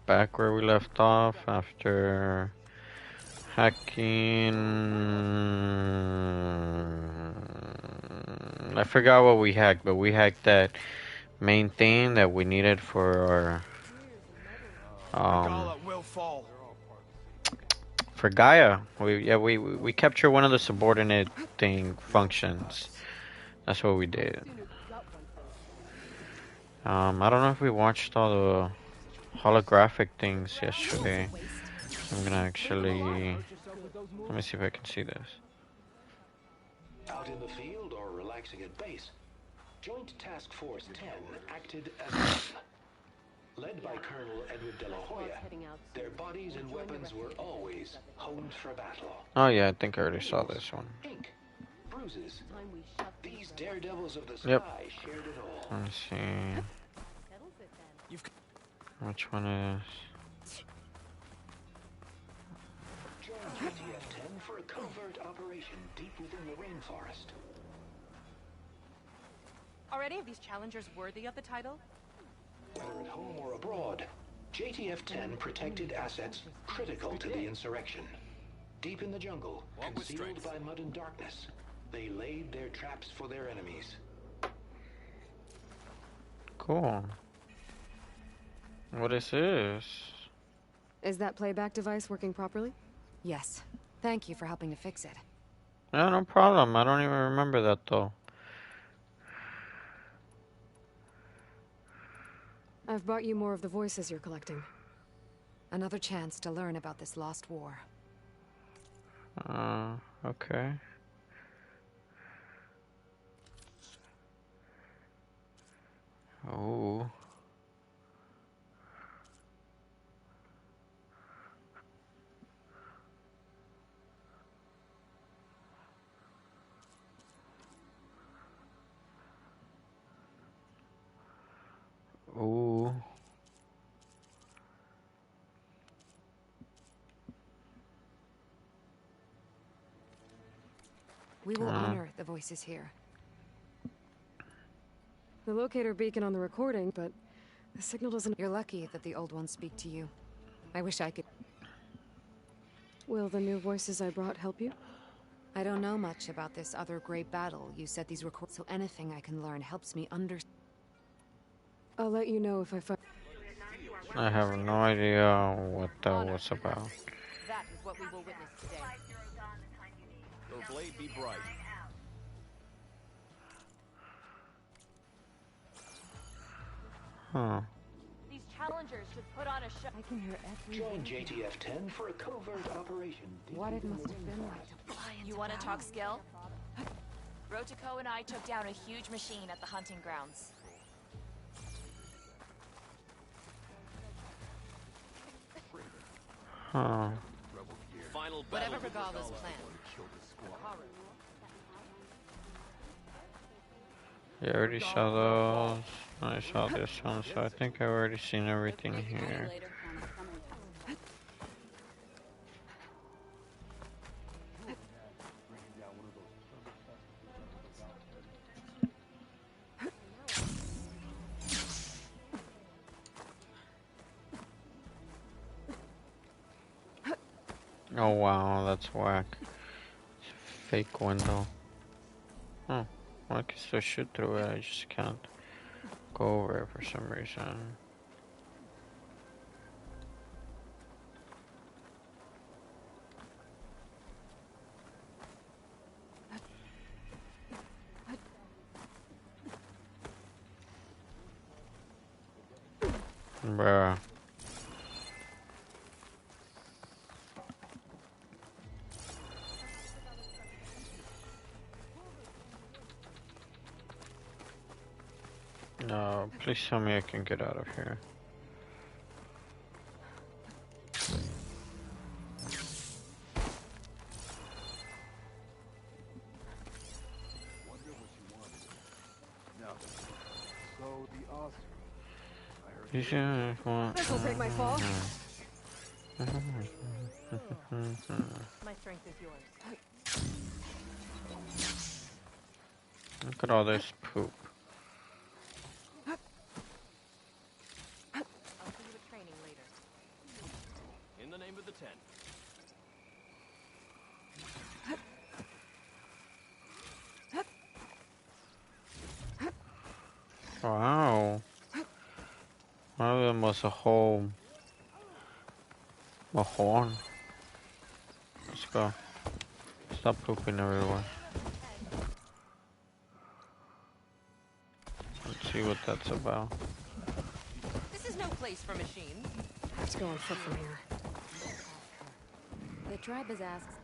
back where we left off after hacking. I forgot what we hacked, but we hacked that main thing that we needed for our for Gaia. We captured one of the subordinate thing functions. That's what we did. I don't know if we watched all the holographic things yesterday. I'm gonna actually let me see if I can see this. Out in the field or relaxing at base, Joint Task Force 10 acted as one. Led by Colonel Edward De La Hoya, their bodies and weapons were always honed for battle. Oh yeah, I think I already saw this one. Ink, bruises. These daredevils of the sky shared it all. Let me see. Which one is? Join GTF-10 for a covert operation deep within the rainforest. Are any of these challengers worthy of the title? Whether at home or abroad, JTF-10 protected assets critical to the insurrection. Deep in the jungle, concealed by mud and darkness, they laid their traps for their enemies. Cool. What is this? Is that playback device working properly? Yes. Thank you for helping to fix it. Yeah, no problem. I don't even remember that though. I've brought you more of the voices you're collecting. Another chance to learn about this lost war. Okay. Oh. Ooh. We will honor the voices here. The locator beacon on the recording, but the signal doesn't... You're lucky that the old ones speak to you. I wish I could... Will the new voices I brought help you? I don't know much about this other great battle. You said these record... So anything I can learn helps me understand. I'll let you know if I find... I have no idea what that was about. That is what we will witness today. Your blade be bright. Huh. These challengers should put on a show. I can hear every... Join JTF-10 for a covert operation. What it must have been like to fly into You want to battle. talk skill? Rotiko and I took down a huge machine at the hunting grounds. Huh. Whatever Regala's plan. You already saw those. I saw this one, so I think I've already seen everything here. Oh wow, that's whack. It's a fake window. Oh, well, I can still shoot through it, I just can't go over it for some reason. Bruh. No, please tell me I can get out of here. This'll take my fall. My strength is yours. Look at all this poop. I'll see you at training later. 10. Wow. One of them was a horn. Let's go. Stop pooping everywhere. Let's see what that's about. This is no place for machines. I have to go on foot from here. The tribe has asked.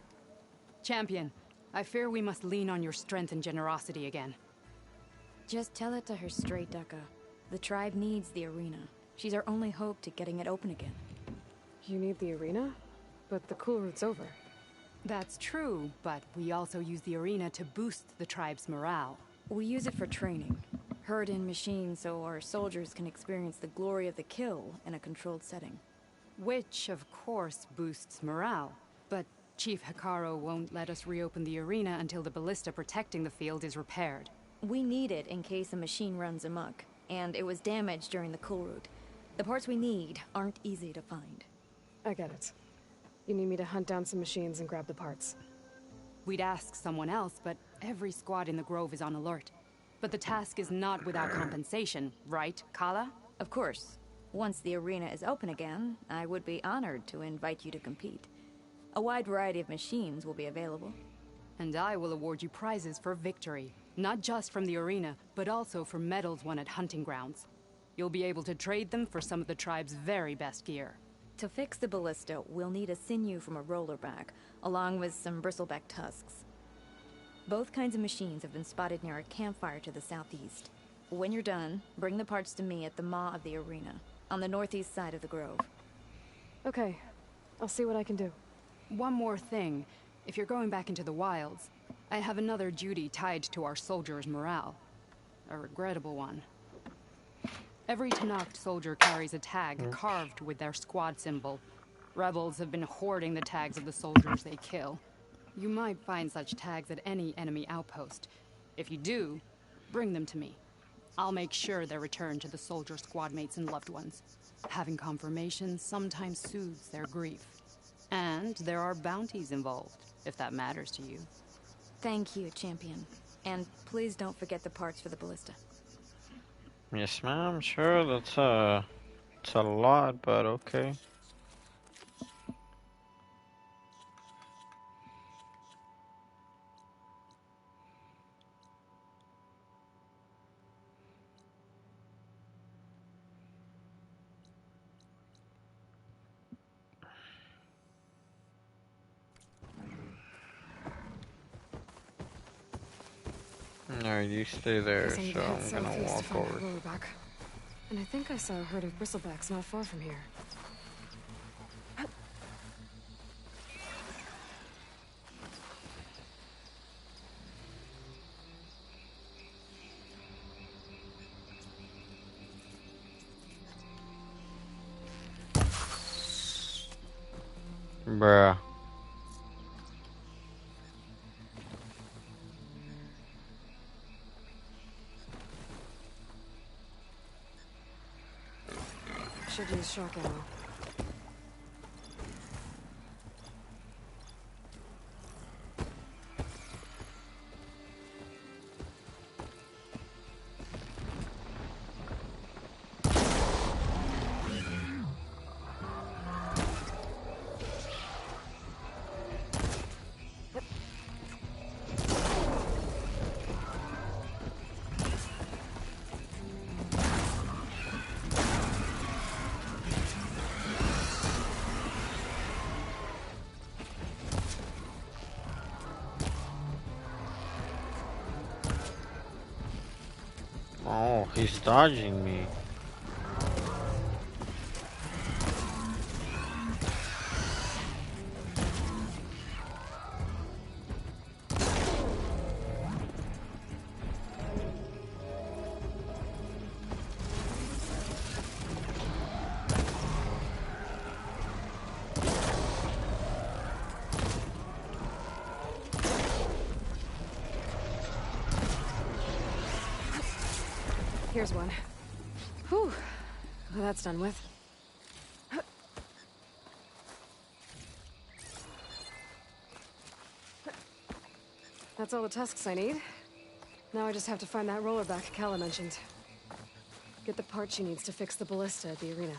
Champion, I fear we must lean on your strength and generosity again. Just tell it to her straight, Ducka. The tribe needs the arena. She's our only hope to getting it open again. You need the arena? But the cool route's over. That's true, but we also use the arena to boost the tribe's morale. We use it for training. Herd in machines so our soldiers can experience the glory of the kill in a controlled setting. Which, of course, boosts morale. But Chief Hikaru won't let us reopen the arena until the ballista protecting the field is repaired. We need it in case a machine runs amok, and it was damaged during the cool route. The parts we need aren't easy to find. I get it. You need me to hunt down some machines and grab the parts. We'd ask someone else, but every squad in the Grove is on alert. But the task is not without compensation, right, Kala? Of course. Once the arena is open again, I would be honored to invite you to compete. A wide variety of machines will be available. And I will award you prizes for victory. Not just from the arena, but also for medals won at hunting grounds. You'll be able to trade them for some of the tribe's very best gear. To fix the ballista, we'll need a sinew from a rollerback, along with some bristleback tusks. Both kinds of machines have been spotted near a campfire to the southeast. When you're done, bring the parts to me at the maw of the arena, on the northeast side of the grove. Okay. I'll see what I can do. One more thing. If you're going back into the wilds, I have another duty tied to our soldiers' morale. A regrettable one. Every Tenakth soldier carries a tag carved with their squad symbol. Rebels have been hoarding the tags of the soldiers they kill. You might find such tags at any enemy outpost. If you do, bring them to me. I'll make sure they're returned to the soldier squad mates and loved ones. Having confirmation sometimes soothes their grief. And there are bounties involved, if that matters to you. Thank you, Champion. And please don't forget the parts for the ballista. Yes, ma'am. Sure, it's a lot, but okay. Alright, you stay there, Guess I need so to head I'm gonna southeast to walk find over. a rollerback. And I think I saw a herd of bristlebacks not far from here. Bruh. Should use shock ammo. Oh, he's dodging me. Here's one. Whew. Well, that's done with. That's all the tusks I need. Now I just have to find that rollerback Kala mentioned. Get the part she needs to fix the ballista at the arena.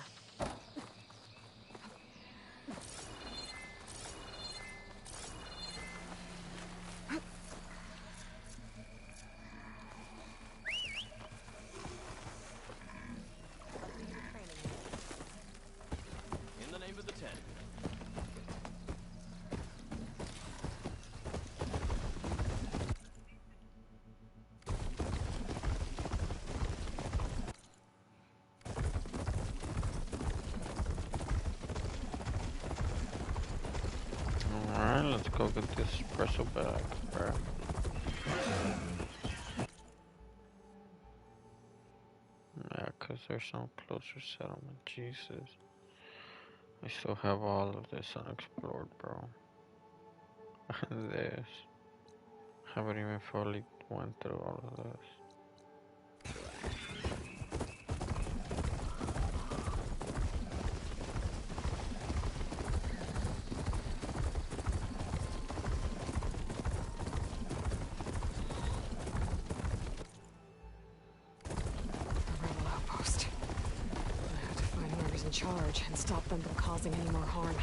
In the name of the 10. Alright, let's go get this espresso bag, bro. Yeah, cause there's no closer settlement. Jesus. I still have all of this unexplored, bro. This. Haven't even fully went through all of this. Charge and stop them from causing any more harm.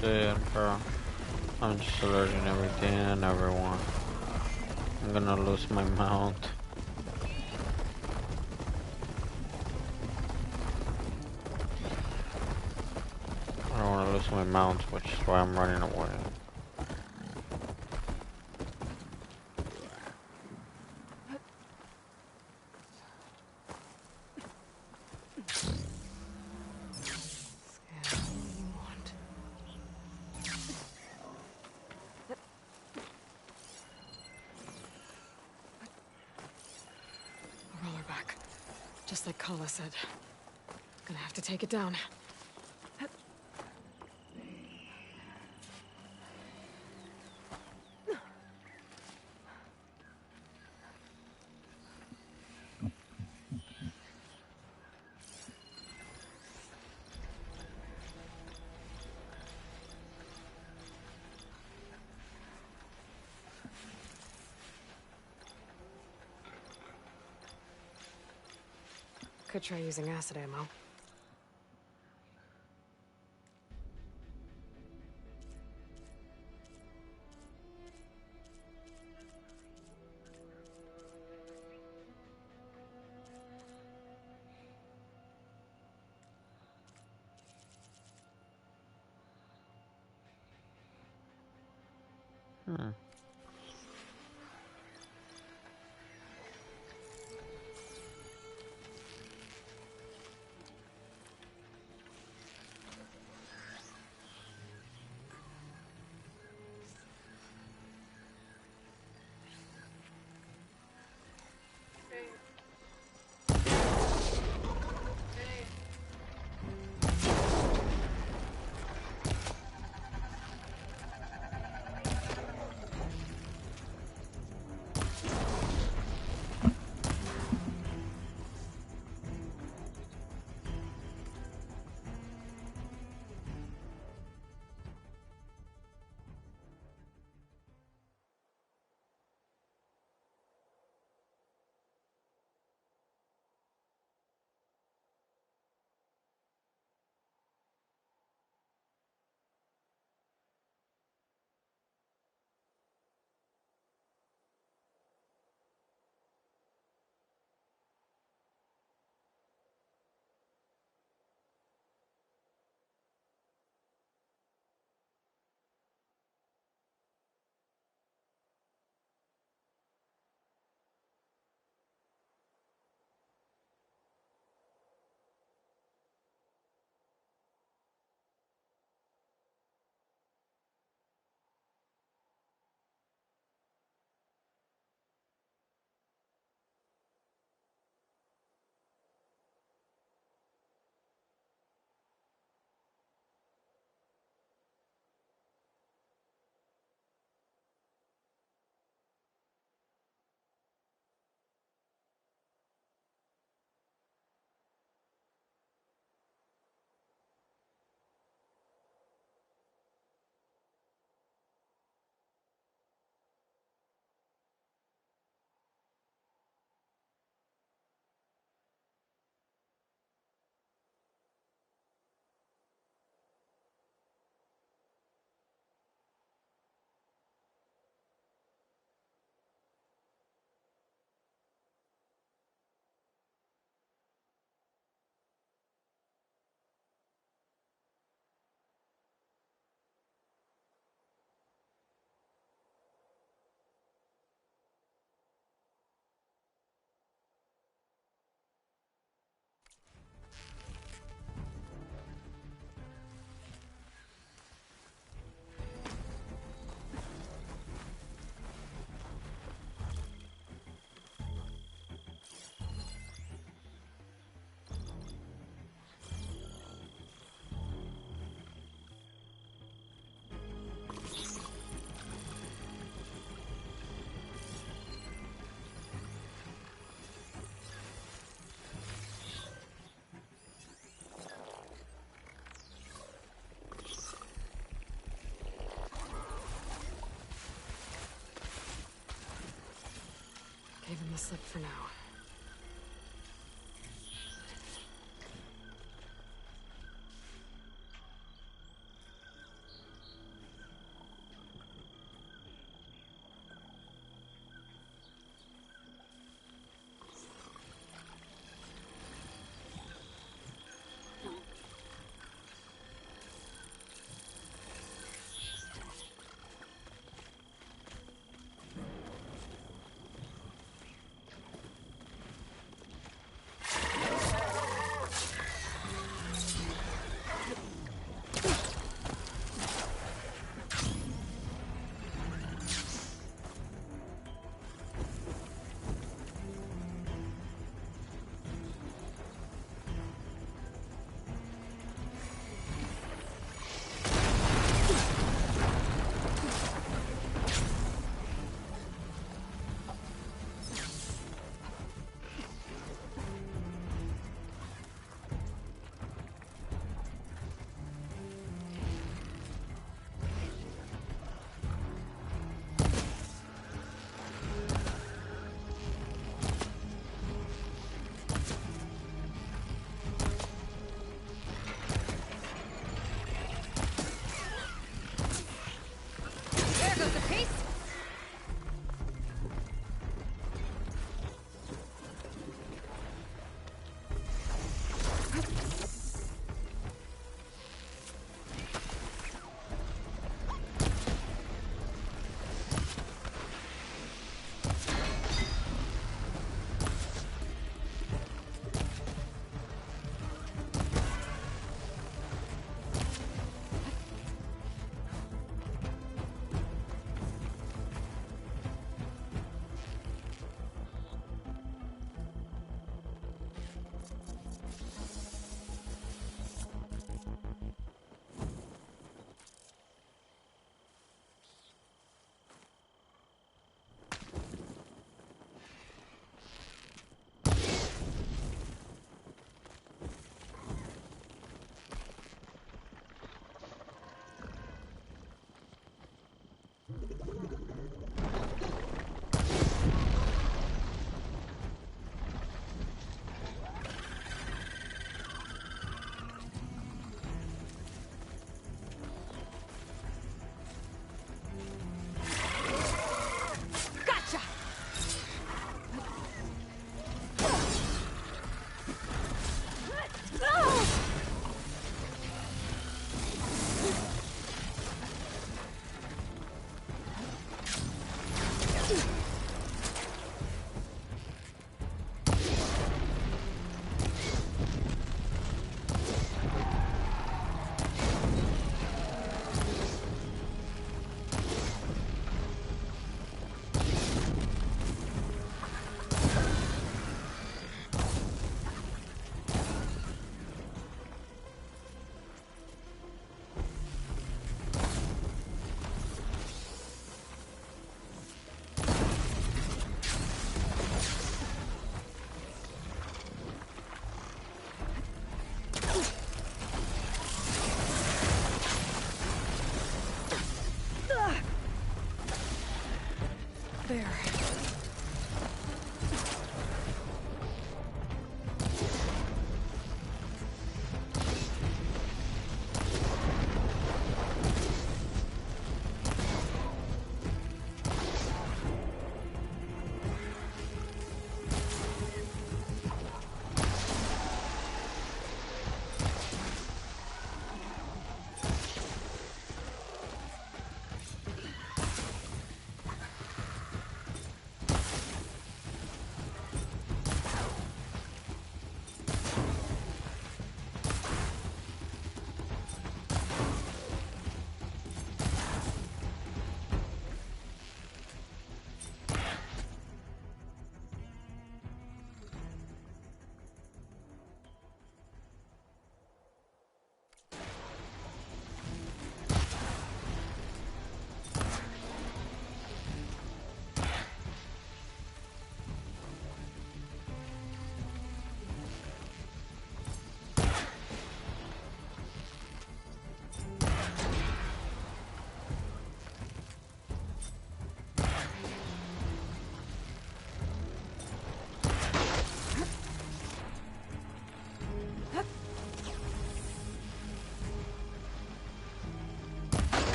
Shit, bro. I'm just alerting everything and everyone. I'm gonna lose my mount. I don't wanna lose my mount, which is why I'm running away. Just like Kala said. Gonna have to take it down. Could try using acid ammo. slip for now.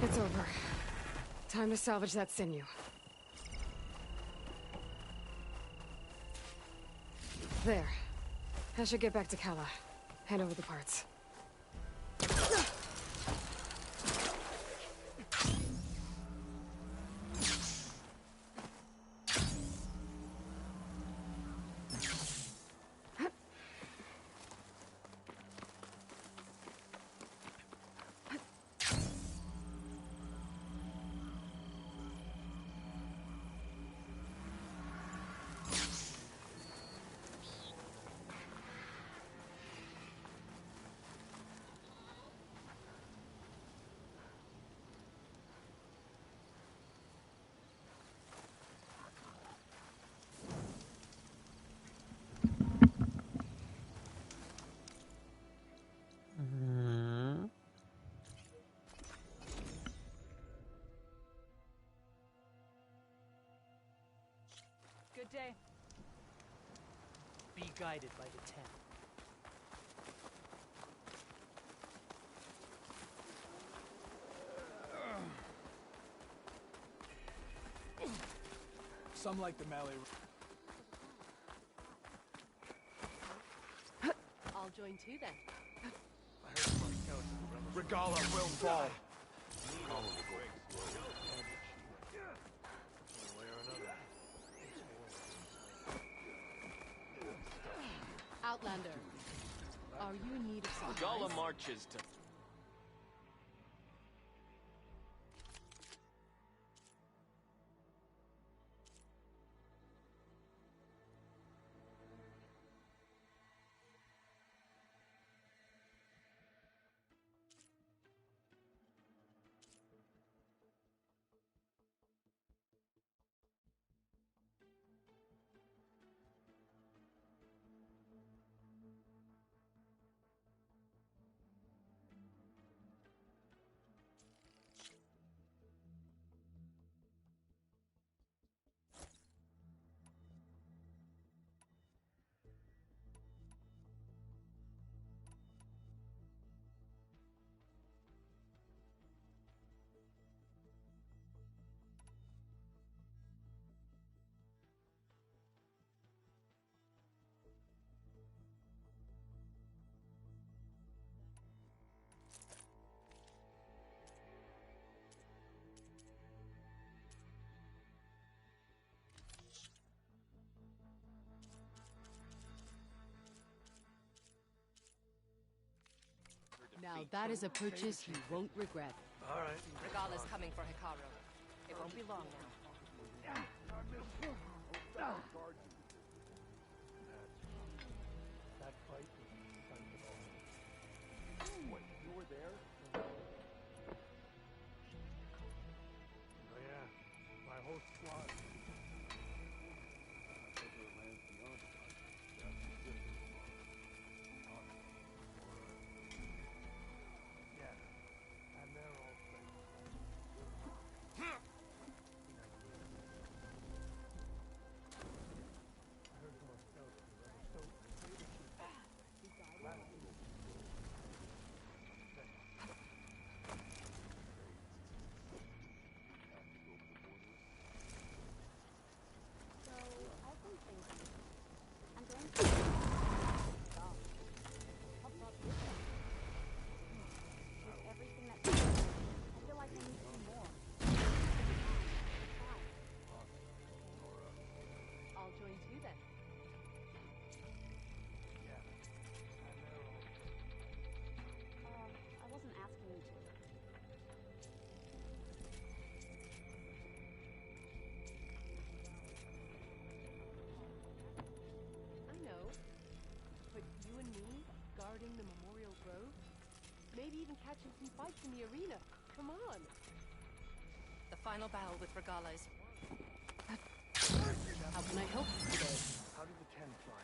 It's over. Time to salvage that sinew. There. I should get back to Kala. Hand over the parts. Good day. Be guided by the ten. Some like the melee. I'll join too then. I heard from our scouts that the Regala will fall. Outlander, are you in need of supplies? Regala marches to... Now that is a purchase you won't regret. All right. Regala's coming for Hikaru. It won't be long now. That fight was unbelievable. What, you were there? Oh yeah, my whole squad. guarding the Memorial Grove? Maybe even catching some fights in the arena. Come on. The final battle with Regalas. How can I help you today? How did the 10 fly?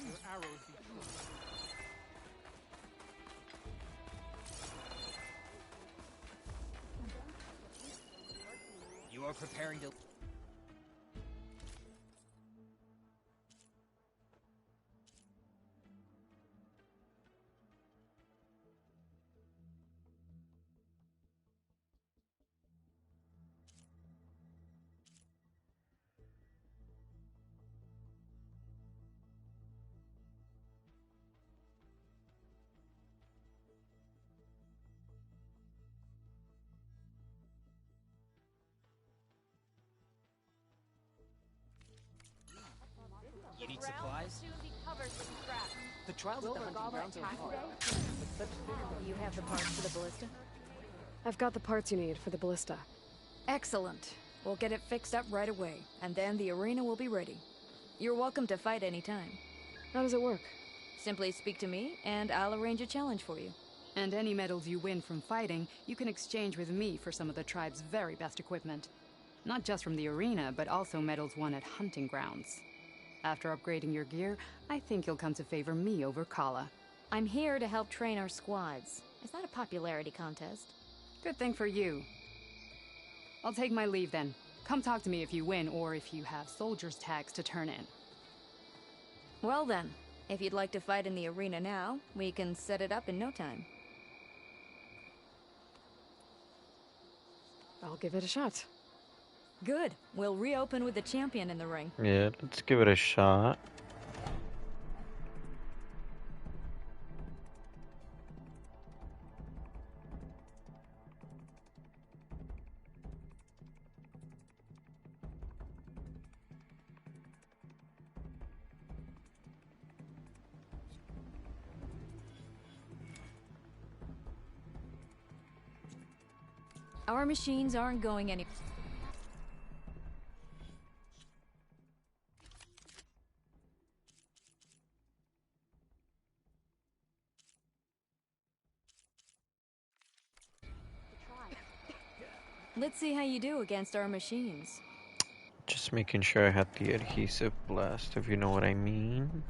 Your arrows be true. You are preparing to... You need supplies? The trials at the hunting grounds are hard. You have the parts for the ballista? I've got the parts you need for the ballista. Excellent. We'll get it fixed up right away, and then the arena will be ready. You're welcome to fight anytime. How does it work? Simply speak to me, and I'll arrange a challenge for you. And any medals you win from fighting, you can exchange with me for some of the tribe's very best equipment. Not just from the arena, but also medals won at hunting grounds. After upgrading your gear, I think you'll come to favor me over Kala. I'm here to help train our squads. It's not a popularity contest. Good thing for you. I'll take my leave then. Come talk to me if you win, or if you have soldiers' tags to turn in. Well then, if you'd like to fight in the arena now, we can set it up in no time. I'll give it a shot. Good. We'll reopen with the champion in the ring. Yeah, let's give it a shot. Our machines aren't going any... Let's see how you do against our machines. Just making sure I had the adhesive blast, if you know what I mean.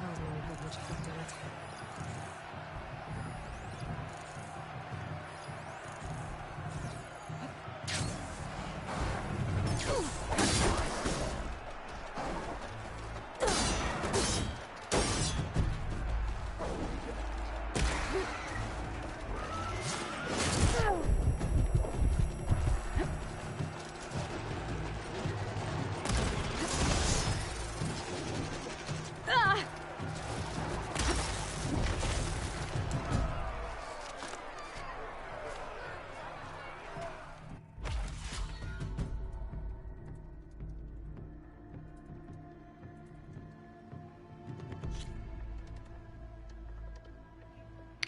How much effect on it?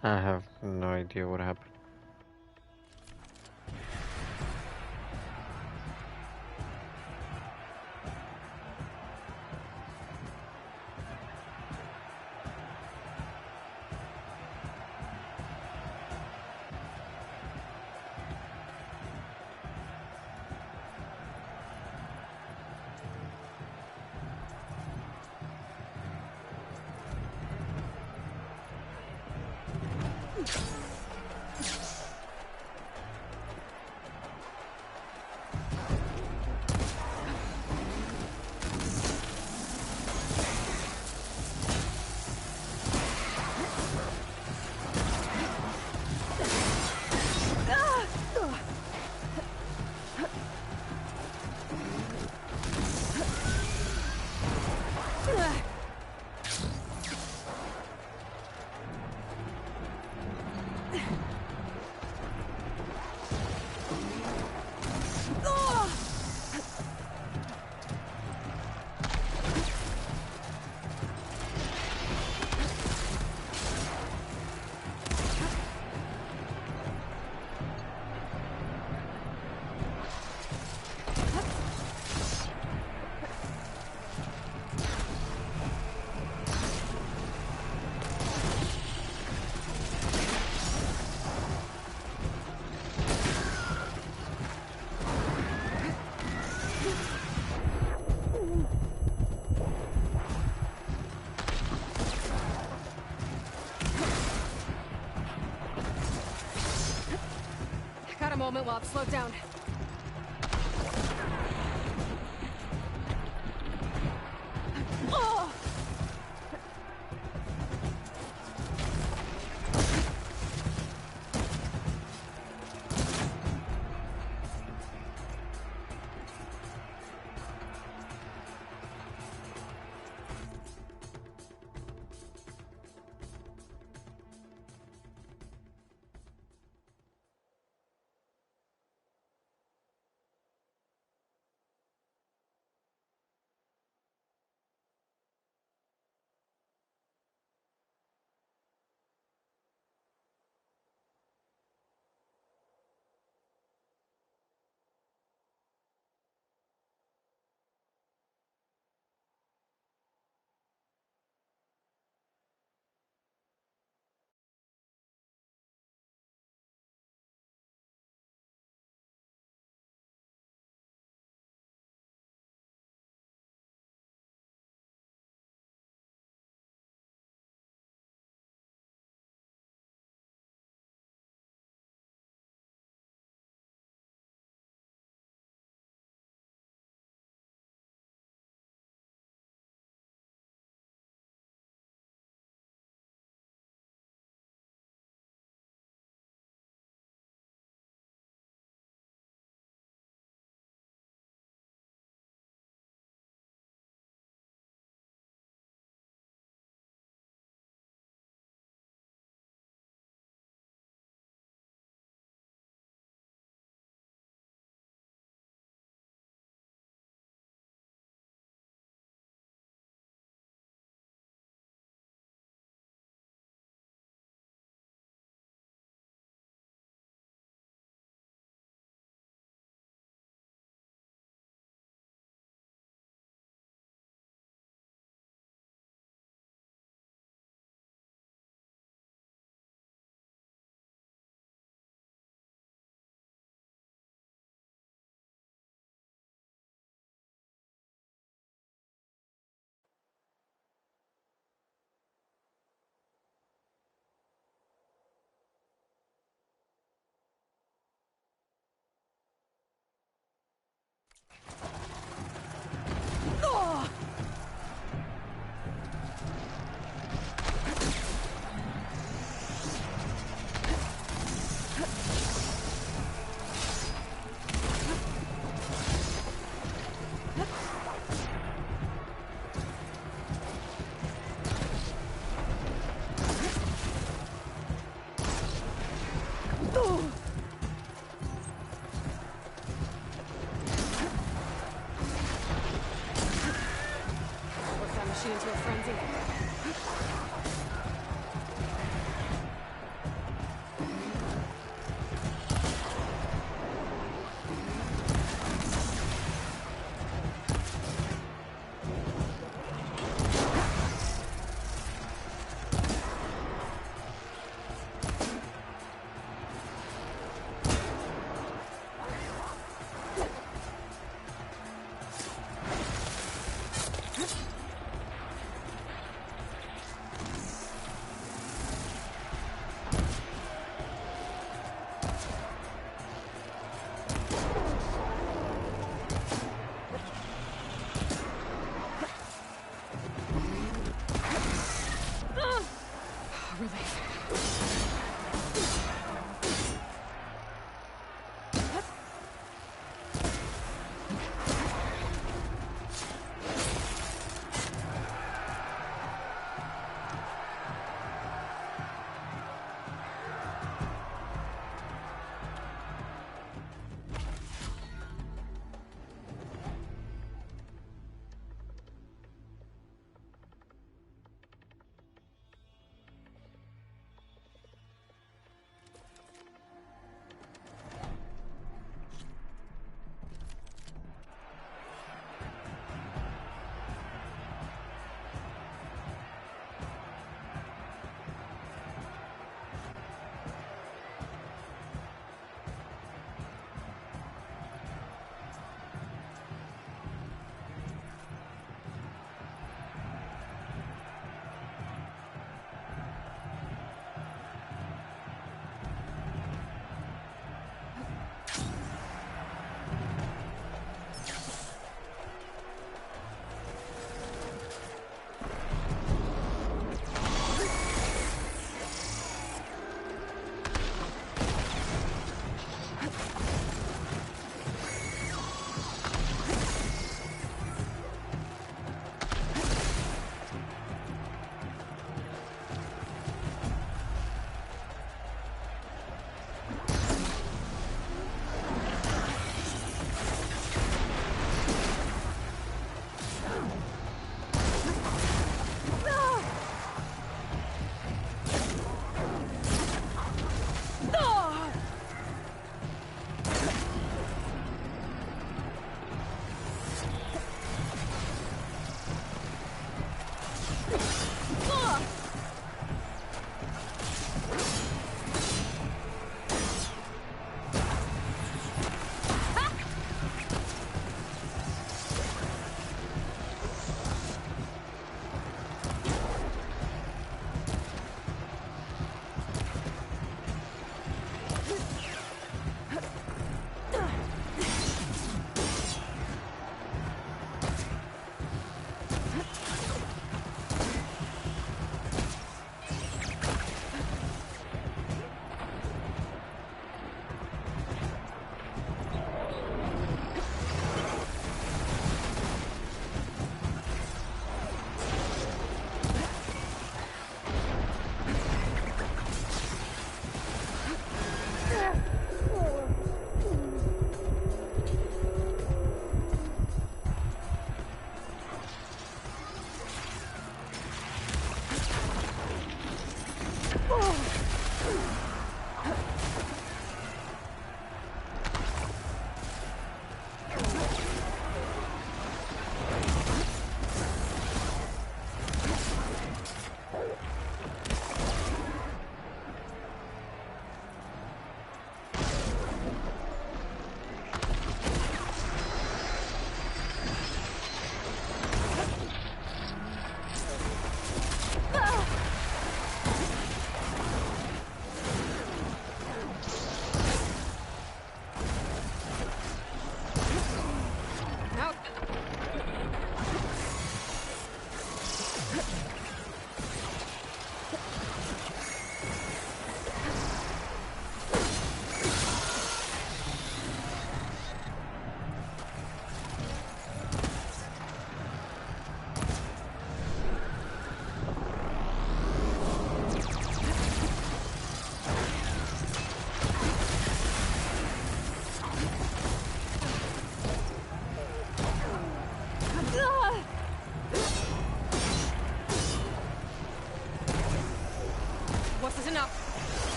I have no idea what happened. Got a moment while I'm slowed down. Oh! Into a frenzy. relief.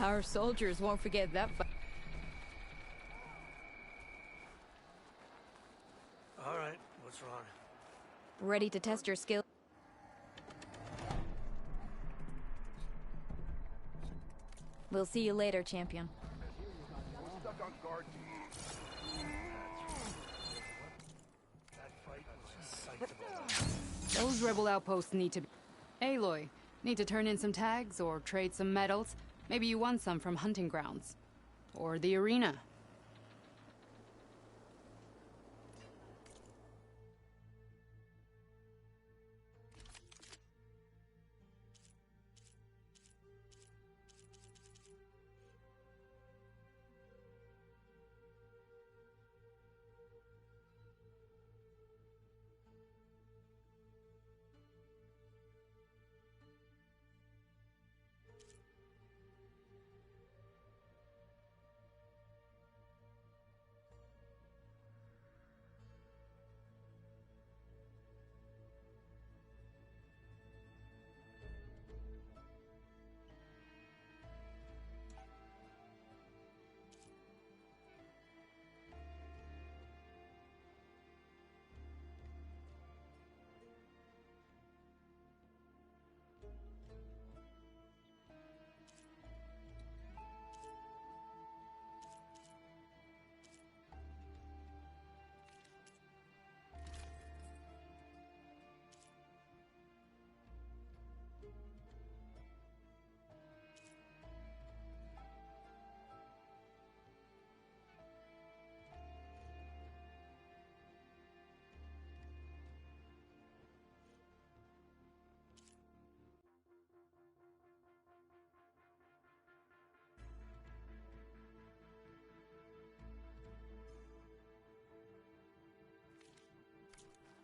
Our soldiers won't forget that fight. All right, what's wrong? Ready to test your skill? We'll see you later, champion. Stuck on guard duty. Those rebel outposts need to be... Aloy, need to turn in some tags or trade some medals? Maybe you won some from hunting grounds. Or the arena.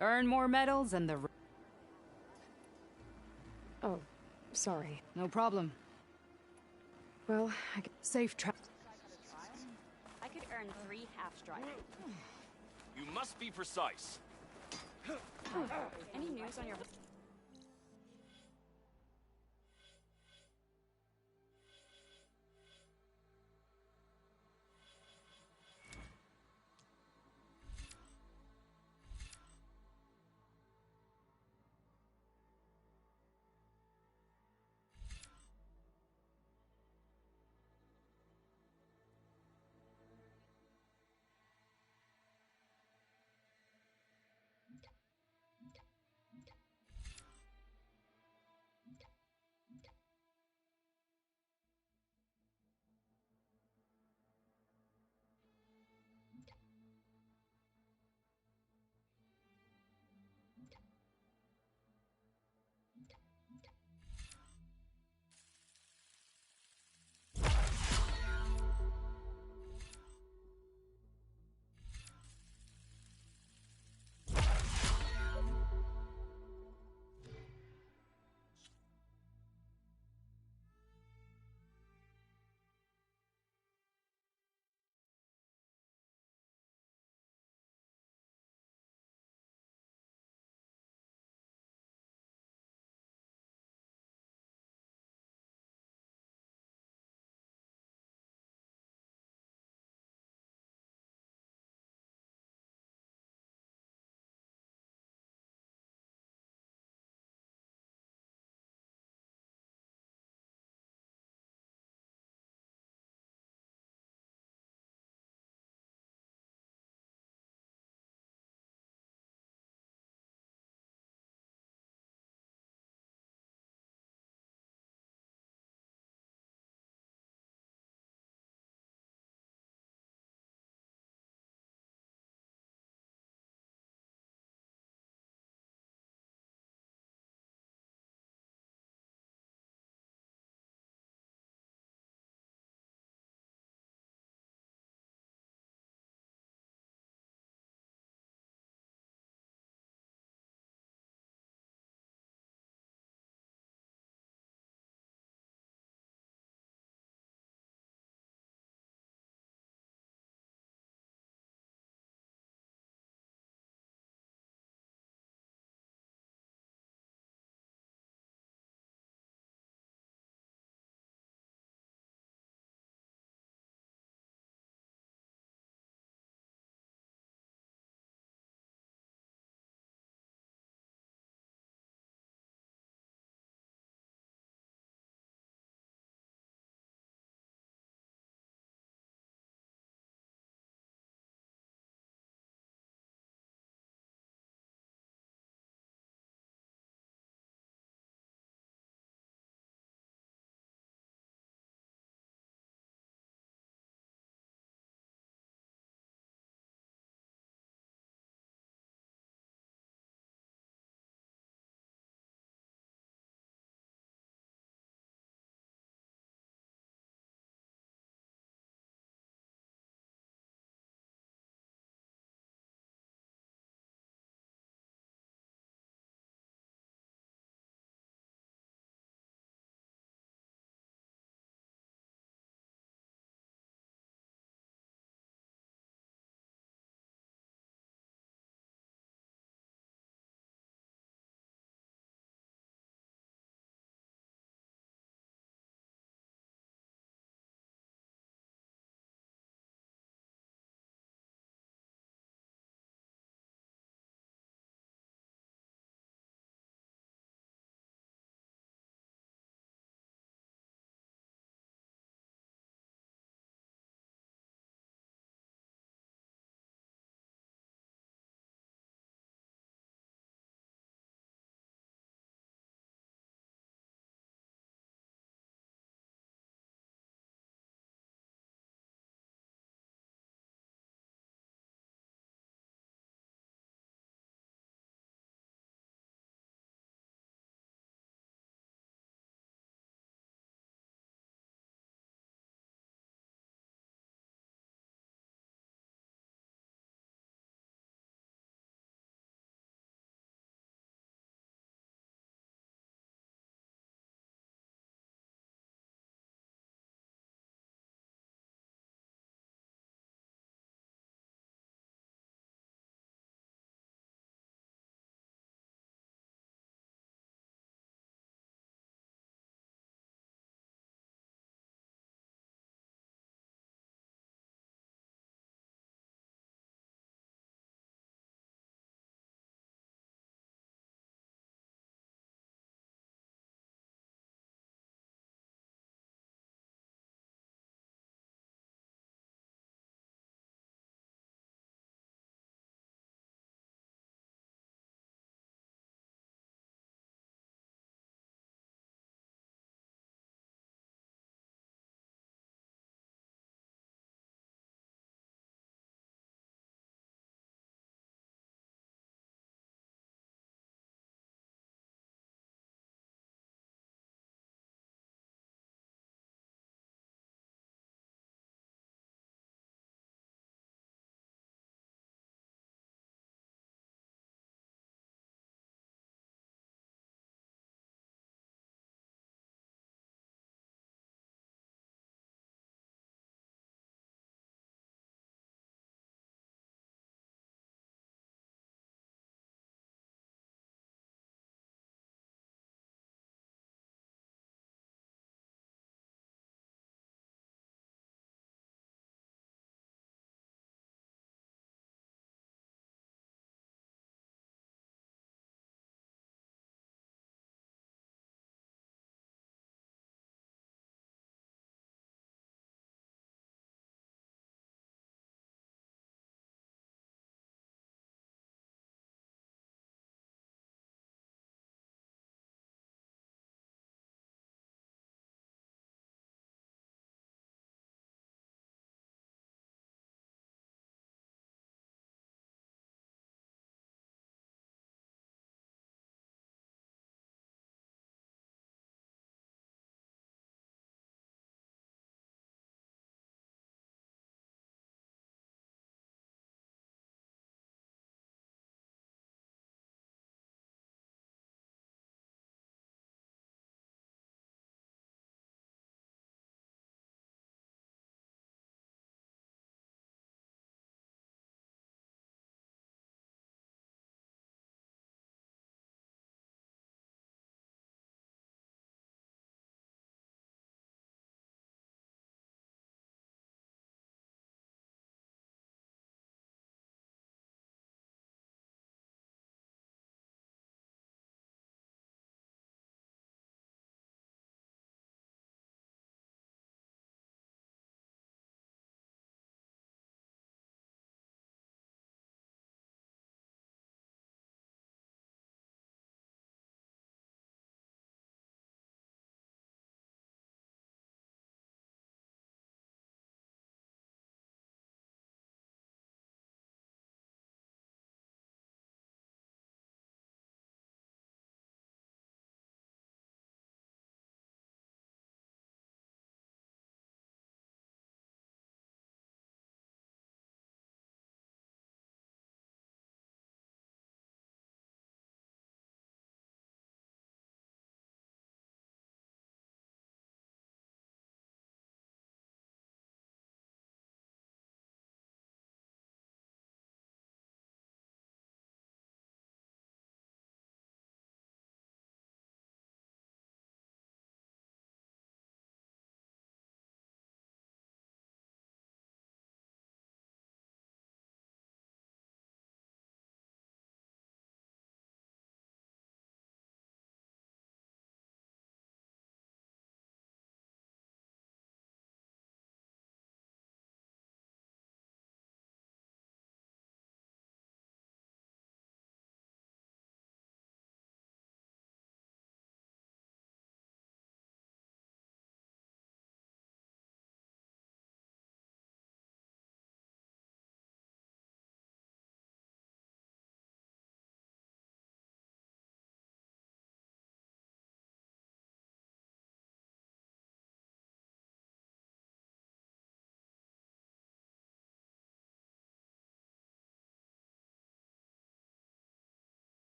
Earn more medals and the... Oh, sorry. No problem. Well, safe track. I could earn 3 half-strike. You must be precise. Any news on your...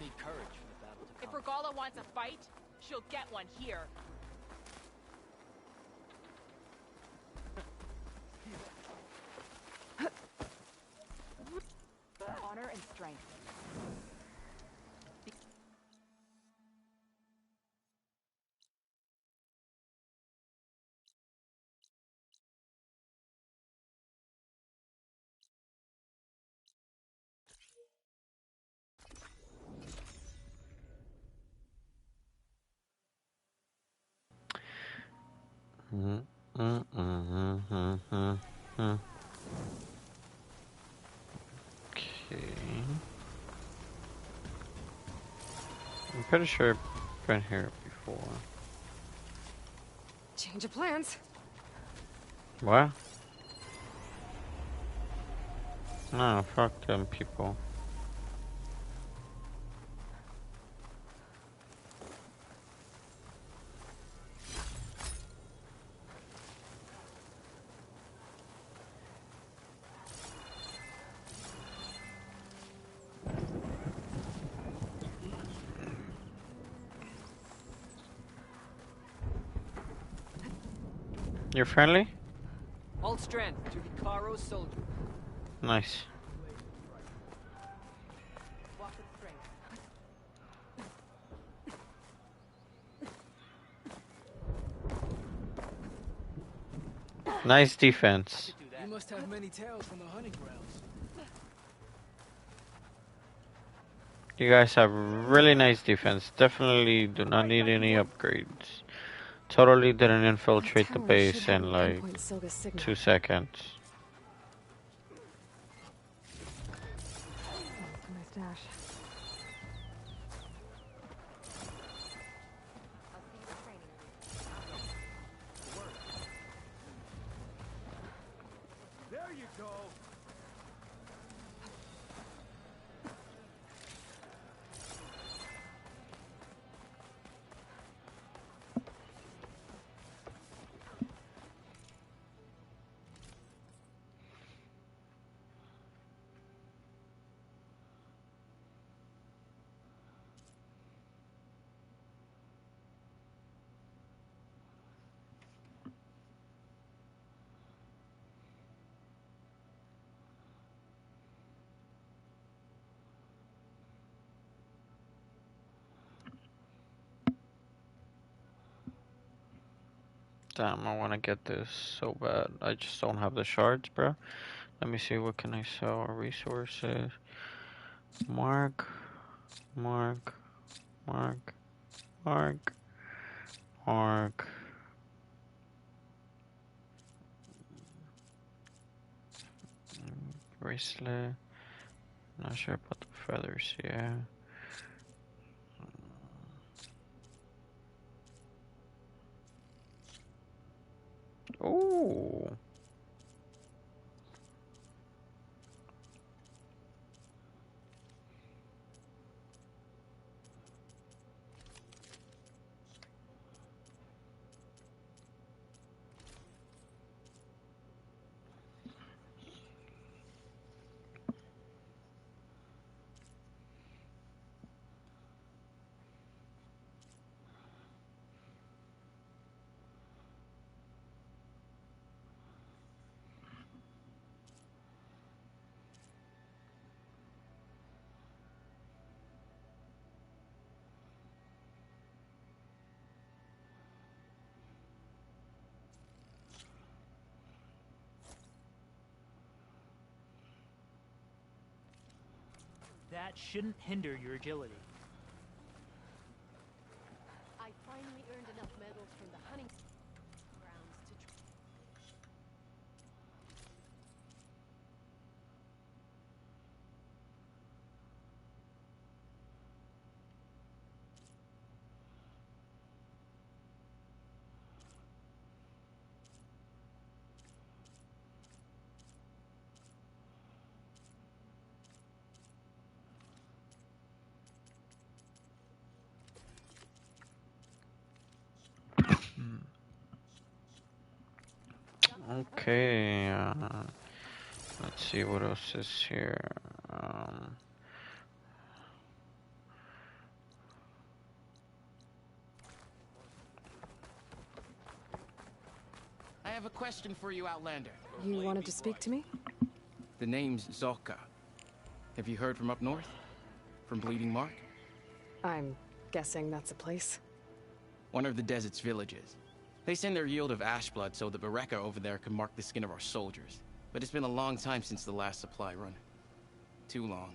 need courage for the battle to If come. Regala wants a fight, she'll get one here. Honor and strength. Okay. I'm pretty sure I've been here before. Change of plans. What? No, fuck them people. You're friendly? Hold strength to the Karo soldier. Nice. Walk with strength. Nice defense. You must have many tales from the hunting grounds. You guys have really nice defense. Definitely do not need any upgrades. Totally didn't infiltrate the base in like 2 seconds. My stash. There you go. Damn, I want to get this so bad. I just don't have the shards, bro. Let me see, what can I sell? Resources. Mark. Mark. Mark. Mark. Mark. Bracelet. Not sure about the feathers, yeah. Ooh. That shouldn't hinder your agility. I finally earned enough medals from the hunting grounds to Okay, let's see what else is here. question for you, Outlander. You wanted to speak to me? The name's Zolka. Have you heard from up north? From Bleeding Mark? I'm guessing that's a place. One of the desert's villages. They send their yield of ash blood so the Bereka over there can mark the skin of our soldiers. But it's been a long time since the last supply run. Too long.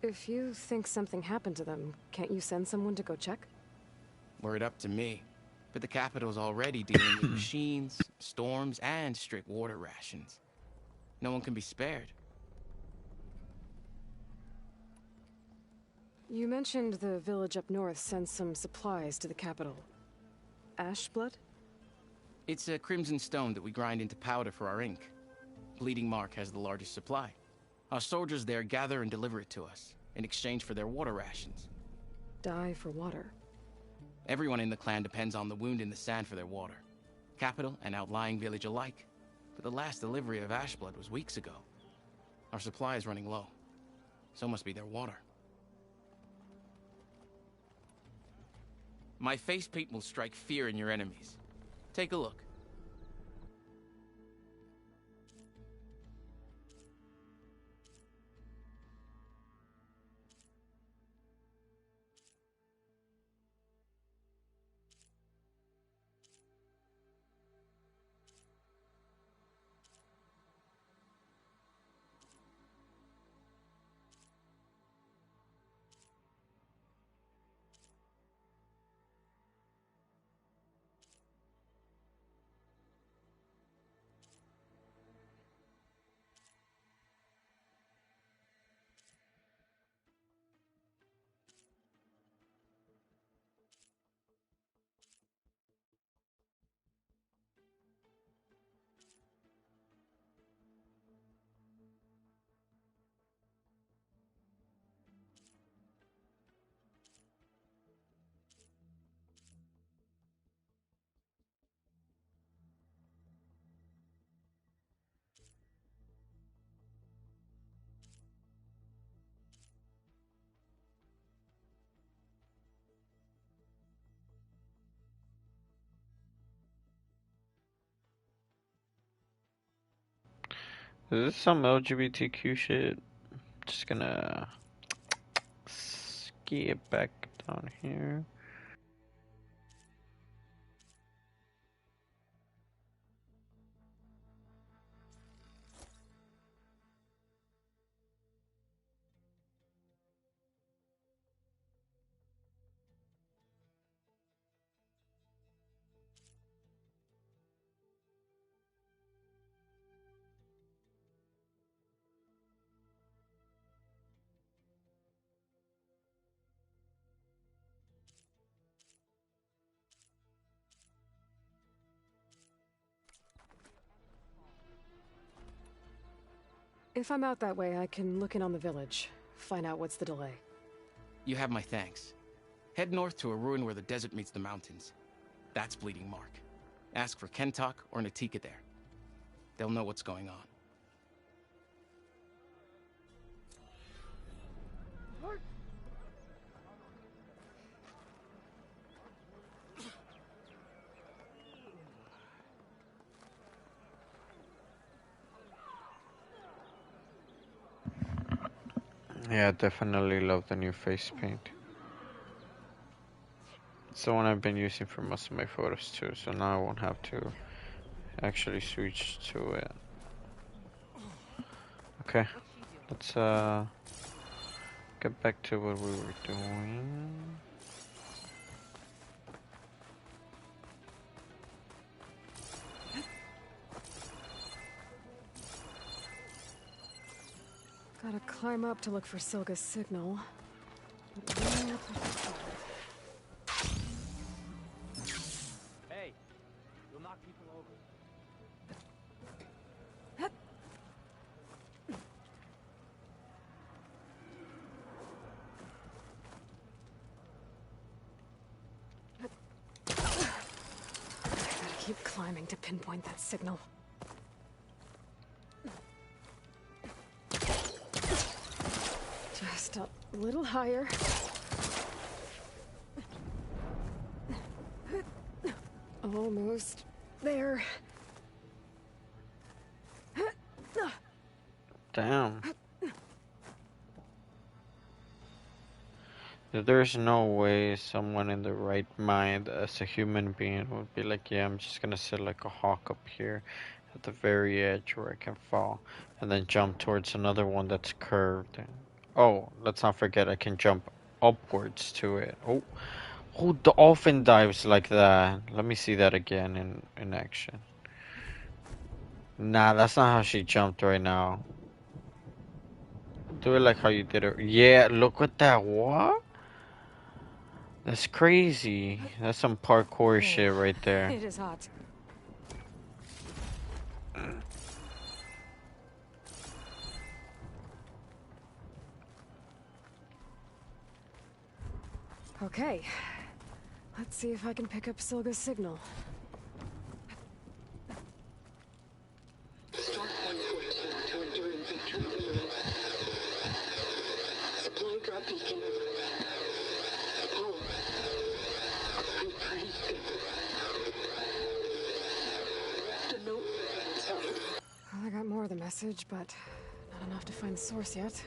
If you think something happened to them, can't you send someone to go check? Were it up to me. But the capital's already dealing with machines, storms, and strict water rations. No one can be spared. You mentioned the village up north sends some supplies to the capital. Ash blood? It's a crimson stone that we grind into powder for our ink. Bleeding Mark has the largest supply. Our soldiers there gather and deliver it to us, in exchange for their water rations. Die for water. Everyone in the clan depends on the wound in the sand for their water. Capital and outlying village alike. But the last delivery of ash blood was weeks ago. Our supply is running low. So must be their water. My face paint will strike fear in your enemies. Take a look. Is this some LGBTQ shit? Just gonna skip back down here. If I'm out that way, I can look in on the village. Find out what's the delay. You have my thanks. Head north to a ruin where the desert meets the mountains. That's Bleeding Mark. Ask for Kentok or Natika there. They'll know what's going on. Yeah, definitely love the new face paint. It's the one I've been using for most of my photos too, so now I won't have to actually switch to it. Okay, let's get back to what we were doing. Gotta climb up to look for Silga's signal. Hey, you'll knock people over. Gotta keep climbing to pinpoint that signal. Just a little higher. Almost there. Damn. There's no way someone in the right mind as a human being would be like, yeah, I'm just gonna sit like a hawk up here at the very edge where I can fall and then jump towards another one that's curved. Oh, let's not forget I can jump upwards to it. Oh, who dolphin dives like that? Let me see that again in action. Nah, that's not how she jumped right now. Do it like how you did it. Yeah, look at that. What? That's crazy. That's some parkour shit right there. It is hot. Okay. Let's see if I can pick up Silga's signal. Supply drop beacon. Oh. I'm freezing. The note. Well, I got more of the message, but not enough to find the source yet.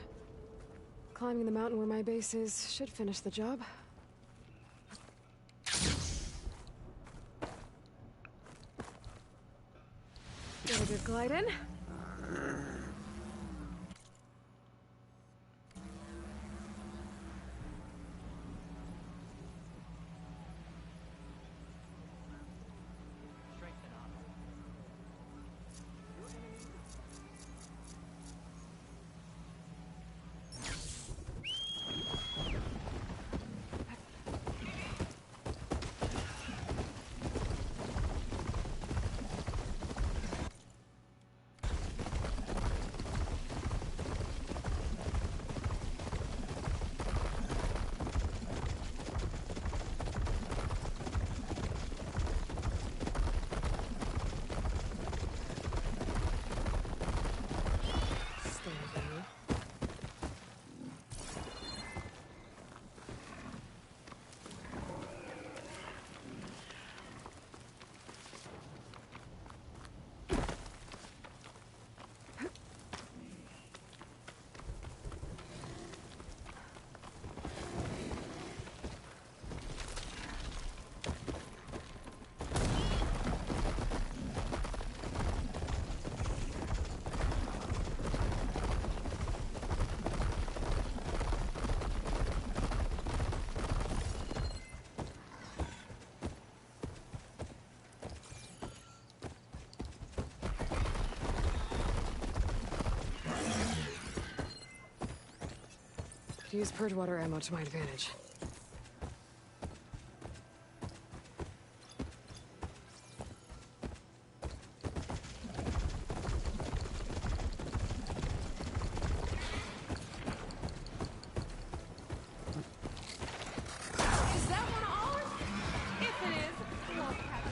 Climbing the mountain where my base is should finish the job. Get a good glide in. Use purge water ammo to my advantage. Is that one of ours? If it is, it won't catch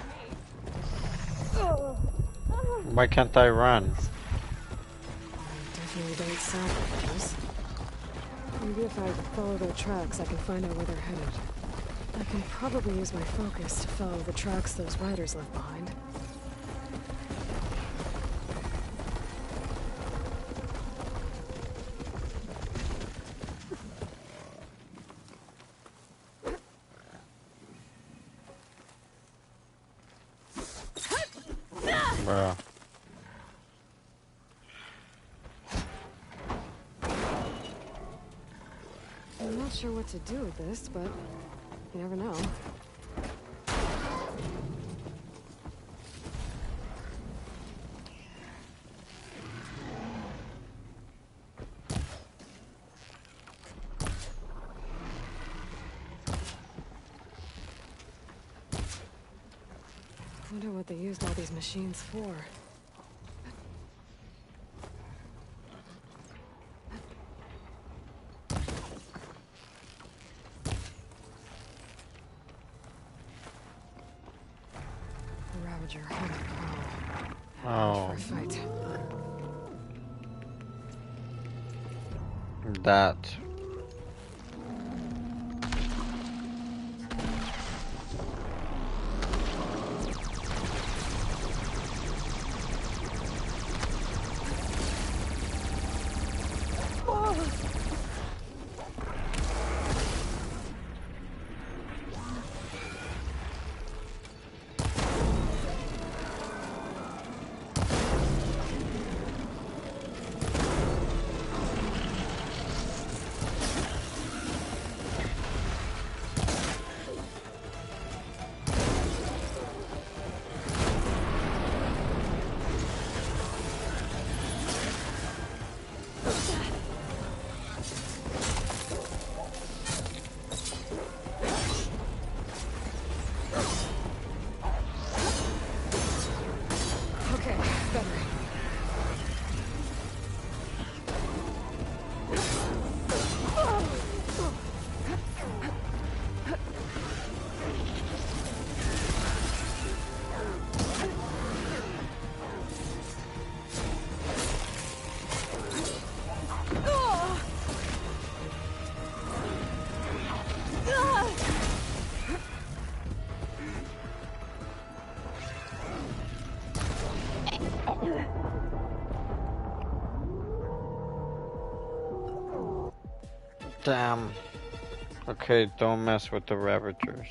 me. Why can't I run? Definitely don't sound like those. Maybe if I follow their tracks, I can find out where they're headed. I can probably use my focus to follow the tracks those riders left behind. Bruh. I'm not sure what to do with this, but you never know. Wonder what they used all these machines for. Ravager, Oh. for a fight. That. Damn. Okay, don't mess with the Ravagers.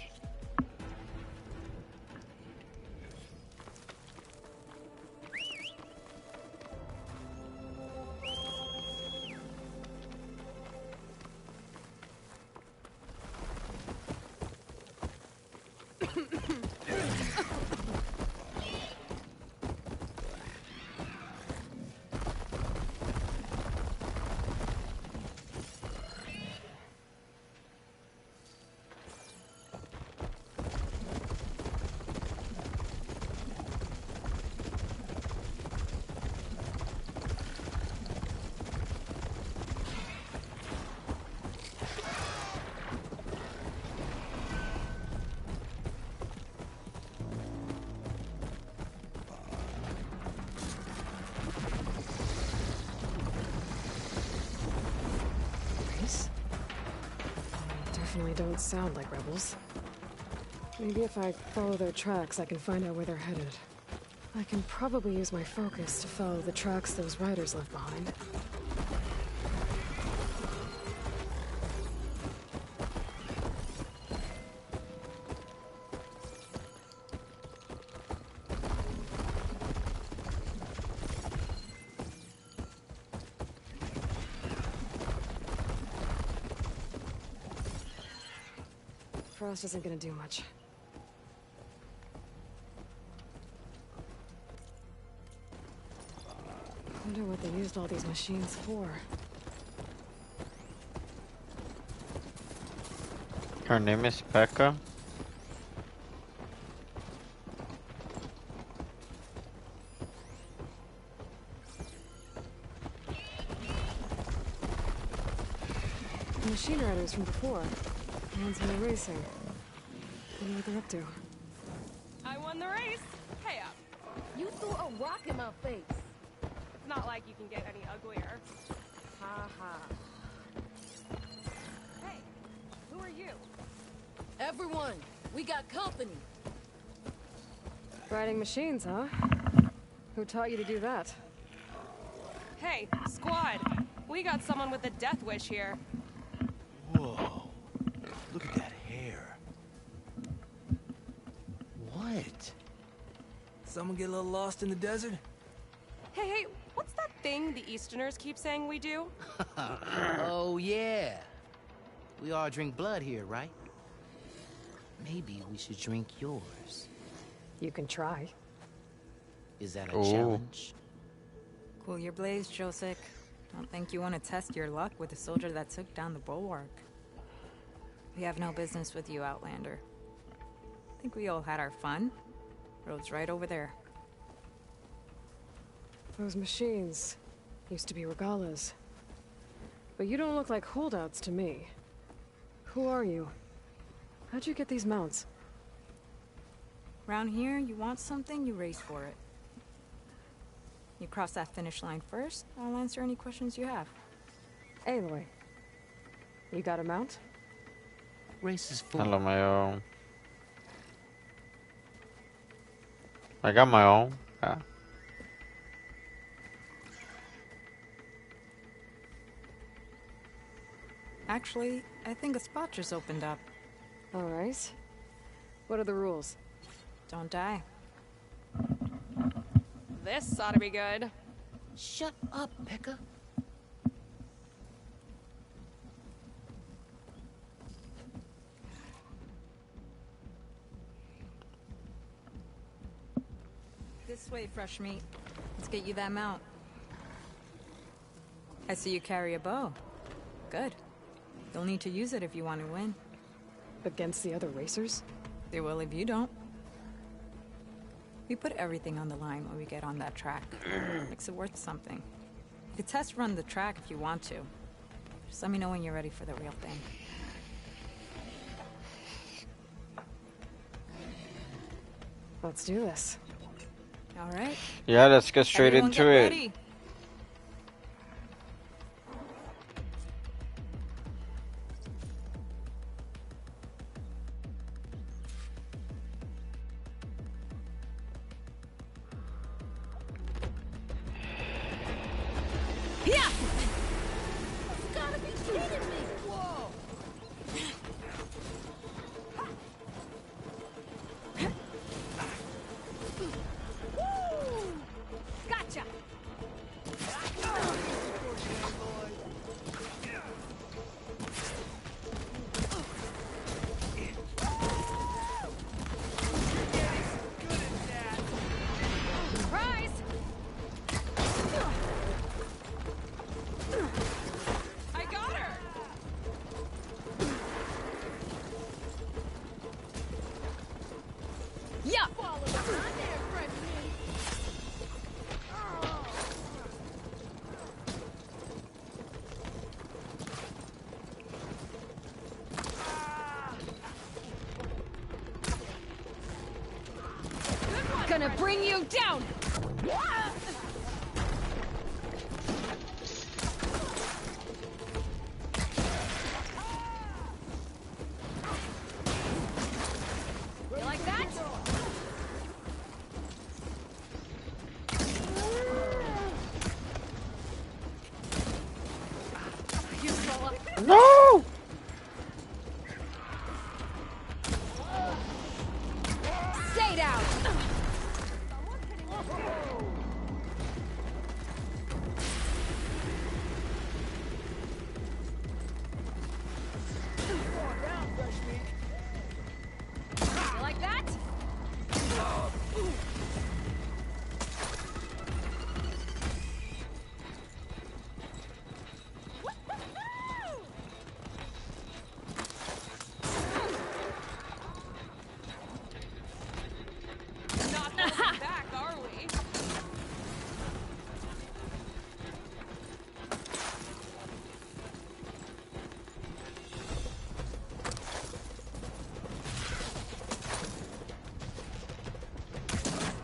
Definitely don't sound like rebels. Maybe if I follow their tracks, I can find out where they're headed. I can probably use my focus to follow the tracks those riders left behind. Frost isn't gonna do much. I wonder what they used all these machines for. Her name is Becca. The machine riders from before. The ones who were racing. I wonder what they're up to. I won the race. Pay up. You threw a rock in my face. It's not like you can get any uglier. Ha ha. Hey, who are you? Everyone, we got company. Riding machines, huh? Who taught you to do that? Hey, squad. We got someone with a death wish here. Whoa. Look at that hair. What? Someone get a little lost in the desert? Hey, what's that thing the Easterners keep saying we do? Oh, yeah. We all drink blood here, right? Maybe we should drink yours. You can try. Is that a challenge? Cool your blaze, Josek. Don't think you want to test your luck with a soldier that took down the bulwark. We have no business with you, Outlander. I think we all had our fun. Road's right over there. Those machines used to be regalas. But you don't look like holdouts to me. Who are you? How'd you get these mounts? Round here, you want something, you race for it. You cross that finish line first, I'll answer any questions you have. Aloy, you got a mount? Race is full. Hello, my own. I got my own. Yeah. Actually, I think a spot just opened up. All right. What are the rules? Don't die. This ought to be good. Shut up, Becca. This way, fresh meat. Let's get you that mount. I see you carry a bow. Good. You'll need to use it if you want to win. Against the other racers? They will if you don't. We put everything on the line when we get on that track. Makes it worth something. You can test run the track if you want to. Just let me know when you're ready for the real thing. Let's do this. All right. Yeah, let's get straight Everyone into get it. ready. Yeah! You gotta be kidding me! Whoa! gonna bring you down! You like that? You slow up. No! Stay down! You like that? Not holding back, are we?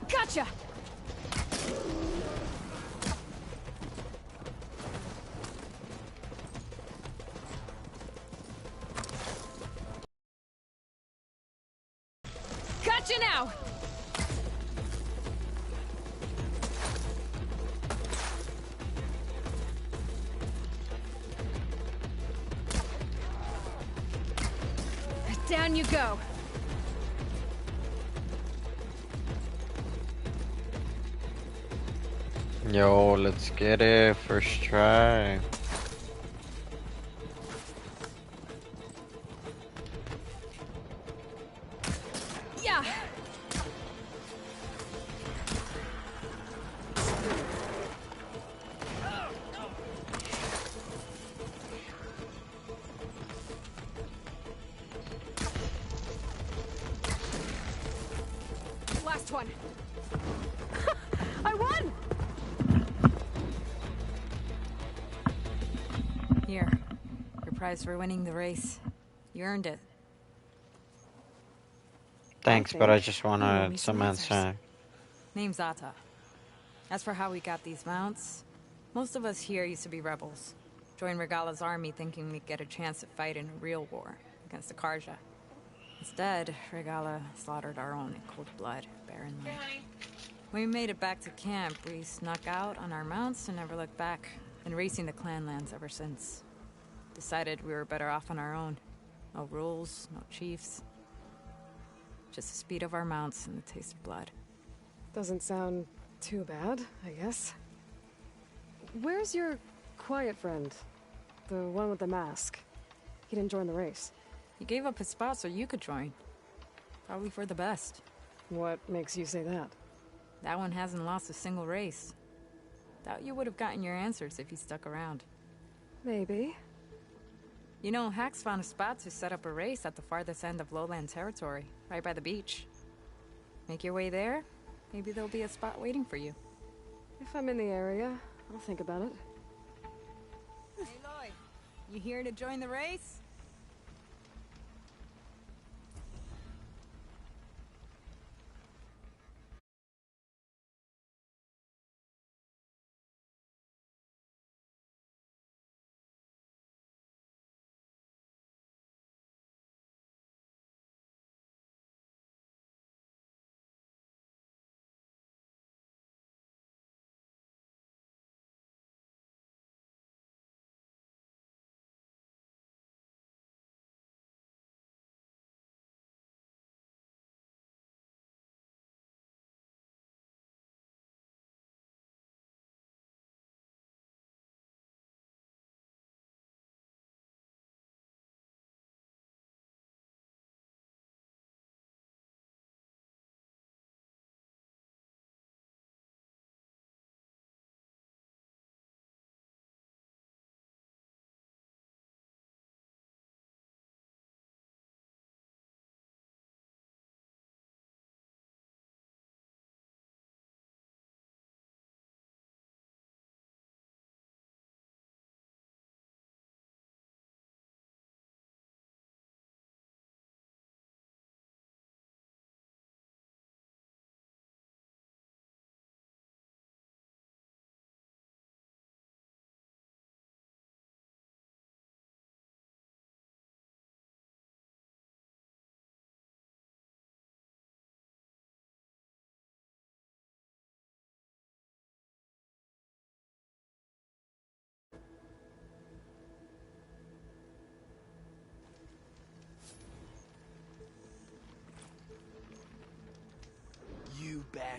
Gotcha! Gotcha now! Down you go. Yo, let's get it. First try. Yeah. Last one. I won! Here, your prize for winning the race. You earned it. Thanks, but I just roll me wanted some some answers. answer. Name's Ata. As for how we got these mounts, most of us here used to be rebels. Joined Regala's army thinking we'd get a chance to fight in a real war against the Karja. Instead, Regala slaughtered our own in cold blood, barrenly. When we made it back to camp, we snuck out on our mounts and never looked back. Been racing the clan lands ever since. Decided we were better off on our own. No rules, no chiefs. Just the speed of our mounts and the taste of blood. Doesn't sound too bad, I guess. Where's your quiet friend? The one with the mask. He didn't join the race. He gave up his spot so you could join. Probably for the best. What makes you say that? That one hasn't lost a single race. Doubt you would have gotten your answers if he stuck around. Maybe. You know, Hax found a spot to set up a race at the farthest end of lowland territory, right by the beach. Make your way there, maybe there'll be a spot waiting for you. If I'm in the area, I'll think about it. Aloy, you here to join the race?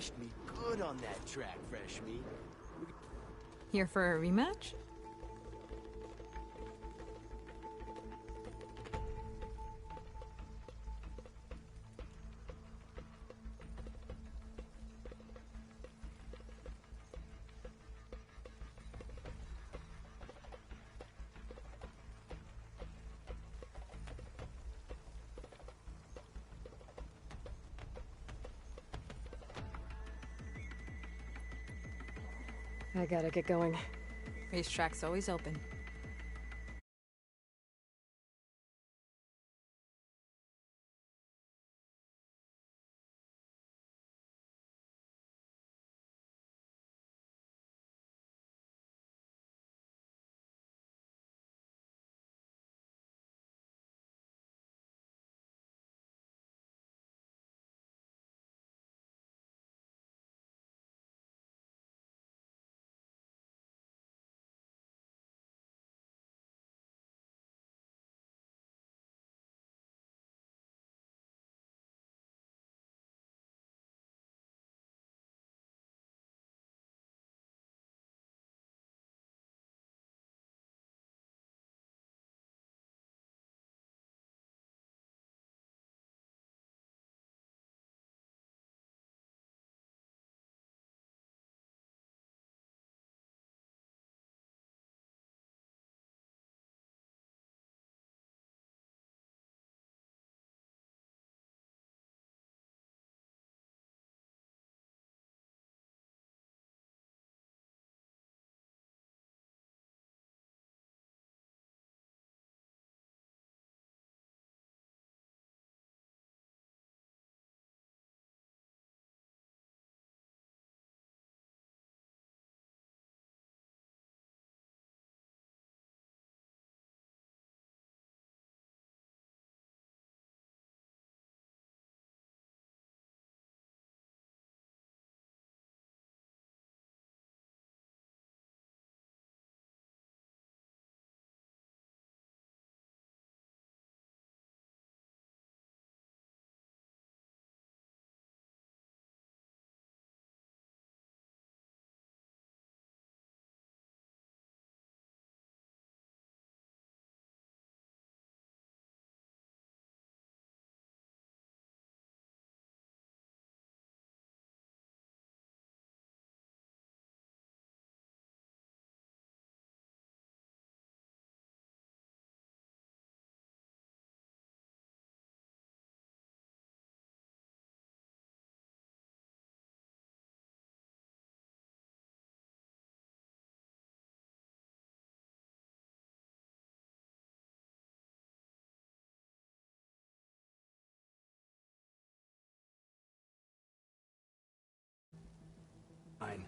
smashed me good on that track, fresh meat. Here for a rematch? I gotta get going. Racetrack's always open. Fine.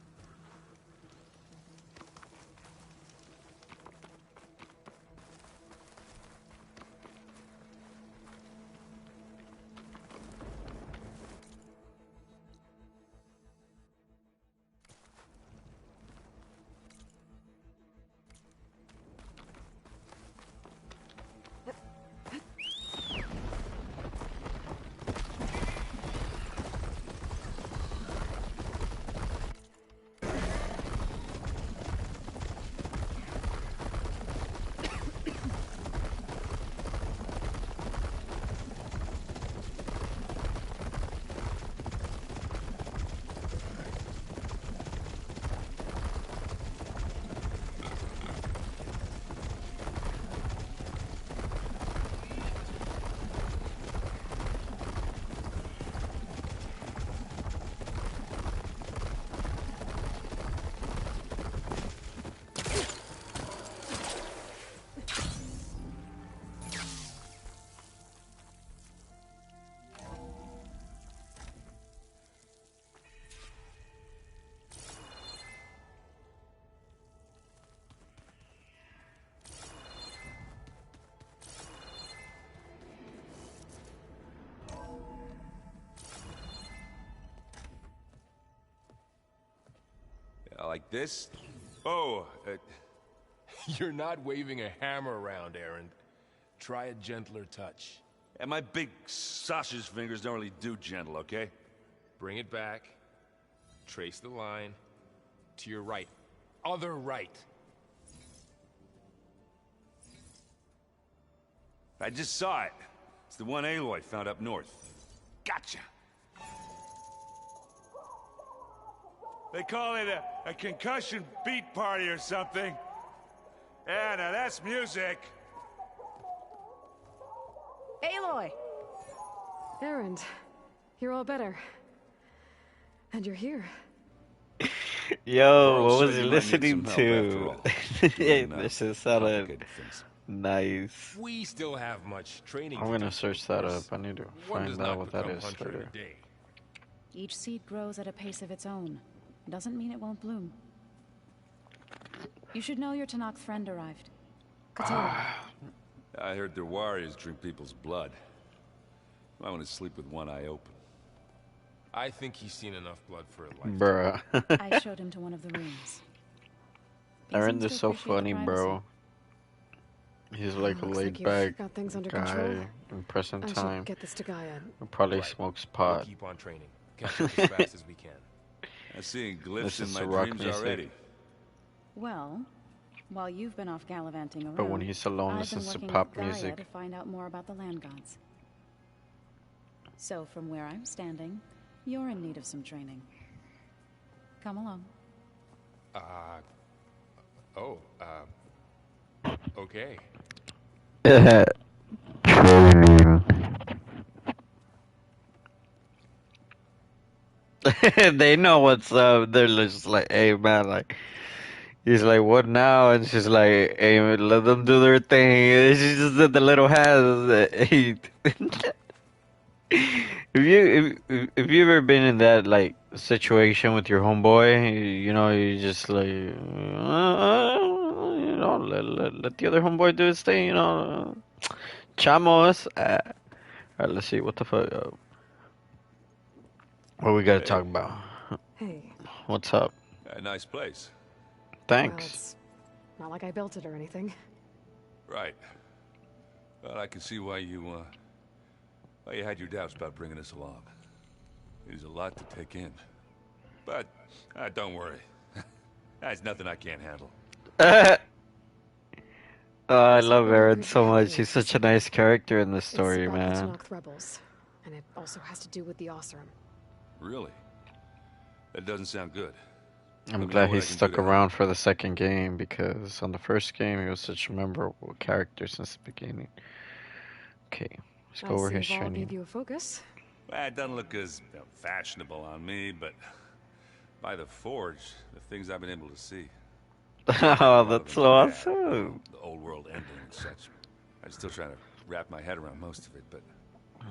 Like this? Oh, you're not waving a hammer around, Aaron. Try a gentler touch. And my big sausage fingers don't really do gentle, okay? Bring it back. Trace the line to your right. Other right. I just saw it. It's the one Aloy found up north. Gotcha. They call it a concussion beat party or something. Yeah, now that's music. Aloy! Erend, you're all better. And you're here. Yo, Varl what was said he you might need listening some help to? after all. This is sounded Complicated things. nice. We still have much training. I'm to gonna do, search of that course. up. I need to One does find out not what that become is hunter in later. a day. Each seed grows at a pace of its own. Doesn't mean it won't bloom. You should know your Tanakh friend arrived. Katara. I heard their warriors drink people's blood. I want to sleep with one eye open. I think he's seen enough blood for a life. Bruh. I showed him to one of the rooms. He Aaron seems is to so appreciate the funny, privacy. bro. He's like a Looks like laid you've back got things under control. guy in present I should time. get this to Gaia. Who probably Right. smokes We'll pot. keep on training. Catch up as fast as we can. I'm seeing This glyphs in is my the rock dreams music. already. Well, while you've been off gallivanting around, But when he's alone, I've this been is the working pop with Gaia music. to find out more about the land gods. So from where I'm standing, you're in need of some training. Come along. Okay. They know what's up. They're just like, hey man, like he's like, what now? And she's like, hey, let them do their thing. And she just did the little hands. Hey. If you ever been in that like situation with your homeboy, you know, you just like, you know, let the other homeboy do his thing, you know. Chamos. Alright, let's see what the fuck. What we gotta Hey. talk about? Hey. What's up? A nice place. Well, Thanks. it's not like I built it or anything. Right. Well, I can see why you had your doubts about bringing us along. There's a lot to take in. But, don't worry. That's nothing I can't handle. Oh, I love Aaron so much. He's such a nice character in this story, it's about man. the Tanakh rebels, and it also has to do with the Oseram. Really? That doesn't sound good. I'm Let me glad know what he I can do stuck to help. around for the second game because on the first game he was such a memorable character since the beginning. Okay, let's go over his I'll training. give you a focus. Well, it doesn't look as fashionable on me, but by the Forge, the things I've been able to see. Oh, that's so awesome. The old world ending and such. I'm still trying to wrap my head around most of it, but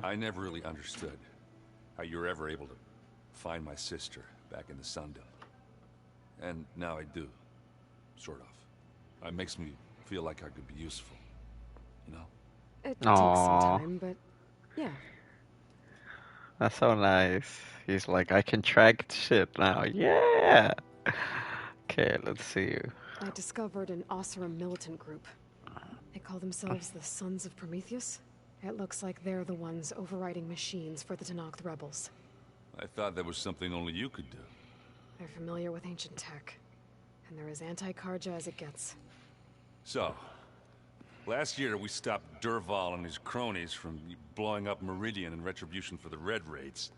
I never really understood how you were ever able to find my sister back in the Sundom. And now I do. Sort of. It makes me feel like I could be useful. You know? It takes some Aww. time, but yeah. That's so nice. He's like, I can track shit now. Yeah. Okay, let's see. I discovered an Oseram militant group. They call themselves the Sons of Prometheus. It looks like they're the ones overriding machines for the Tanakh rebels. I thought that was something only you could do. They're familiar with ancient tech, and they're as anti-Karja as it gets. So, last year we stopped Durval and his cronies from blowing up Meridian in retribution for the Red Raids.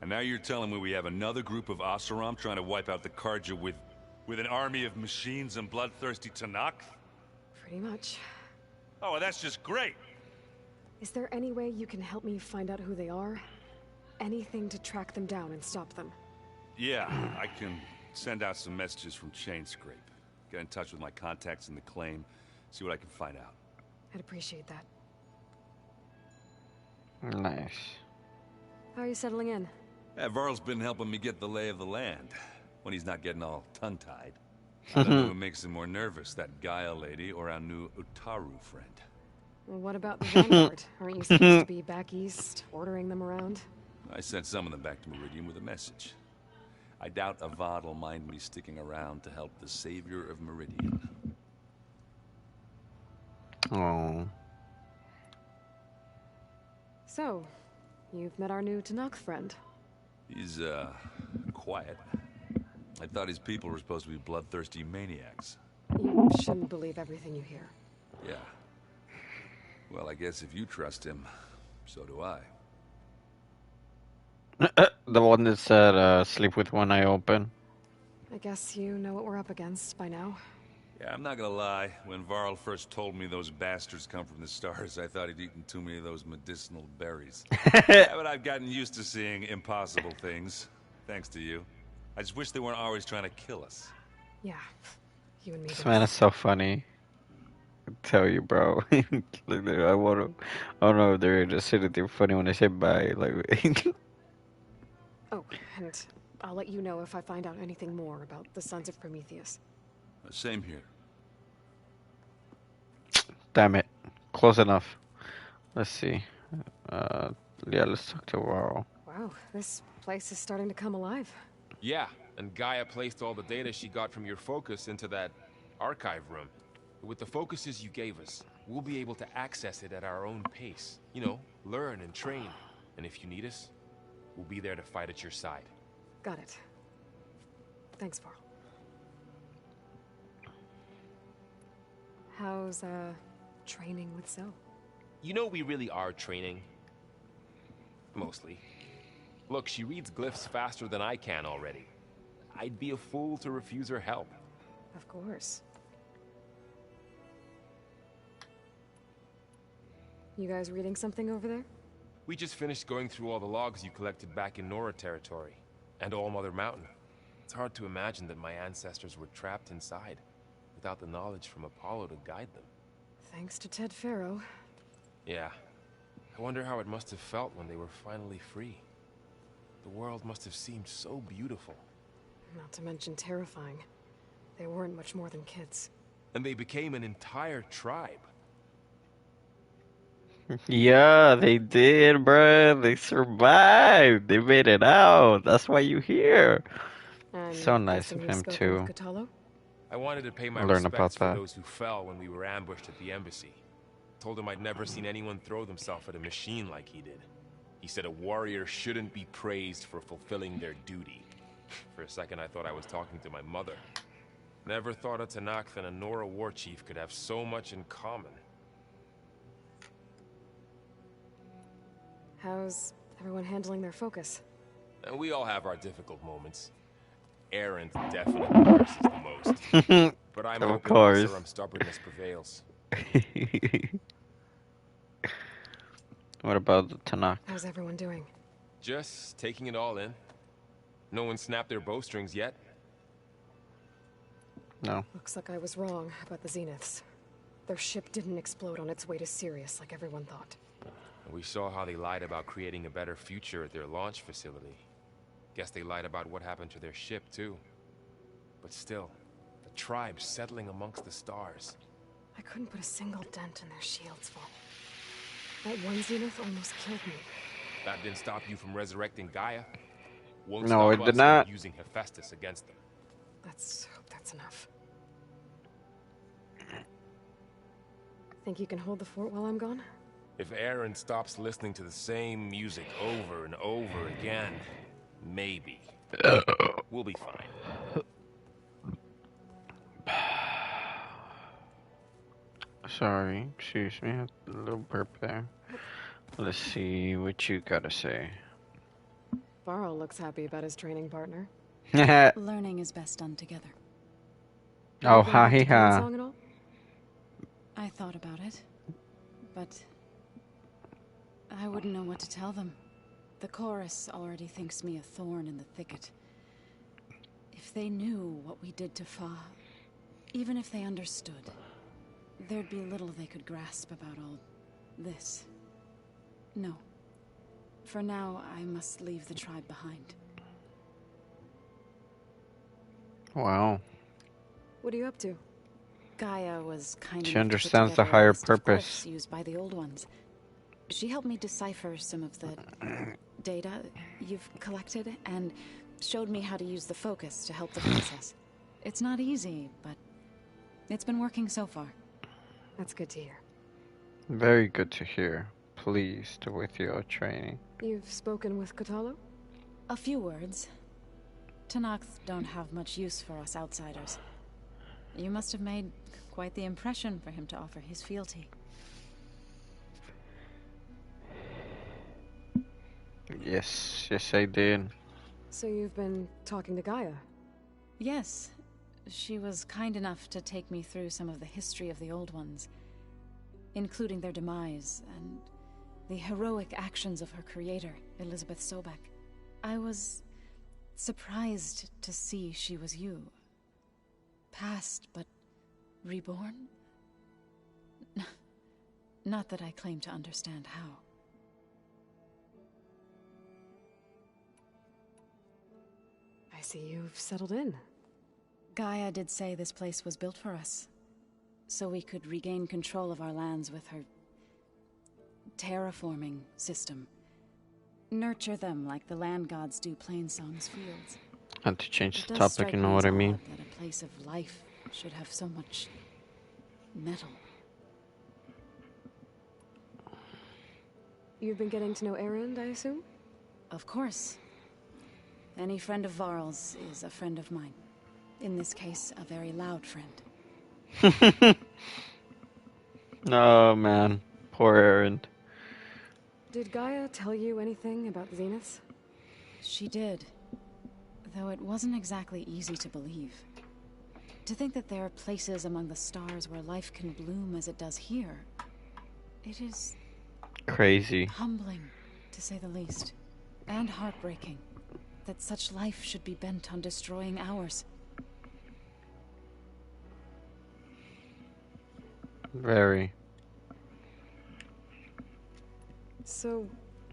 And now you're telling me we have another group of Oseram trying to wipe out the Karja with an army of machines and bloodthirsty Tanakh? Pretty much. Oh, well, that's just great. Is there any way you can help me find out who they are? Anything to track them down and stop them? Yeah, I can send out some messages from Chainscrape. Get in touch with my contacts in the claim, see what I can find out. I'd appreciate that. Nice. How are you settling in? Varl's been helping me get the lay of the land, when he's not getting all tongue-tied. I don't know who makes him more nervous, that Gaia lady or our new Utaru friend. Well, what about the Vanguard? Aren't you supposed to be back east, ordering them around? I sent some of them back to Meridian with a message. I doubt Avad will mind me sticking around to help the savior of Meridian. Oh. So, you've met our new Tanakh friend. He's, quiet. I thought his people were supposed to be bloodthirsty maniacs. You shouldn't believe everything you hear. Yeah. Well, I guess if you trust him, so do I. The one that said, sleep with one eye open. I guess you know what we're up against by now. Yeah, I'm not gonna lie. When Varl first told me those bastards come from the stars, I thought he'd eaten too many of those medicinal berries. Yeah, but I've gotten used to seeing impossible things, thanks to you. I just wish they weren't always trying to kill us. Yeah, you and me. This man is so funny. I tell you, bro. Like, I don't know if they're just sitting there funny when I say bye. Like, Oh, and I'll let you know if I find out anything more about the Sons of Prometheus. Same here. damn it. Close enough. Let's see. Yeah, let's talk to Varl. Wow, this place is starting to come alive. Yeah, and Gaia placed all the data she got from your focus into that archive room. With the focuses you gave us, we'll be able to access it at our own pace. You know, learn and train. And if you need us, we'll be there to fight at your side. Got it. Thanks, Varl. How's, training with Zoe? You know we really are training. Mostly. Look, she reads glyphs faster than I can already. I'd be a fool to refuse her help. Of course. You guys reading something over there? We just finished going through all the logs you collected back in Nora territory, and All Mother Mountain. It's hard to imagine that my ancestors were trapped inside, without the knowledge from Apollo to guide them. Thanks to Ted Faro. Yeah. I wonder how it must have felt when they were finally free. The world must have seemed so beautiful. Not to mention terrifying. They weren't much more than kids. And they became an entire tribe. Yeah, they did, bruh. They survived. They made it out. That's why you here. So nice of him too. I wanted to pay my Learn about respects for that. those who fell when we were ambushed at the embassy. Told him I'd never seen anyone throw themselves at a machine like he did. He said a warrior shouldn't be praised for fulfilling their duty. For a second I thought I was talking to my mother. Never thought a Tanakh and a Nora war chief could have so much in common. How's everyone handling their focus? And we all have our difficult moments. Errant definitely versus the most. But I'm Of hoping course. Serum stubbornness prevails. What about the Tanakh? How's everyone doing? Just taking it all in. No one snapped their bowstrings yet. No. Looks like I was wrong about the Zeniths. Their ship didn't explode on its way to Sirius like everyone thought. We saw how they lied about creating a better future at their launch facility. Guess they lied about what happened to their ship, too. But still, the tribe settling amongst the stars. I couldn't put a single dent in their shields, Vol. That one Zenith almost killed me. That didn't stop you from resurrecting Gaia? Won't No, stop it us did from not. using Hephaestus against them. Let's hope that's enough. Think you can hold the fort while I'm gone? If Aaron stops listening to the same music over and over again, maybe. We'll be fine. Sorry, excuse me, a little burp there. Let's see what you gotta say. Varl looks happy about his training partner. Learning is best done together. Oh, ha he ha. Song at all? I thought about it, but I wouldn't know what to tell them. The chorus already thinks me a thorn in the thicket. If they knew what we did to Fa, even if they understood, there'd be little they could grasp about all this. No. For now, I must leave the tribe behind. Wow. What are you up to? Gaia was kind She enough to put understands the together a higher list of purpose. glyphs used by the old ones. She helped me decipher some of the data you've collected and showed me how to use the focus to help the process. It's not easy, but it's been working so far. That's good to hear. Very good to hear. Pleased with your training. You've spoken with Katalo? A few words. Tenakth don't have much use for us outsiders. You must have made quite the impression for him to offer his fealty. Yes, I did. So you've been talking to Gaia? Yes. She was kind enough to take me through some of the history of the Old Ones, including their demise and the heroic actions of her creator, Elizabeth Sobek. I was surprised to see she was you. Past, but reborn? Not that I claim to understand how. I see you've settled in. Gaia did say this place was built for us, so we could regain control of our lands with her terraforming system. Nurture them like the land gods do Plainsong's fields. And to change the It does topic, you strike know me what as I mean? odd that a place of life should have so much metal. You've been getting to know Erend, I assume? Of course. Any friend of Varl's is a friend of mine. In this case, a very loud friend. Oh man, poor Erend. Did Gaia tell you anything about the Zeniths? She did. Though it wasn't exactly easy to believe. To think that there are places among the stars where life can bloom as it does here. It is... crazy. humbling, to say the least. And heartbreaking. That such life should be bent on destroying ours. Very. So,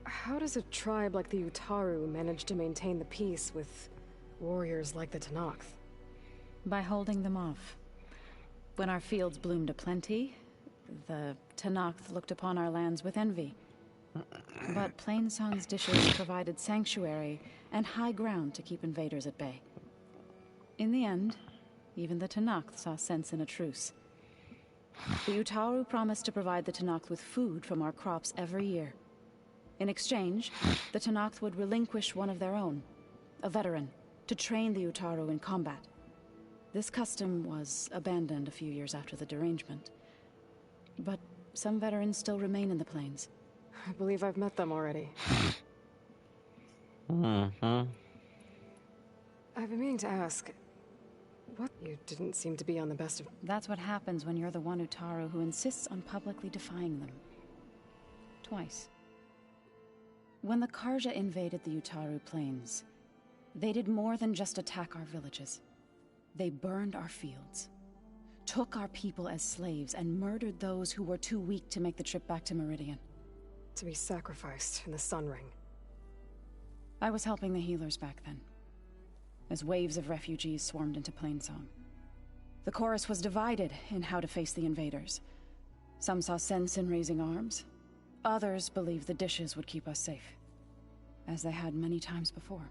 how does a tribe like the Utaru manage to maintain the peace with warriors like the Tenakth? By holding them off. When our fields bloomed aplenty, the Tenakth looked upon our lands with envy. But Plainsong's dishes provided sanctuary and high ground to keep invaders at bay. In the end, even the Tenakth saw sense in a truce. The Utaru promised to provide the Tenakth with food from our crops every year. In exchange, the Tenakth would relinquish one of their own, a veteran, to train the Utaru in combat. This custom was abandoned a few years after the derangement. But some veterans still remain in the plains. I believe I've met them already. Mm-hmm. I've been meaning to ask, what? You didn't seem to be on the best of... That's what happens when you're the one Utaru who insists on publicly defying them. Twice. When the Karja invaded the Utaru plains, they did more than just attack our villages. They burned our fields, took our people as slaves, and murdered those who were too weak to make the trip back to Meridian. To be sacrificed in the Sun Ring. I was helping the healers back then, as waves of refugees swarmed into Plainsong. The chorus was divided in how to face the invaders. Some saw sense in raising arms. Others believed the dishes would keep us safe, as they had many times before.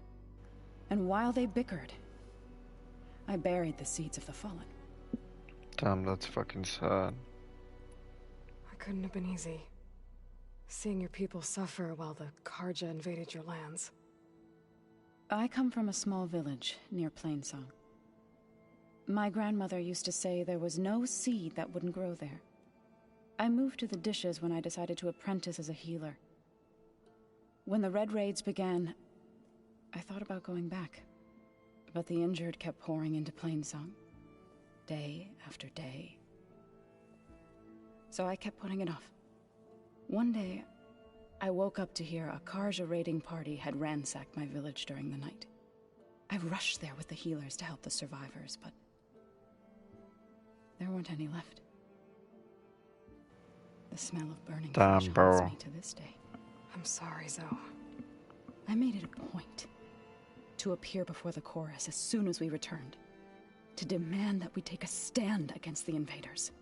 And while they bickered, I buried the seeds of the fallen. Damn, that's fucking sad. It couldn't have been easy. Seeing your people suffer while the Karja invaded your lands. I come from a small village near Plainsong. My grandmother used to say there was no seed that wouldn't grow there. I moved to the dishes when I decided to apprentice as a healer. When the Red Raids began, I thought about going back. But the injured kept pouring into Plainsong, day after day. So I kept putting it off. One day, I woke up to hear a Karja raiding party had ransacked my village during the night. I rushed there with the healers to help the survivors, but there weren't any left. The smell of burning flesh haunts me to this day. I'm sorry, Zoe. I made it a point to appear before the chorus as soon as we returned, to demand that we take a stand against the invaders.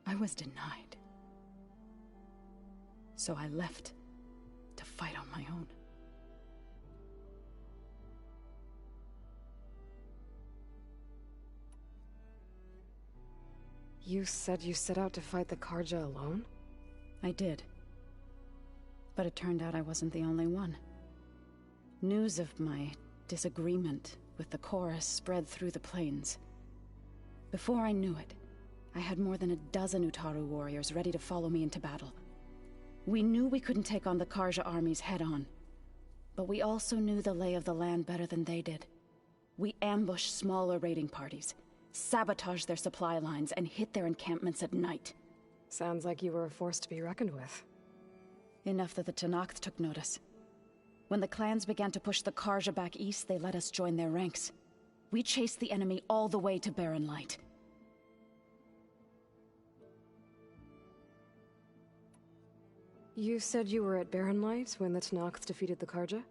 I was denied. So I left to fight on my own. You said you set out to fight the Karja alone? I did. But it turned out I wasn't the only one. News of my disagreement with the chorus spread through the plains. Before I knew it, I had more than a dozen Utaru warriors ready to follow me into battle. We knew we couldn't take on the Karja armies head-on, but we also knew the lay of the land better than they did. We ambushed smaller raiding parties, sabotaged their supply lines, and hit their encampments at night. Sounds like you were a force to be reckoned with. Enough that the Tenakth took notice. When the clans began to push the Karja back east, they let us join their ranks. We chased the enemy all the way to Barren Light. You said you were at Barren Light when the Tenakth defeated the Karja?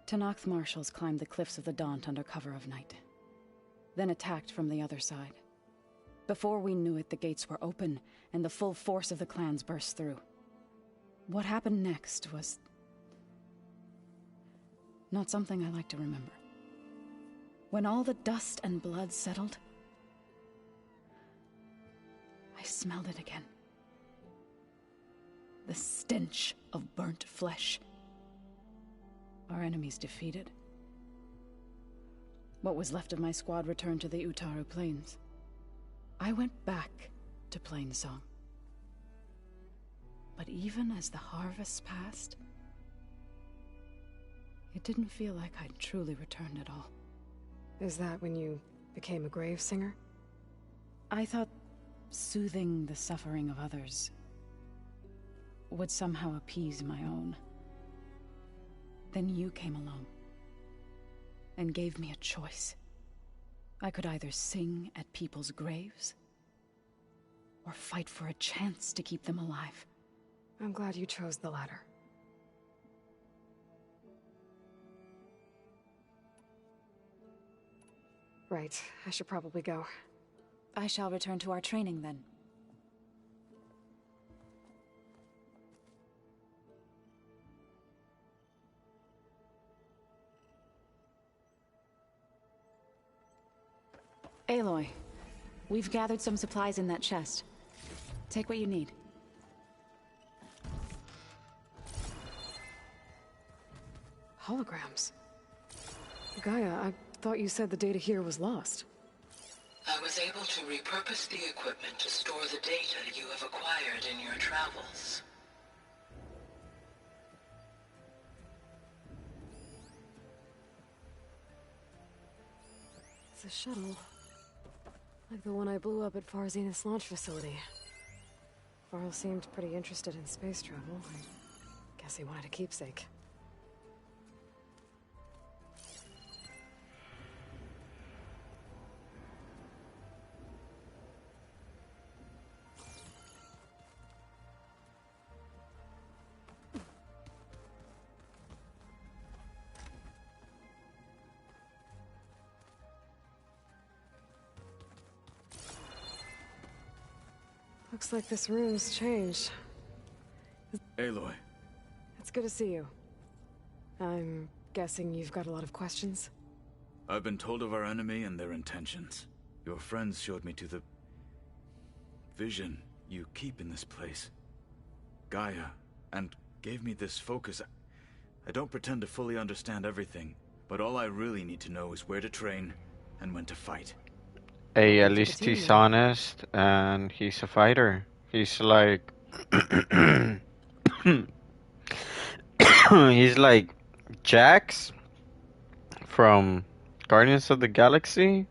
Tenakth marshals climbed the cliffs of the Daunt under cover of night, then attacked from the other side. Before we knew it, the gates were open, and the full force of the clans burst through. What happened next was not something I like to remember. When all the dust and blood settled, I smelled it again. The stench of burnt flesh. Our enemies defeated. What was left of my squad returned to the Utaru Plains. I went back to Plainsong. But even as the harvests passed, it didn't feel like I'd truly returned at all. Is that when you became a grave singer? I thought soothing the suffering of others would somehow appease my own. Then you came along and gave me a choice. I could either sing at people's graves or fight for a chance to keep them alive. I'm glad you chose the latter. Right, I should probably go. I shall return to our training then. Aloy, we've gathered some supplies in that chest. Take what you need. Holograms. Gaia, I thought you said the data here was lost. I was able to repurpose the equipment to store the data you have acquired in your travels. It's a shuttle. Like the one I blew up at Far Zenith's launch facility. Varl seemed pretty interested in space travel. I guess he wanted a keepsake. Looks like this room's changed. Aloy. It's good to see you. I'm guessing you've got a lot of questions? I've been told of our enemy and their intentions. Your friends showed me to the vision you keep in this place, Gaia, and gave me this focus. I don't pretend to fully understand everything, but all I really need to know is where to train and when to fight. Hey, at least he's honest and he's a fighter. He's like he's like Jax from Guardians of the Galaxy.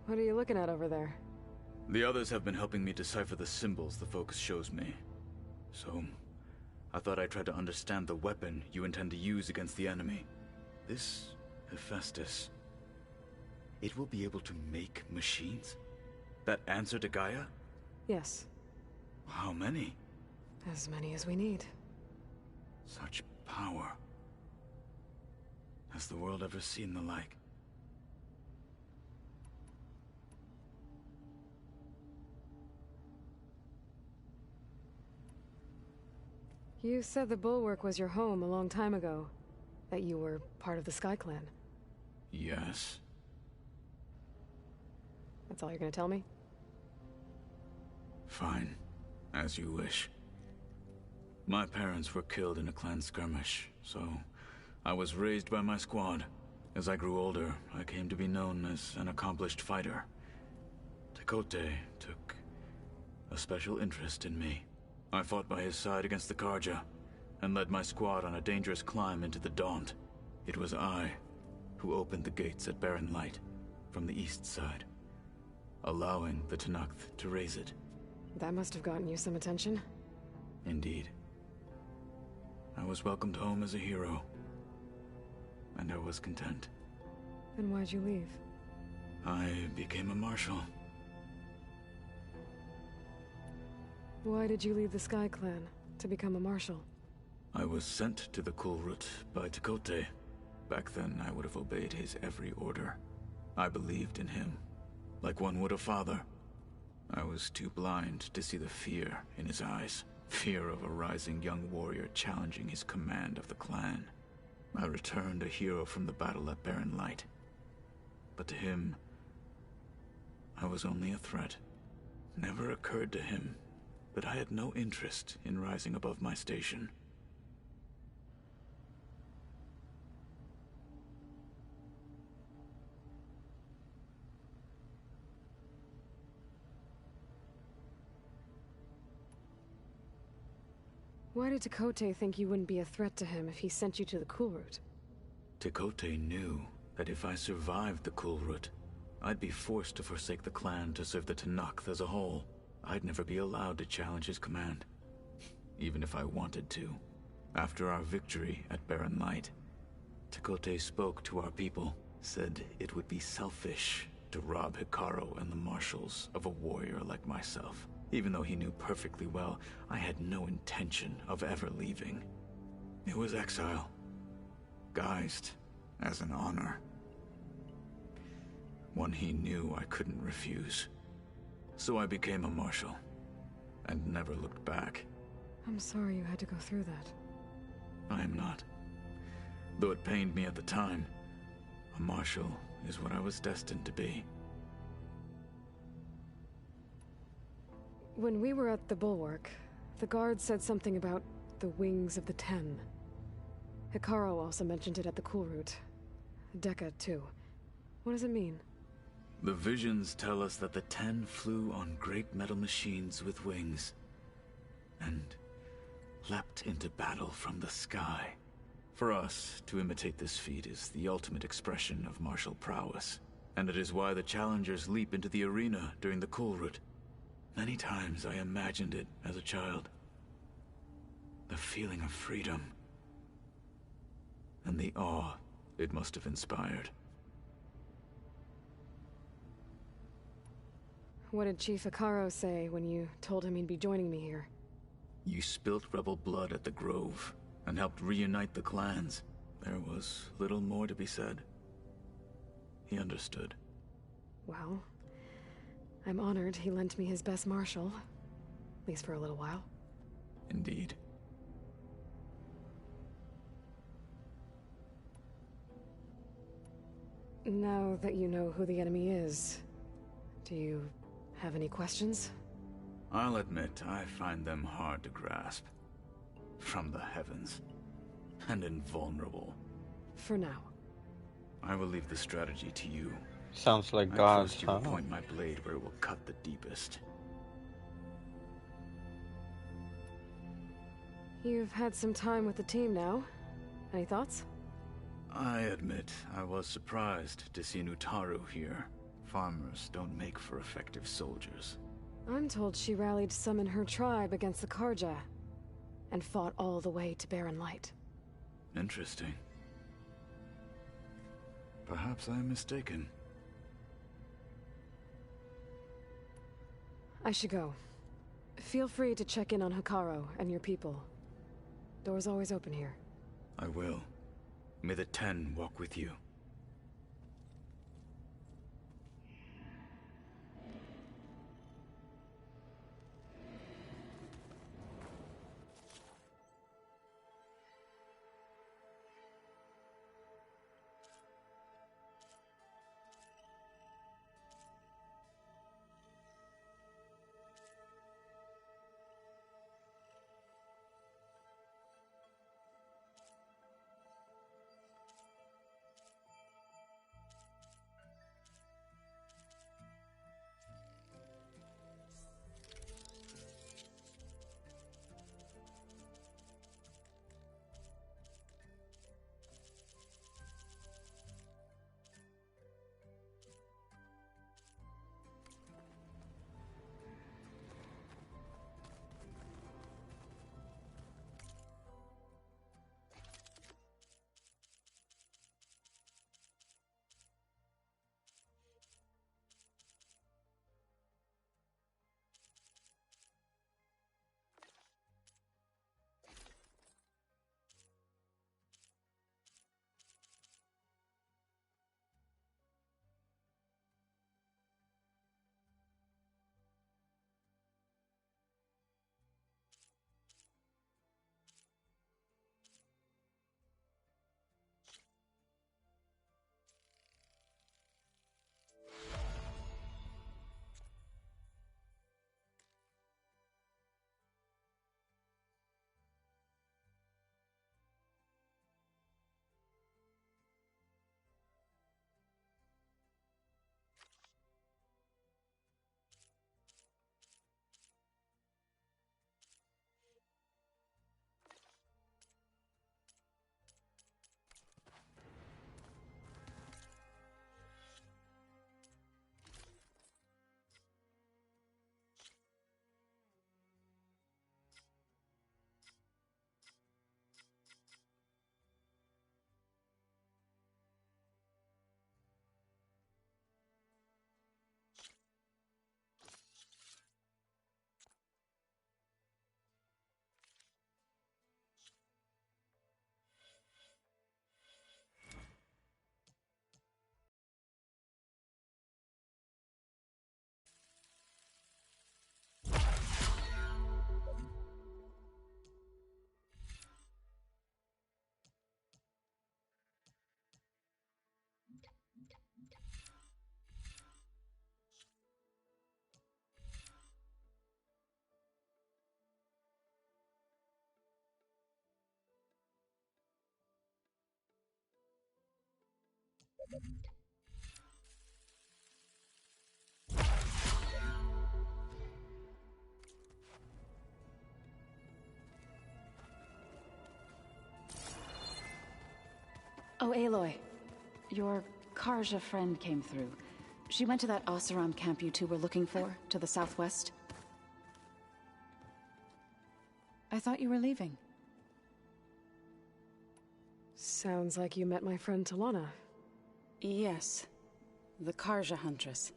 What are you looking at over there? The others have been helping me decipher the symbols the focus shows me. So, I thought I'd try to understand the weapon you intend to use against the enemy. This Hephaestus, it will be able to make machines? That answer to Gaia? Yes. How many? As many as we need. Such power. Has the world ever seen the like? You said the Bulwark was your home a long time ago. That you were part of the Sky Clan. Yes. That's all you're gonna tell me? Fine. As you wish. My parents were killed in a clan skirmish, so I was raised by my squad. As I grew older, I came to be known as an accomplished fighter. Tekote took a special interest in me. I fought by his side against the Karja, and led my squad on a dangerous climb into the Daunt. It was I who opened the gates at Barren Light from the east side, allowing the Tenakth to raise it. That must have gotten you some attention. Indeed. I was welcomed home as a hero, and I was content. Then why'd you leave? I became a marshal. Why did you leave the Sky Clan to become a marshal? I was sent to the Kulrut by Tekote. Back then, I would have obeyed his every order. I believed in him, like one would a father. I was too blind to see the fear in his eyes. Fear of a rising young warrior challenging his command of the clan. I returned a hero from the battle at Barren Light. But to him, I was only a threat. Never occurred to him that I had no interest in rising above my station. Why did Tekote think you wouldn't be a threat to him if he sent you to the Kulrut? Tekote knew that if I survived the Kulrut, I'd be forced to forsake the clan to serve the Tenakth as a whole. I'd never be allowed to challenge his command, even if I wanted to. After our victory at Barren Light, Tekote spoke to our people, said it would be selfish to rob Hikaru and the marshals of a warrior like myself. Even though he knew perfectly well, I had no intention of ever leaving. It was exile, guised as an honor. One he knew I couldn't refuse. So I became a marshal, and never looked back. I'm sorry you had to go through that. I am not. Though it pained me at the time, a marshal is what I was destined to be. When we were at the Bulwark, the guard said something about the Wings of the Ten. Hikaru also mentioned it at the Kulrut. Dekka, too. What does it mean? The visions tell us that the Ten flew on great metal machines with wings, and leapt into battle from the sky. For us, to imitate this feat is the ultimate expression of martial prowess, and it is why the challengers leap into the arena during the Kulrut. Many times I imagined it as a child. The feeling of freedom, and the awe it must have inspired. What did Chief Hikaru say when you told him he'd be joining me here? You spilt rebel blood at the Grove, and helped reunite the clans. There was little more to be said. He understood. Well, I'm honored he lent me his best marshal. At least for a little while. Indeed. Now that you know who the enemy is, do you have any questions? I'll admit, I find them hard to grasp. From the heavens. And invulnerable. For now. I will leave the strategy to you. Sounds like I God. trust you will point my blade where it will cut the deepest. You've had some time with the team now. Any thoughts? I admit, I was surprised to see Nutaru here. Farmers don't make for effective soldiers. I'm told she rallied some in her tribe against the Karja, and fought all the way to Barren Light. Interesting. Perhaps I am mistaken. I should go. Feel free to check in on Hikaru and your people. Door's always open here. I will. May the 10 walk with you. Oh, Aloy. Your Karja friend came through. She went to that Oseram camp you two were looking for, to the southwest. I thought you were leaving. Sounds like you met my friend Talana. Yes. The Karja Huntress.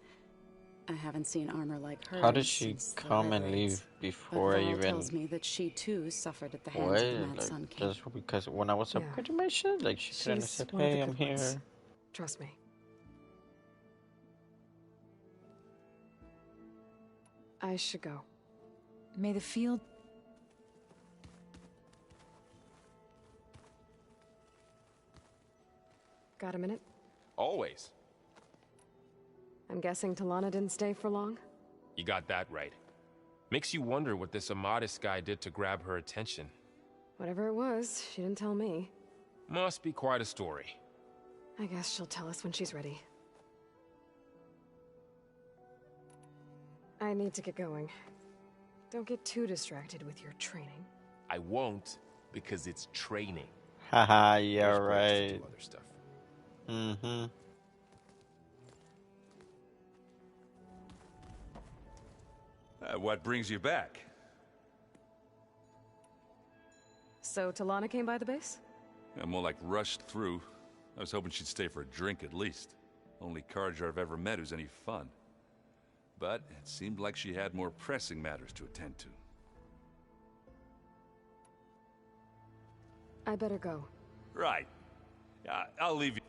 I haven't seen armor like hers. How did she since the come Red and Raids. leave before But I Val even... tells me that she too suffered at the hands What? of the Mad Like, Sun King. just because when I was upgrading my shit, like she couldn't have She's said, one of the "Hey, I'm good ones. here." Trust me. I should go. May the field... Got a minute? Always. I'm guessing Talana didn't stay for long? You got that right. Makes you wonder what this Amadis guy did to grab her attention. Whatever it was, she didn't tell me. Must be quite a story. I guess she'll tell us when she's ready. I need to get going. Don't get too distracted with your training. I won't, because it's training. Haha, yeah, There's breaks to right. do other stuff. Mm-hmm. What brings you back? So Talana came by the base? Yeah, more like rushed through. I was hoping she'd stay for a drink at least. Only Carja I've ever met who's any fun. But it seemed like she had more pressing matters to attend to. I better go. Right. I'll leave you.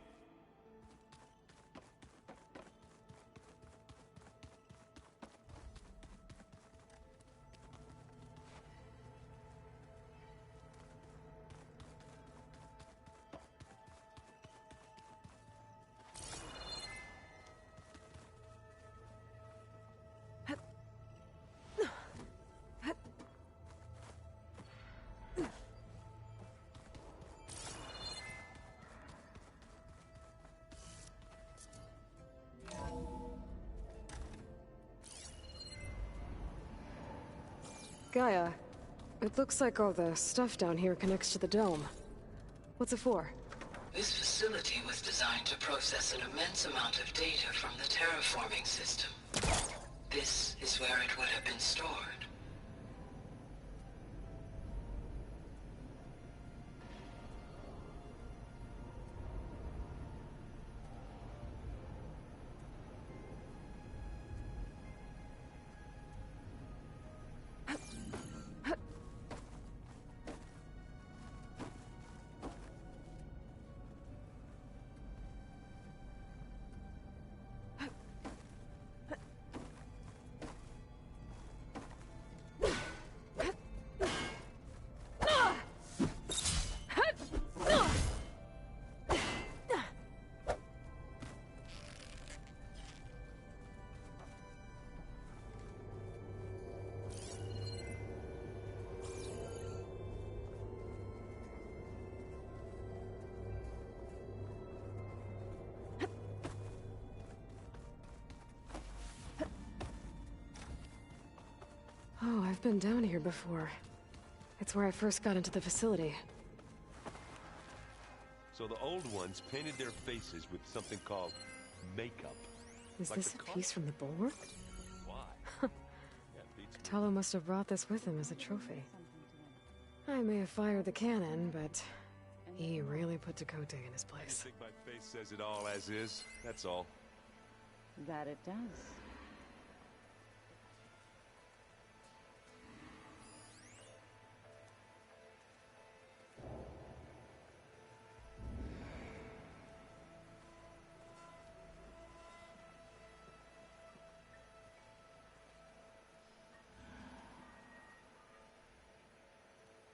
Gaia, it looks like all the stuff down here connects to the dome. What's it for? This facility was designed to process an immense amount of data from the terraforming system. This is where it would have been stored. Oh, I've been down here before. It's where I first got into the facility. So the old ones painted their faces with something called makeup. Is Like this the a piece from the bulwark? Why? Talo must have brought this with him as a trophy. I may have fired the cannon, but he really put Dakota in his I place. think my face says it all as is. That's all. That it does.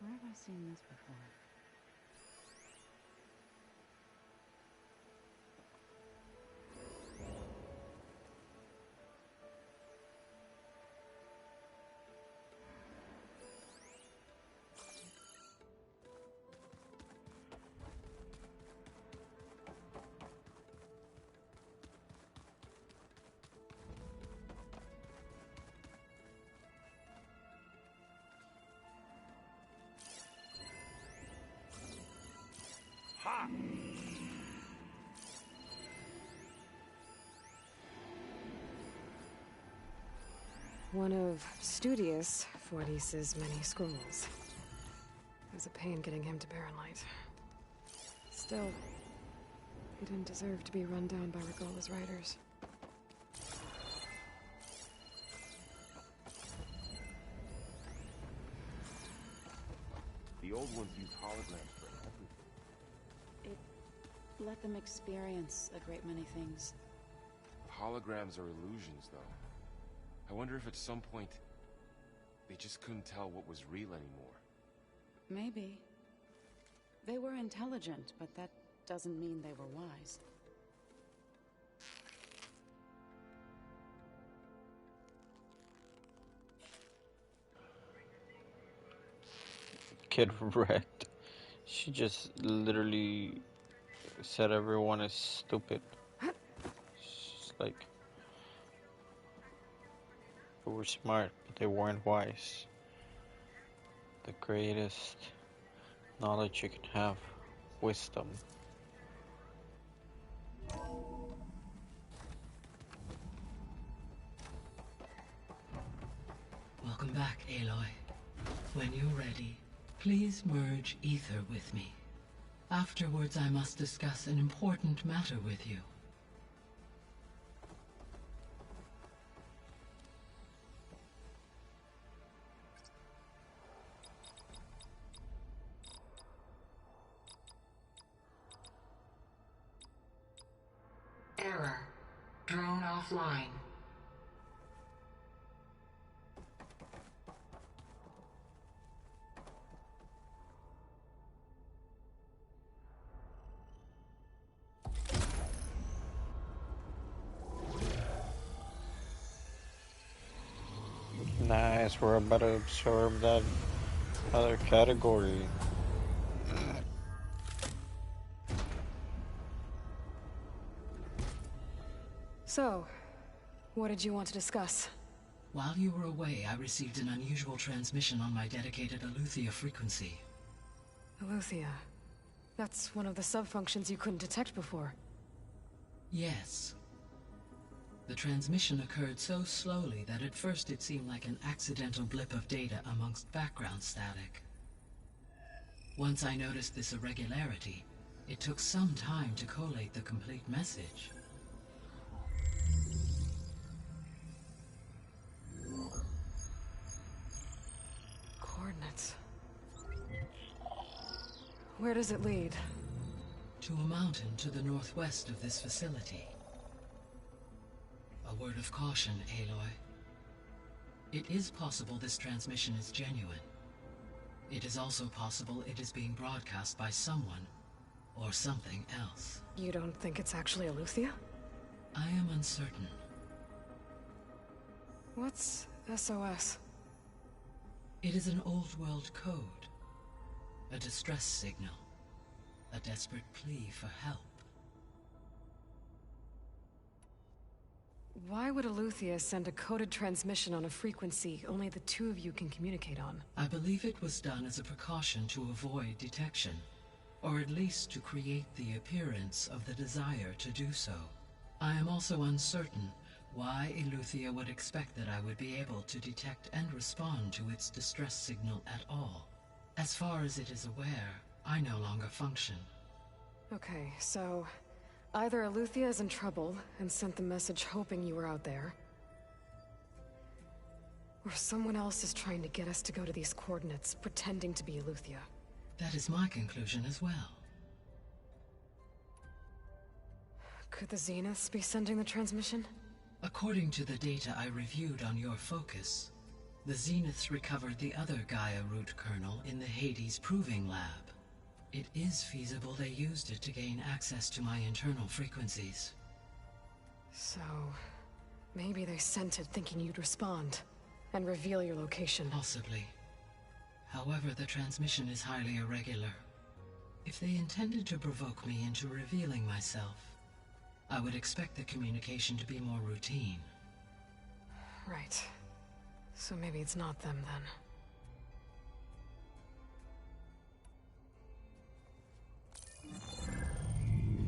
Where have I seen this before? Ha! One of Studious Fortis's many scrolls. It was a pain getting him to Barren Light. Still, he didn't deserve to be run down by Regala's riders. The old ones use holograms for everything. It let them experience a great many things. Holograms are illusions, though. I wonder if at some point they just couldn't tell what was real anymore. Maybe. They were intelligent, but that doesn't mean they were wise. Kid wrecked. She just literally said everyone is stupid. She's like, they were smart, but they weren't wise. The greatest knowledge you can have, wisdom. Welcome back, Aloy. When you're ready, please merge ether with me. Afterwards, I must discuss an important matter with you. Error. Drone offline. Nice, we're about to absorb that other category. So, what did you want to discuss? While you were away, I received an unusual transmission on my dedicated Eleuthia frequency. Eleuthia. That's one of the sub-functions you couldn't detect before. Yes. The transmission occurred so slowly that at first it seemed like an accidental blip of data amongst background static. Once I noticed this irregularity, it took some time to collate the complete message. Coordinates. Where does it lead? To a mountain to the northwest of this facility. A word of caution, Aloy. It is possible this transmission is genuine. It is also possible it is being broadcast by someone or something else. You don't think it's actually Eleuthia? I am uncertain. What's SOS? It is an old world code. A distress signal. A desperate plea for help. Why would Eleuthia send a coded transmission on a frequency only the two of you can communicate on? I believe it was done as a precaution to avoid detection, or at least to create the appearance of the desire to do so. I am also uncertain why Eleuthia would expect that I would be able to detect and respond to its distress signal at all. As far as it is aware, I no longer function. Okay, so either Eleuthia is in trouble and sent the message hoping you were out there, or someone else is trying to get us to go to these coordinates, pretending to be Eleuthia. That is my conclusion as well. Could the Zeniths be sending the transmission? According to the data I reviewed on your focus, the Zeniths recovered the other Gaia root kernel in the Hades Proving Lab. It is feasible they used it to gain access to my internal frequencies. So, maybe they sent it thinking you'd respond and reveal your location. Possibly. However, the transmission is highly irregular. If they intended to provoke me into revealing myself, I would expect the communication to be more routine. Right. So maybe it's not them then.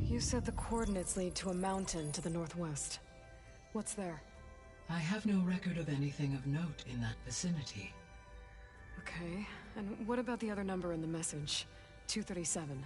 You said the coordinates lead to a mountain to the northwest. What's there? I have no record of anything of note in that vicinity. Okay, and what about the other number in the message? 237.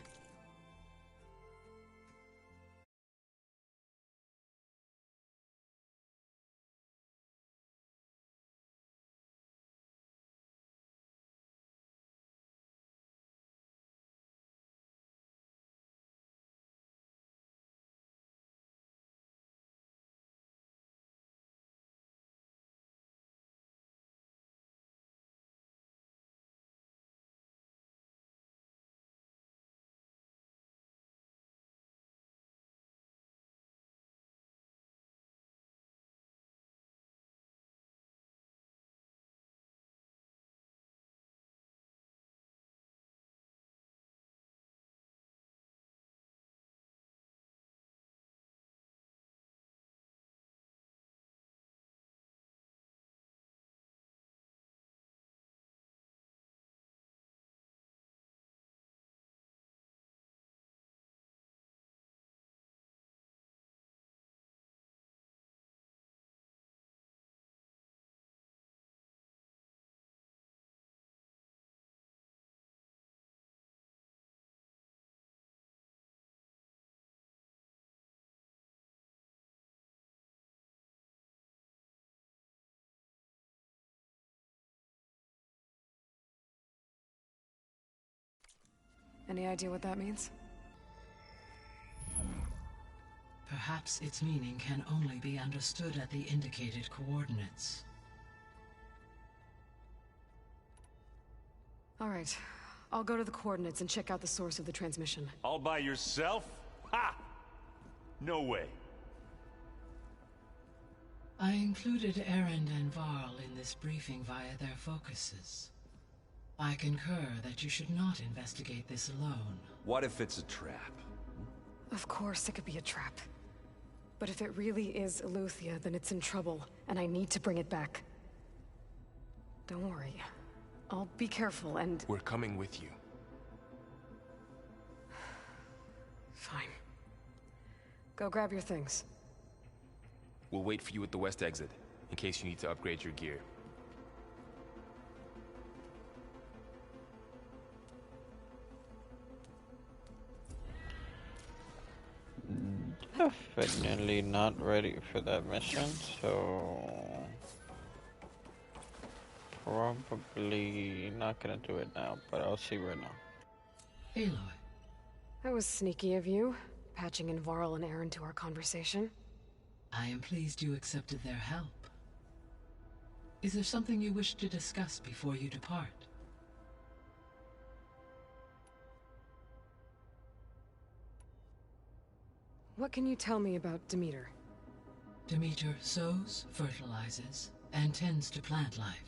Any idea what that means? Perhaps its meaning can only be understood at the indicated coordinates. All right. I'll go to the coordinates and check out the source of the transmission. All by yourself? Ha! No way. I included Erend and Varl in this briefing via their focuses. I concur that you should not investigate this alone. What if it's a trap? Of course it could be a trap. But if it really is Eleuthia, then it's in trouble, and I need to bring it back. Don't worry. I'll be careful and... We're coming with you. Fine. Go grab your things. We'll wait for you at the west exit, in case you need to upgrade your gear. Definitely not ready for that mission, so... Probably not gonna do it now, but I'll see right now. Aloy. That was sneaky of you, patching in Varl and Aaron to our conversation. I am pleased you accepted their help. Is there something you wish to discuss before you depart? What can you tell me about Demeter? Demeter sows, fertilizes, and tends to plant life.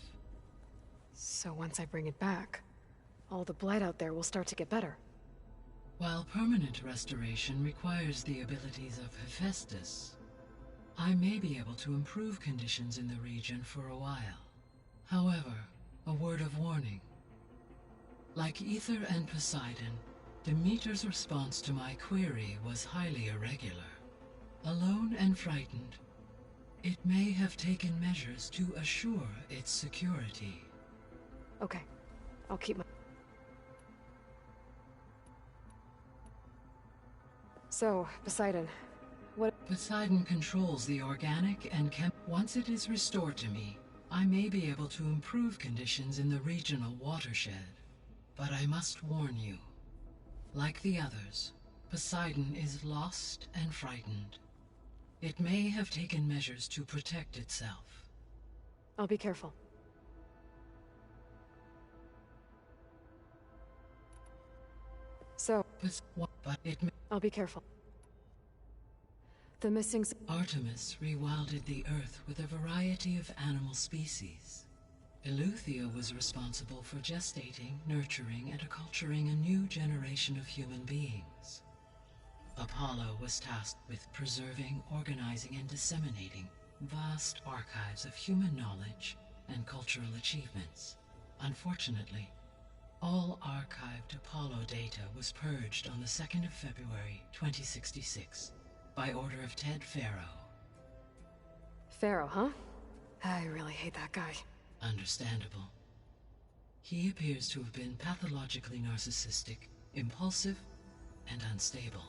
So once I bring it back, all the blight out there will start to get better. While permanent restoration requires the abilities of Hephaestus, I may be able to improve conditions in the region for a while. However, a word of warning. Like Ether and Poseidon, Demeter's response to my query was highly irregular. Alone and frightened, it may have taken measures to assure its security. Okay, I'll keep my... So, Poseidon, what... Poseidon controls the organic and Once it is restored to me, I may be able to improve conditions in the regional watershed. But I must warn you, like the others, Poseidon is lost and frightened. It may have taken measures to protect itself. I'll be careful. So... I'll be careful. The missing... Artemis rewilded the Earth with a variety of animal species. Eleuthia was responsible for gestating, nurturing, and acculturating a new generation of human beings. Apollo was tasked with preserving, organizing, and disseminating vast archives of human knowledge and cultural achievements. Unfortunately, all archived Apollo data was purged on the 2nd of February, 2066, by order of Ted Faro. Faro, huh? I really hate that guy. Understandable. He appears to have been pathologically narcissistic, impulsive, and unstable.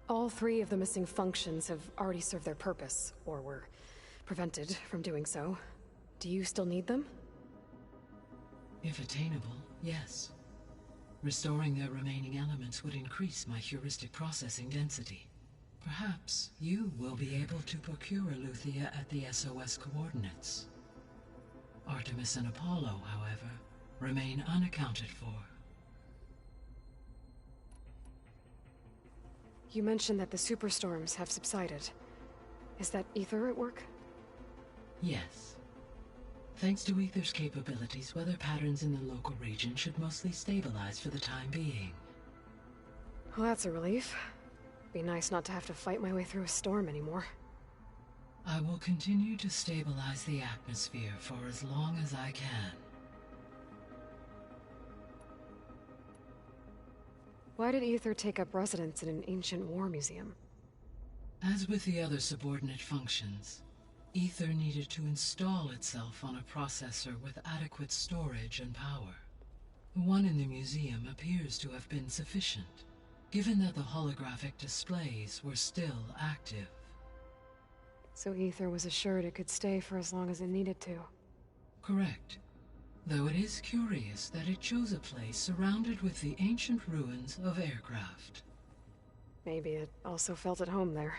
All 3 of the missing functions have already served their purpose, or were prevented from doing so. Do you still need them? If attainable, yes. Restoring their remaining elements would increase my heuristic processing density. Perhaps you will be able to procure Eleuthia at the SOS coordinates. Artemis and Apollo, however, remain unaccounted for. You mentioned that the superstorms have subsided. Is that Ether at work? Yes. Thanks to Ether's capabilities, weather patterns in the local region should mostly stabilize for the time being. Well, that's a relief. Be nice not to have to fight my way through a storm anymore. I will continue to stabilize the atmosphere for as long as I can. Why did Ether take up residence in an ancient war museum? As with the other subordinate functions, Ether needed to install itself on a processor with adequate storage and power. The one in the museum appears to have been sufficient, given that the holographic displays were still active. So Ether was assured it could stay for as long as it needed to. Correct. though it is curious that it chose a place surrounded with the ancient ruins of aircraft. Maybe it also felt at home there.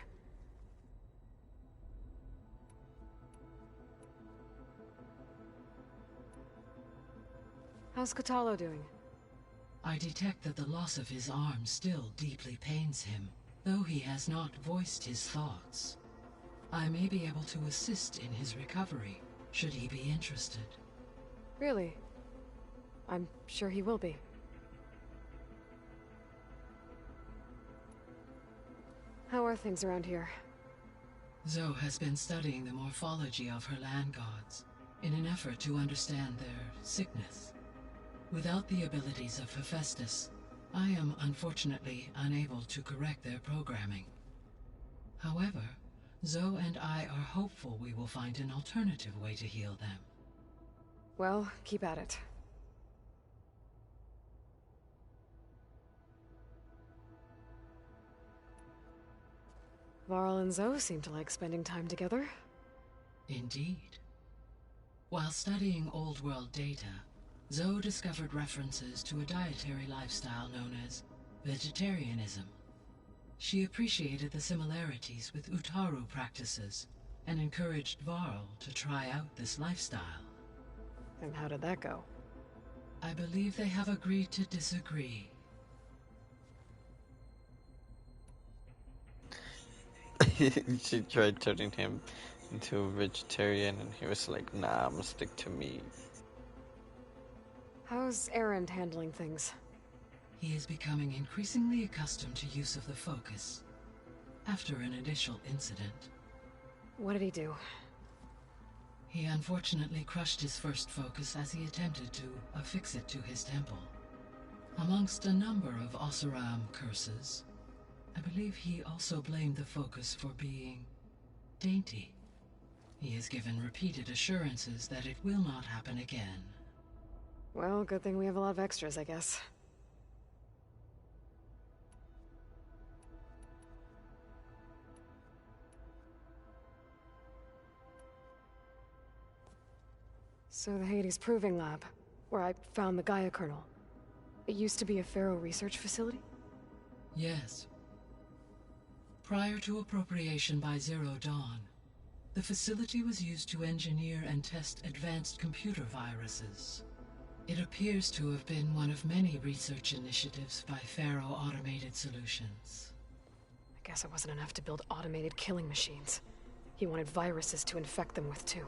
How's Kotallo doing? I detect that the loss of his arm still deeply pains him, though he has not voiced his thoughts. I may be able to assist in his recovery, should he be interested. Really? I'm sure he will be. How are things around here? Zoe has been studying the morphology of her land gods in an effort to understand their sickness. Without the abilities of Hephaestus, I am unfortunately unable to correct their programming. However, Zoe and I are hopeful we will find an alternative way to heal them. Well, keep at it. Varl and Zoe seem to like spending time together. Indeed. While studying Old World data, Zoe discovered references to a dietary lifestyle known as vegetarianism. She appreciated the similarities with Utaru practices and encouraged Varl to try out this lifestyle. And how did that go? I believe they have agreed to disagree. She tried turning him into a vegetarian and he was like, nah, I'm gonna stick to meat. How's Erend handling things? He is becoming increasingly accustomed to use of the focus after an initial incident. What did he do? He unfortunately crushed his first focus as he attempted to affix it to his temple. Amongst a number of Oseram curses, I believe he also blamed the focus for being dainty. He has given repeated assurances that it will not happen again. Well, good thing we have a lot of extras, I guess. So the Hades Proving Lab, where I found the Gaia kernel. It used to be a Pharaoh research facility? Yes. Prior to appropriation by Zero Dawn, the facility was used to engineer and test advanced computer viruses. It appears to have been one of many research initiatives by Pharaoh Automated Solutions. I guess it wasn't enough to build automated killing machines. He wanted viruses to infect them with, too.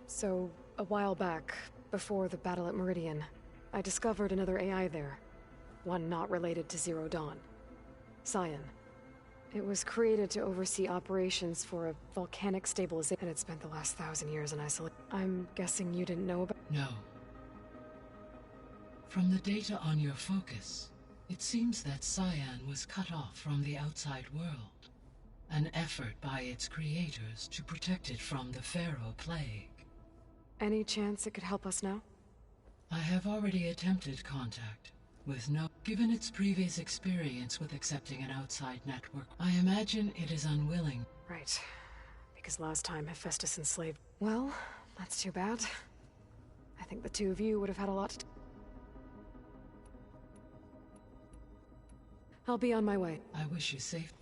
So, a while back, before the battle at Meridian, I discovered another AI there. One not related to Zero Dawn. Scion. It was created to oversee operations for a volcanic stabilization, and it spent the last 1,000 years in isolation. I'm guessing you didn't know about— No. From the data on your focus, it seems that Scion was cut off from the outside world. An effort by its creators to protect it from the Pharaoh plague. Any chance it could help us now? I have already attempted contact, with no— Given its previous experience with accepting an outside network, I imagine it is unwilling. Right. Because last time Hephaestus enslaved— Well, that's too bad. I think the two of you would have had a lot to— I'll be on my way. I wish you safe.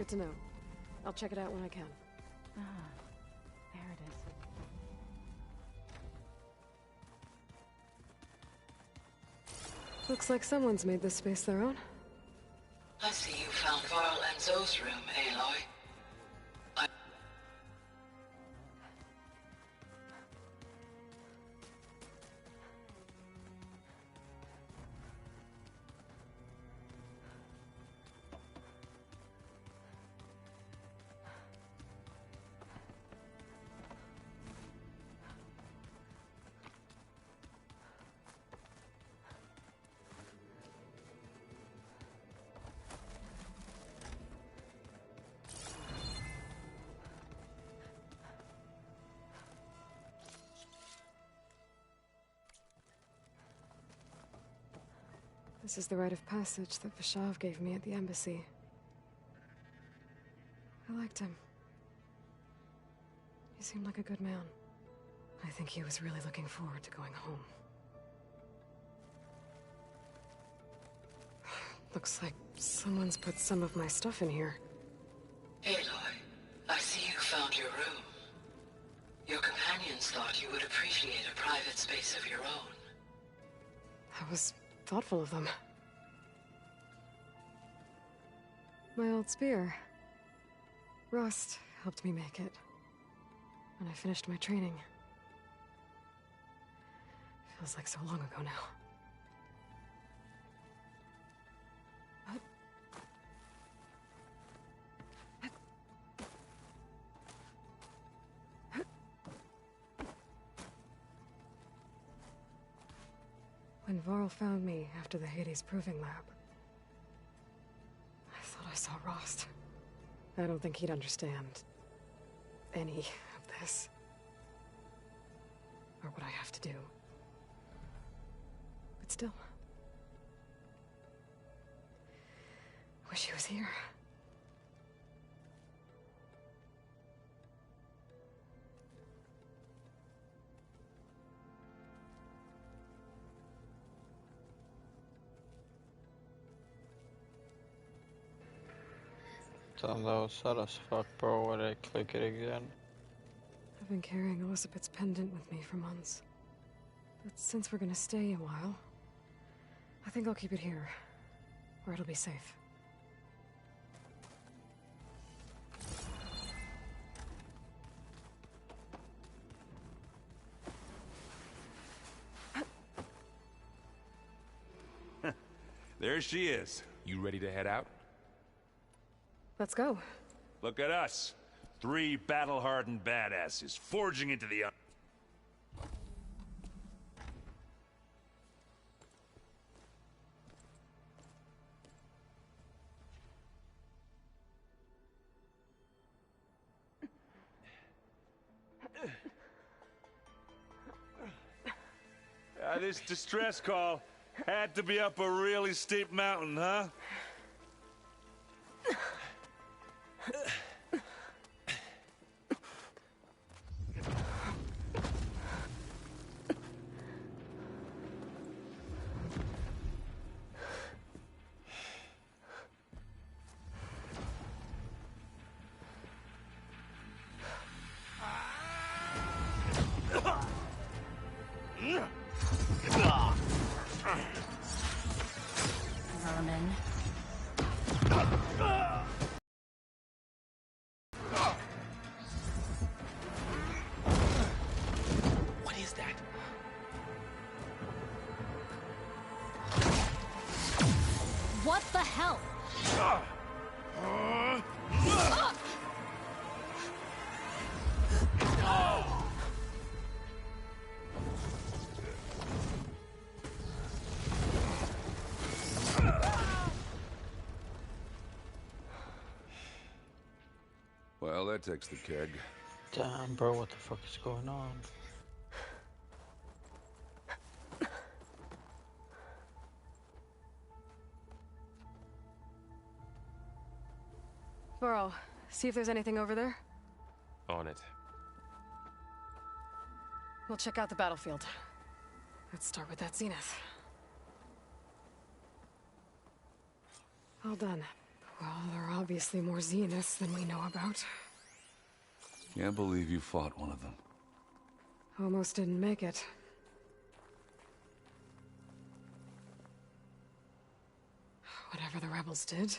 Good to know. I'll check it out when I can. Ah, there it is. Looks like someone's made this space their own. I see you found Varl and Zoe's room, Aloy. This is the rite of passage that Vishav gave me at the embassy. I liked him. He seemed like a good man. I think he was really looking forward to going home. Looks like someone's put some of my stuff in here. Aloy, I see you found your room. Your companions thought you would appreciate a private space of your own. That was thoughtful of them. My old spear. Rust helped me make it when I finished my training. Feels like so long ago now. When Varl found me after the Hades Proving Lab, I thought I saw Rost. I don't think he'd understand any of this. Or what I have to do. But still. I wish he was here. Damn, that was sad as fuck, bro. Why did I click it again? I've been carrying Elizabeth's pendant with me for months. But since we're gonna stay a while, I think I'll keep it here, where it'll be safe. There she is. You ready to head out? Let's go. Look at us. 3 battle-hardened badasses forging into the... This distress call had to be up a really steep mountain, huh? Vermin. What is that? What the hell? Well, that takes the keg. Damn, bro, what the fuck is going on? Varl, see if there's anything over there. On it. We'll check out the battlefield. Let's start with that zenith. All done. Well, there are obviously more Zeniths than we know about. Can't believe you fought one of them. Almost didn't make it. Whatever the rebels did.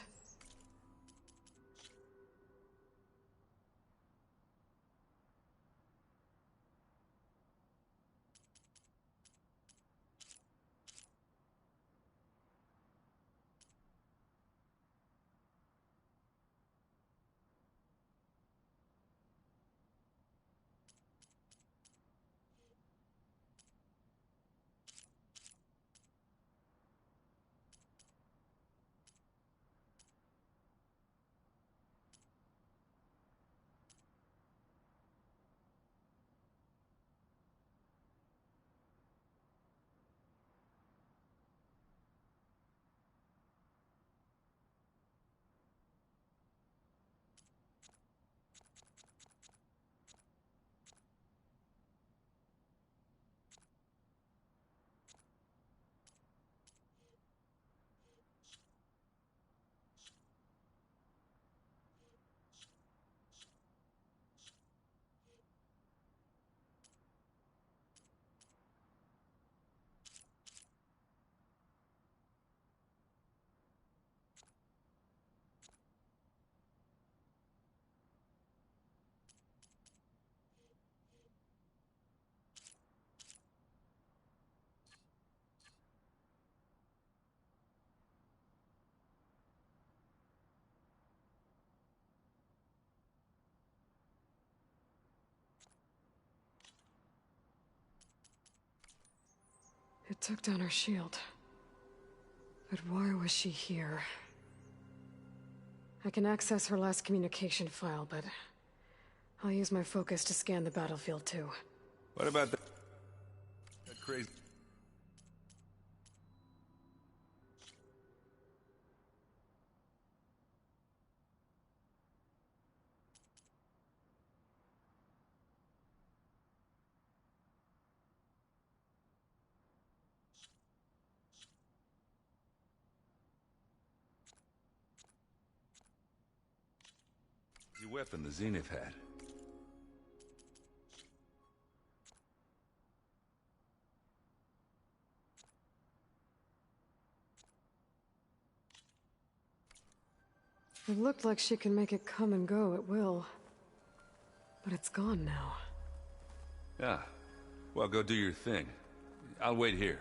It took down her shield. But why was she here? I can access her last communication file, but I'll use my focus to scan the battlefield too. What about that crazy... weapon the Zenith had? It looked like she can make it come and go at will. But it's gone now. Yeah. Well, go do your thing. I'll wait here.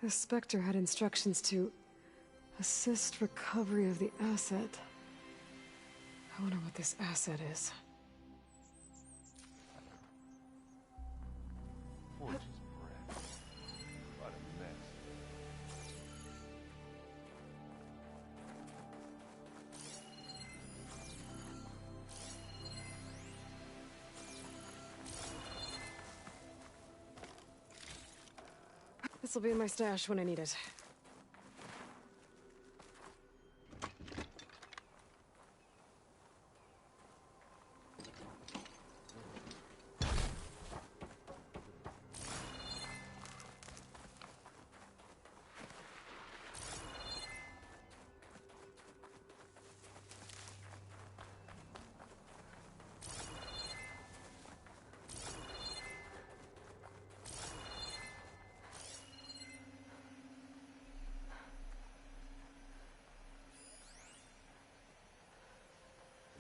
The Spectre had instructions to assist recovery of the asset. I wonder what this asset is. Forge's breath. What a mess. This'll be in my stash when I need it.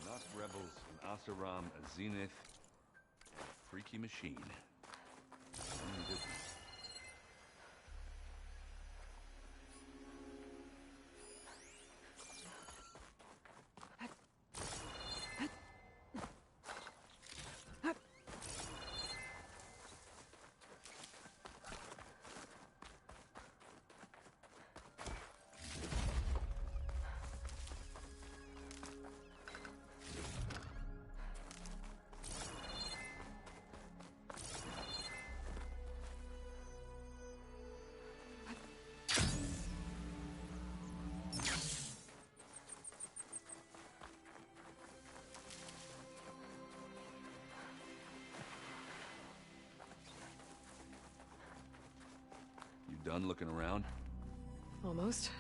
Not rebels, an Asaram, a Zenith, freaky machine. You done looking around? Almost.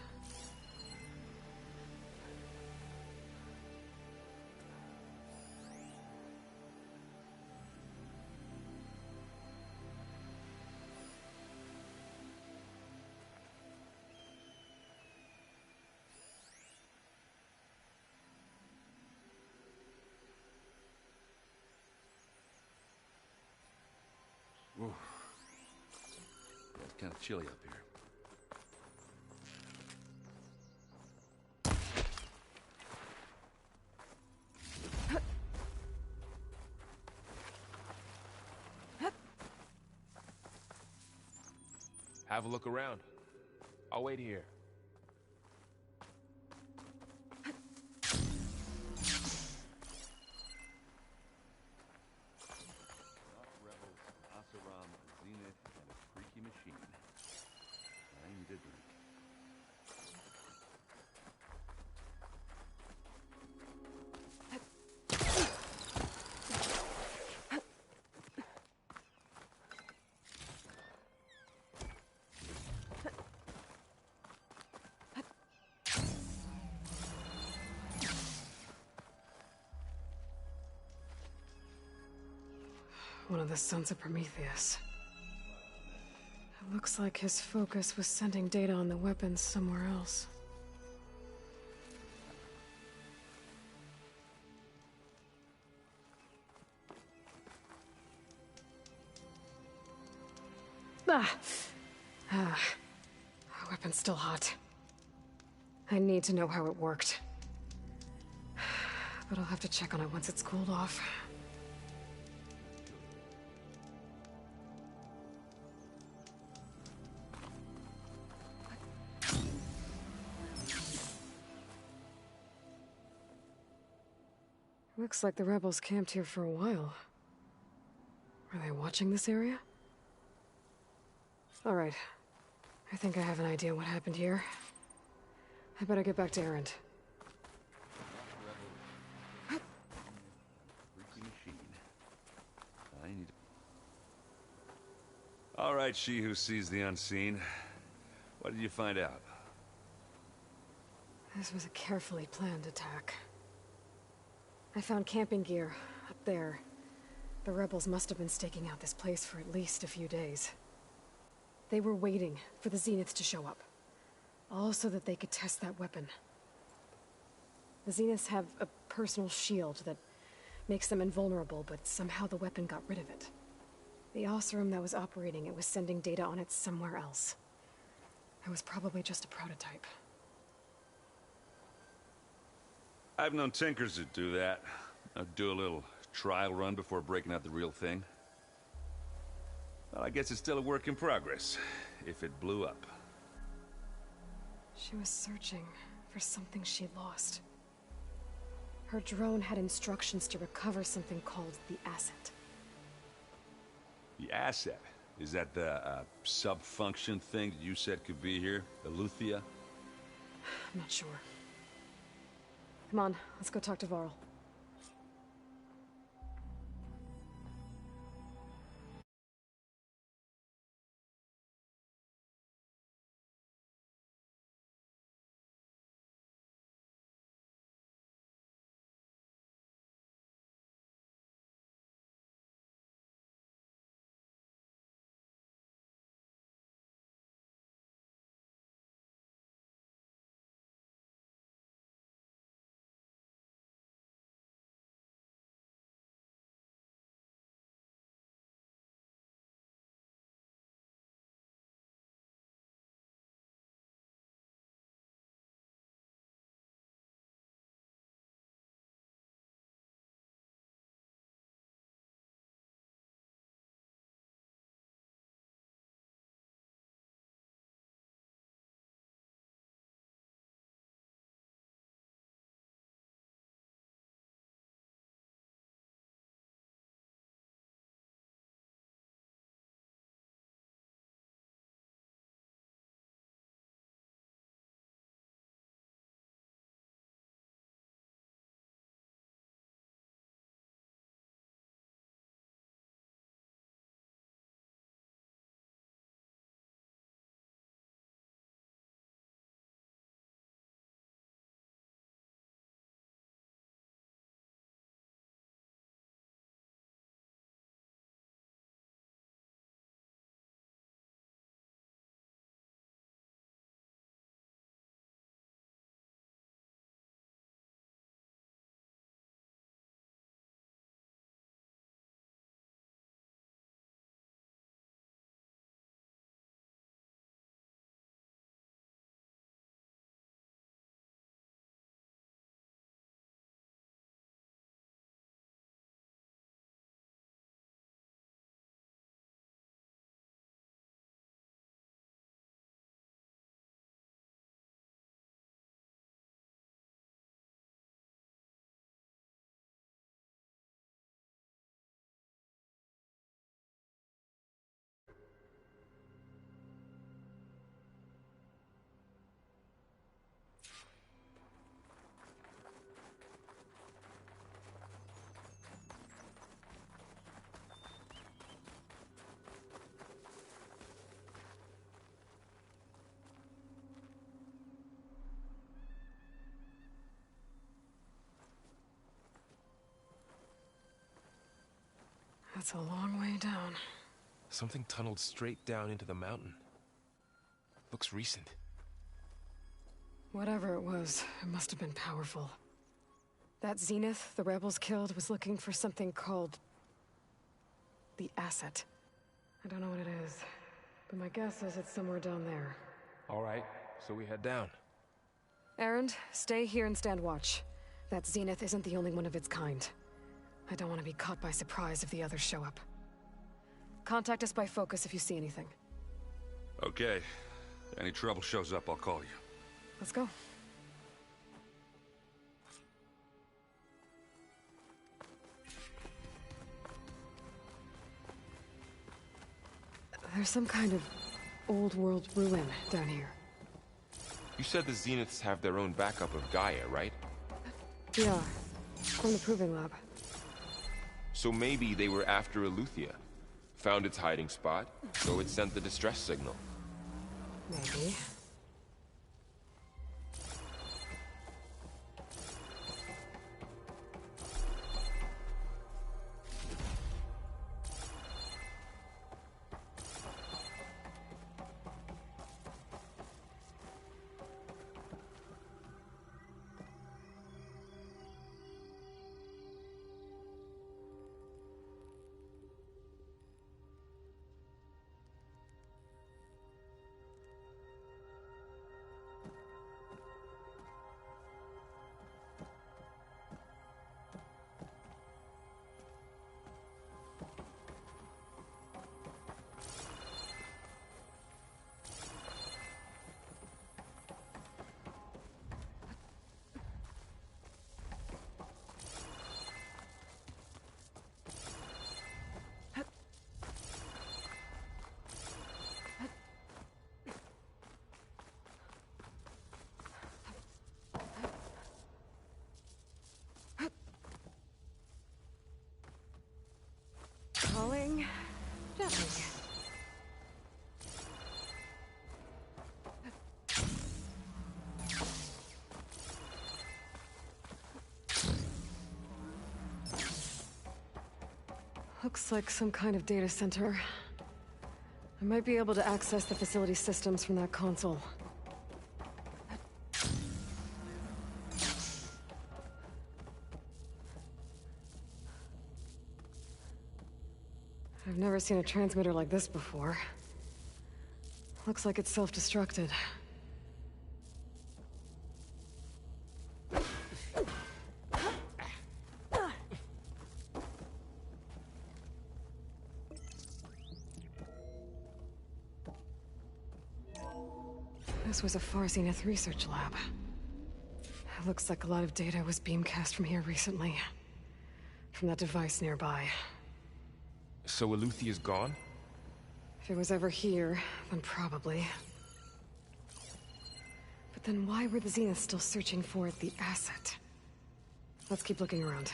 Whew. Yeah, it's kind of chilly up here. Have a look around. I'll wait here. Not rebels, an Asaram, a Zenith, and a freaky machine. I need a drink. One of the Sons of Prometheus. It looks like his focus was sending data on the weapons somewhere else. Weapon's still hot. I need to know how it worked. But I'll have to check on it once it's cooled off. Looks like the rebels camped here for a while. Are they watching this area? All right. I think I have an idea what happened here. I better get back to Erend. Freaky machine. I need. All right, she who sees the unseen. What did you find out? This was a carefully planned attack. I found camping gear up there. The rebels must have been staking out this place for at least a few days. They were waiting for the Zeniths to show up. All so that they could test that weapon. The Zeniths have a personal shield that makes them invulnerable, but somehow the weapon got rid of it. The Oseram that was operating it was sending data on it somewhere else. It was probably just a prototype. I've known tinkers that do that. I'd do a little trial run before breaking out the real thing. Well, I guess it's still a work in progress, if it blew up. She was searching for something she lost. Her drone had instructions to recover something called the asset. The asset? Is that the sub-function thing that you said could be here? The Luthia? I'm not sure. Come on, let's go talk to Varl. That's a long way down. Something tunneled straight down into the mountain. Looks recent. Whatever it was, it must have been powerful. That Zenith the rebels killed was looking for something called the asset. I don't know what it is, but my guess is it's somewhere down there. All right, so we head down. Erend, stay here and stand watch. That Zenith isn't the only one of its kind. I don't want to be caught by surprise if the others show up. Contact us by focus if you see anything. Okay. Any trouble shows up, I'll call you. Let's go. There's some kind of old-world ruin down here. You said the Zeniths have their own backup of Gaia, right? Yeah, from the Proving Lab. So maybe they were after Eleuthia. Found its hiding spot, so it sent the distress signal. Maybe. Looks like some kind of data center. I might be able to access the facility systems from that console. I've never seen a transmitter like this before. Looks like it's self-destructed. This was a Far Zenith research lab. It looks like a lot of data was beamcast from here recently. From that device nearby. So Eluthia's gone? If it was ever here, then probably. But then why were the Zeniths still searching for the asset? Let's keep looking around.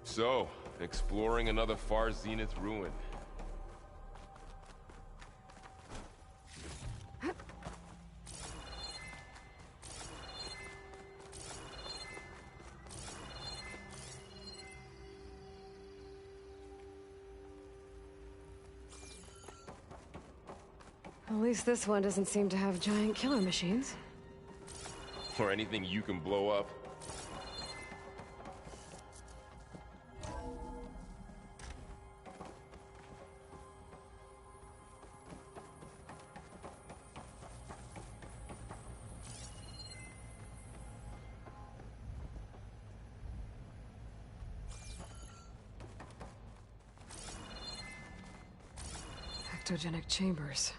So, exploring another Far Zenith ruin. At least this one doesn't seem to have giant killer machines. Or anything you can blow up. Ectogenic chambers.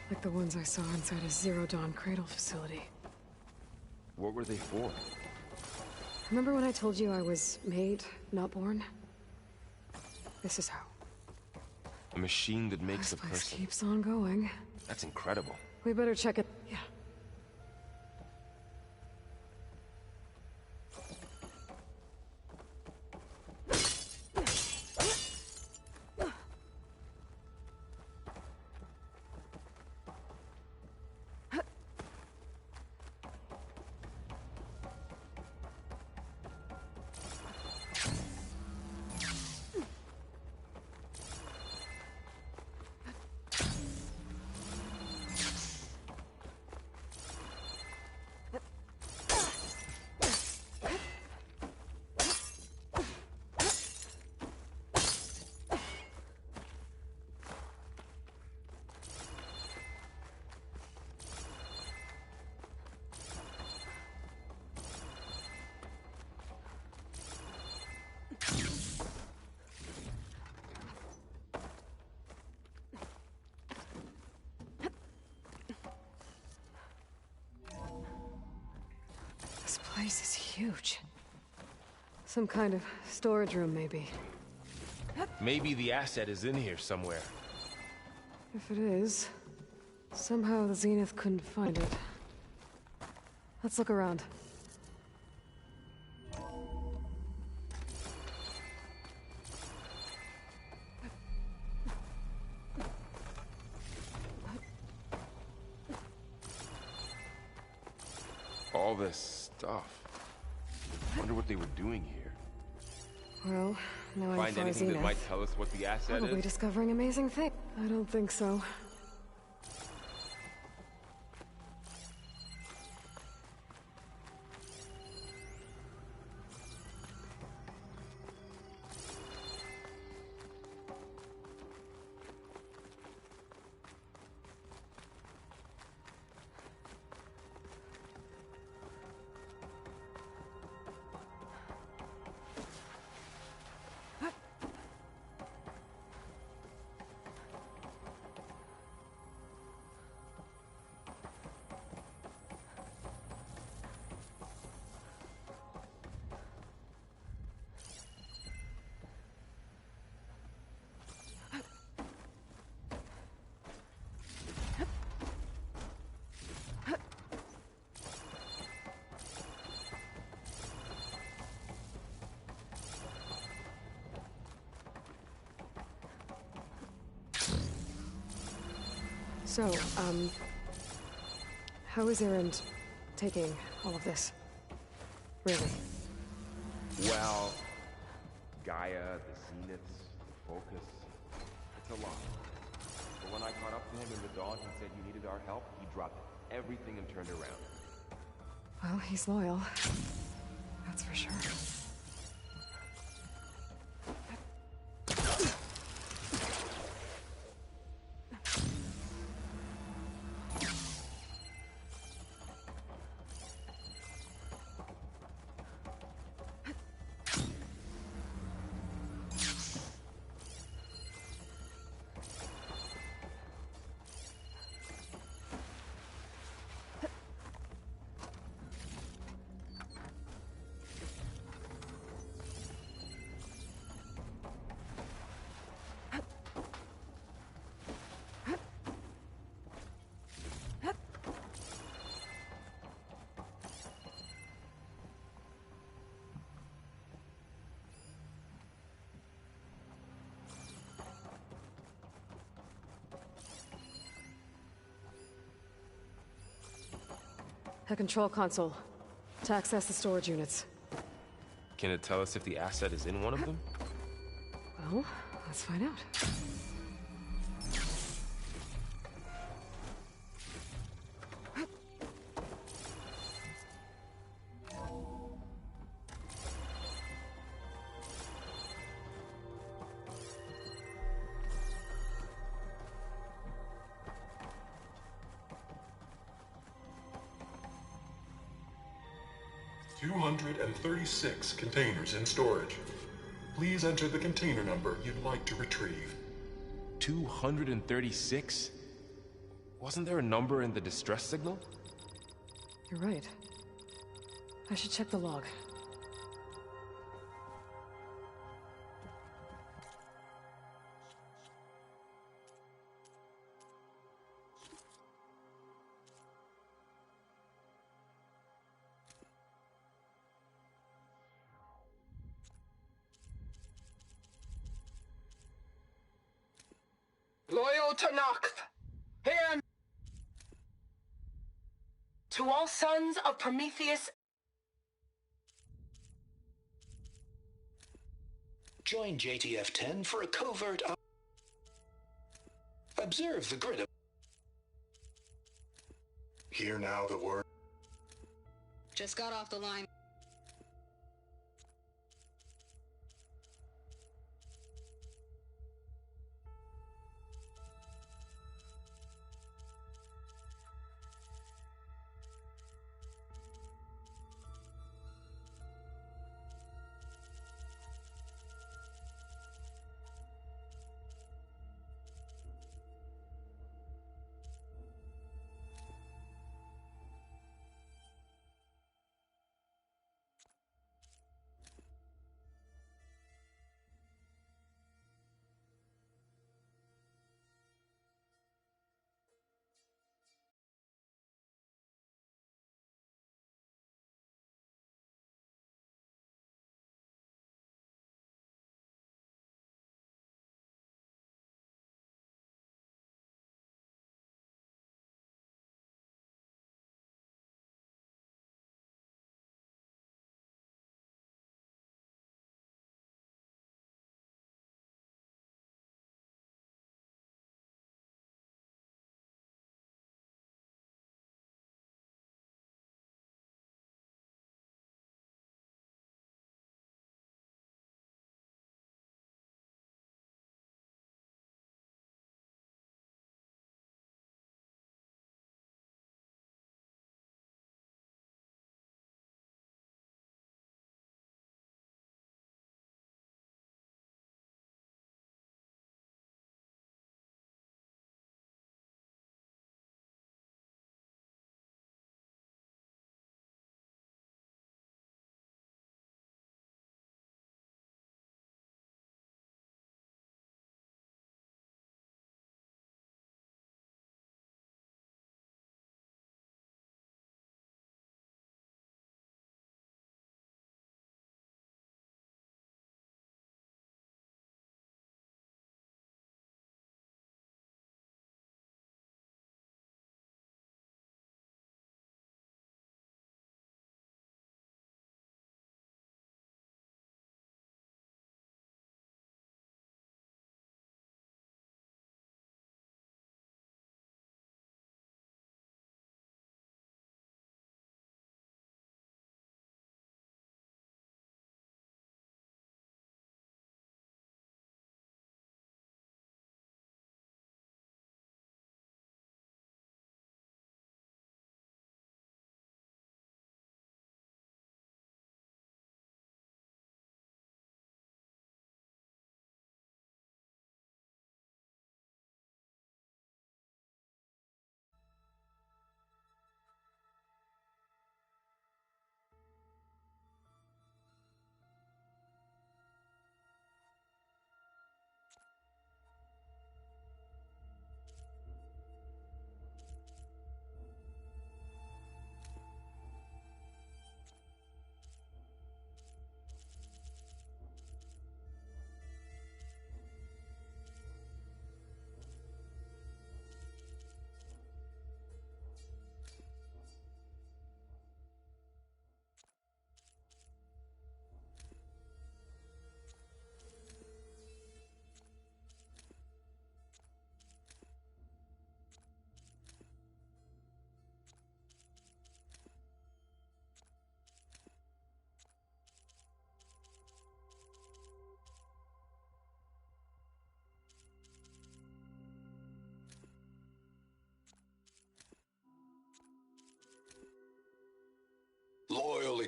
Like the ones I saw inside a Zero Dawn cradle facility. What were they for? Remember when I told you I was made, not born? This is how. A machine that makes a This place person. keeps on going. That's incredible. We better check it. Yeah. This place is huge. Some kind of storage room, maybe. Maybe the asset is in here somewhere. If it is, somehow the Zenith couldn't find it. Let's look around. All this stuff. Wonder what they were doing here. Well, knowing Find Far anything Zenith, that might tell us what the asset probably is? discovering amazing things. I don't think so. So, how is Erend taking all of this? Really? Well, Gaia, the Zeniths, the Focus, it's a lot. But when I caught up to him in the dawn, he said you needed our help. He dropped everything and turned around. Well, he's loyal. That's for sure. A control console. To access the storage units. Can it tell us if the asset is in one of them? Well, let's find out. $236 containers in storage. Please enter the container number you'd like to retrieve. 236? Wasn't there a number in the distress signal? You're right. I should check the log. Loyal to Noct. Here. To all Sons of Prometheus. Join JTF-10 for a covert observe the grid of... Hear now the word. Just got off the line.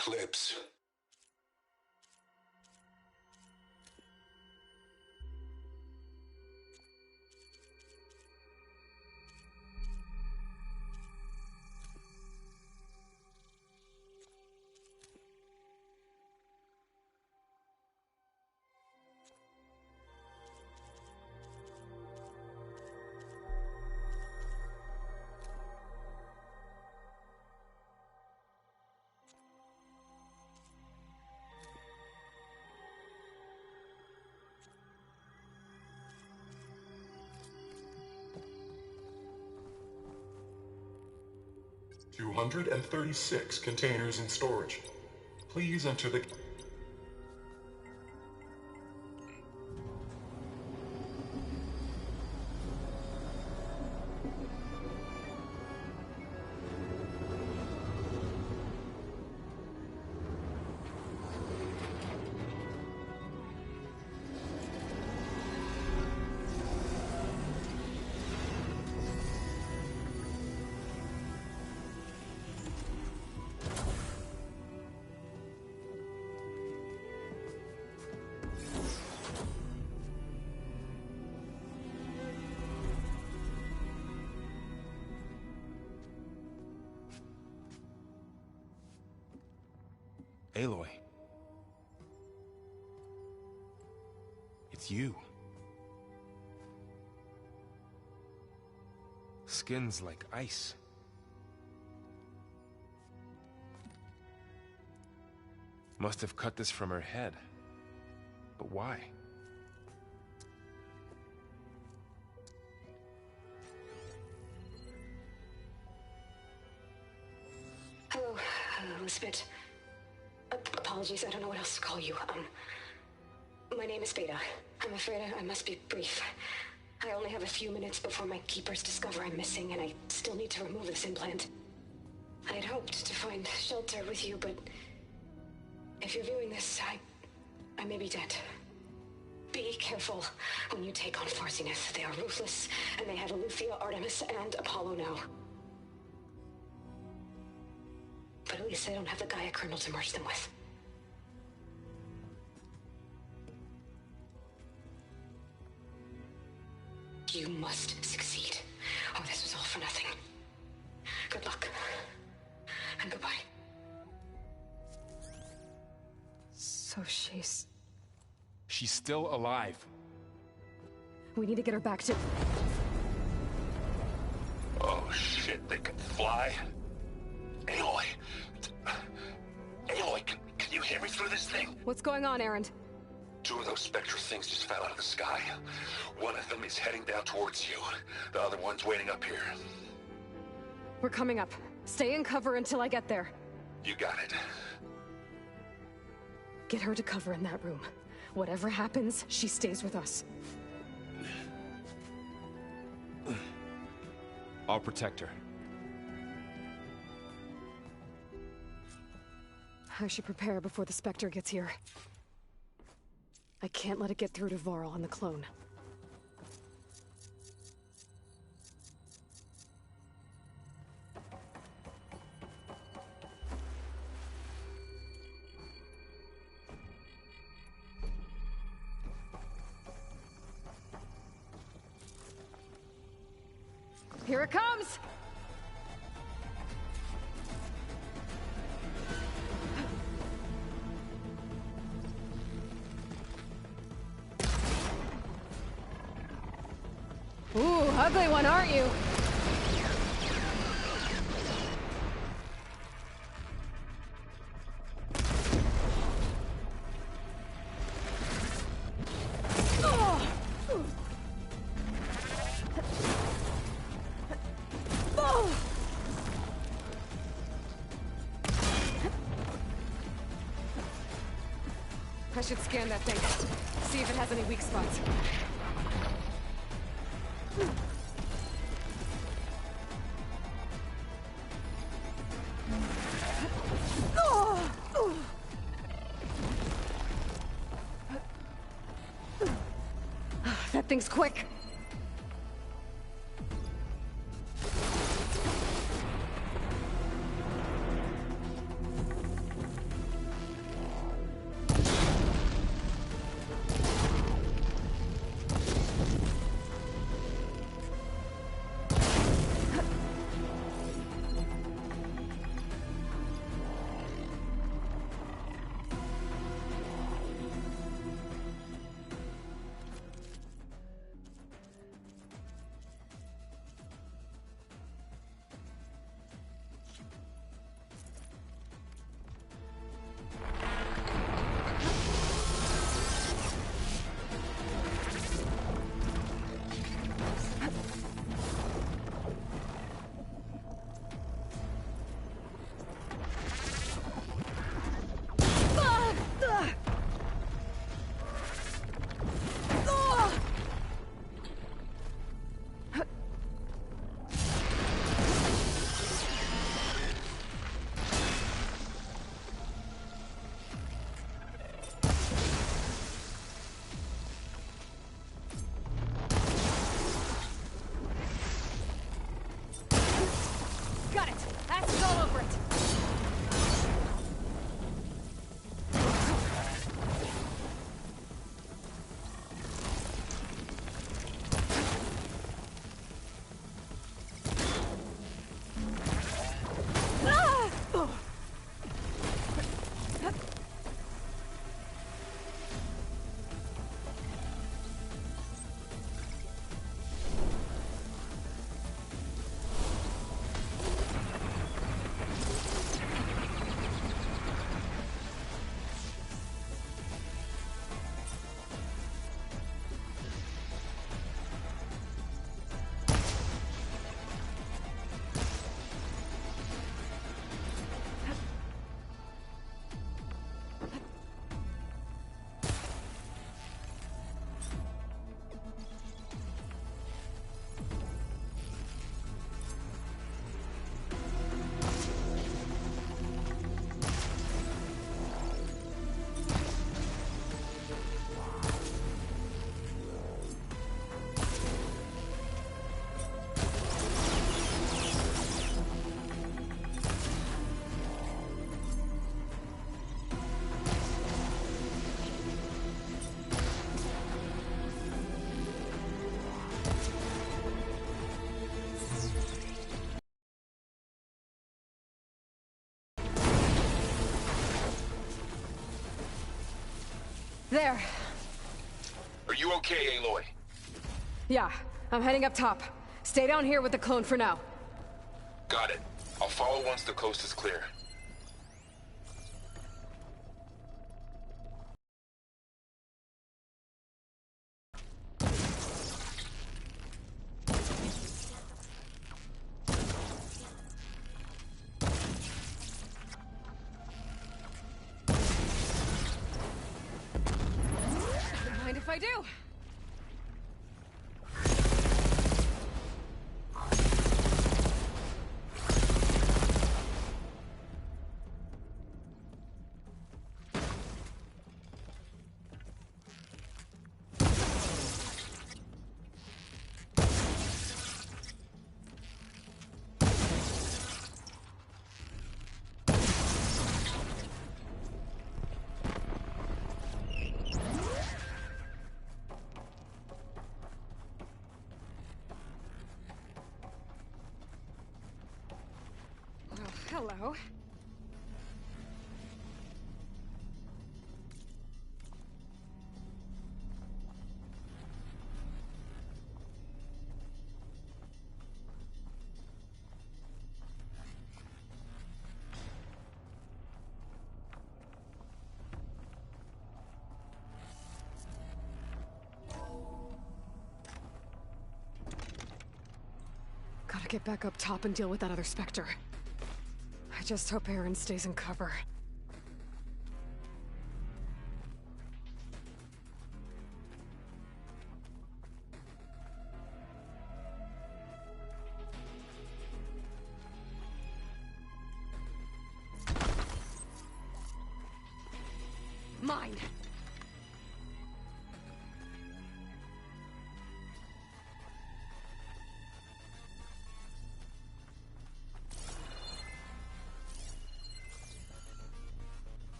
eclipse. $236 containers in storage. Please enter the... Aloy. It's you. Skin's like ice. Must have cut this from her head. But why? Hello, Elizabeth. Apologies, I don't know what else to call you. My name is Beta. I'm afraid I must be brief. I only have a few minutes before my keepers discover I'm missing, and I still need to remove this implant. I had hoped to find shelter with you, but if you're viewing this, I may be dead. Be careful when you take on Far Zenith. They are ruthless, and they have Eleuthia, Artemis, and Apollo now. But at least they don't have the Gaia kernel to merge them with. You must succeed, or this was all for nothing. Good luck. And goodbye. So she's... She's still alive. We need to get her back to... Oh shit, they can fly? Aloy. Aloy, can you hear me through this thing? What's going on, Erend? Two of those spectral things just fell out of the sky. One of them is heading down towards you. The other one's waiting up here. We're coming up. Stay in cover until I get there. You got it. Get her to cover in that room. Whatever happens, she stays with us. I'll protect her. I should prepare before the Spectre gets here. I can't let it get through to Varl on the clone. Here it comes! Ooh, ugly one, aren't you? I should scan that thing. See if it has any weak spots. That thing's quick. There. Are you okay, Aloy? Yeah, I'm heading up top. Stay down here with the clone for now. Got it. I'll follow once the coast is clear. Don't mind if I do. Hello. Gotta get back up top and deal with that other Spectre. I just hope Aaron stays in cover. Mine!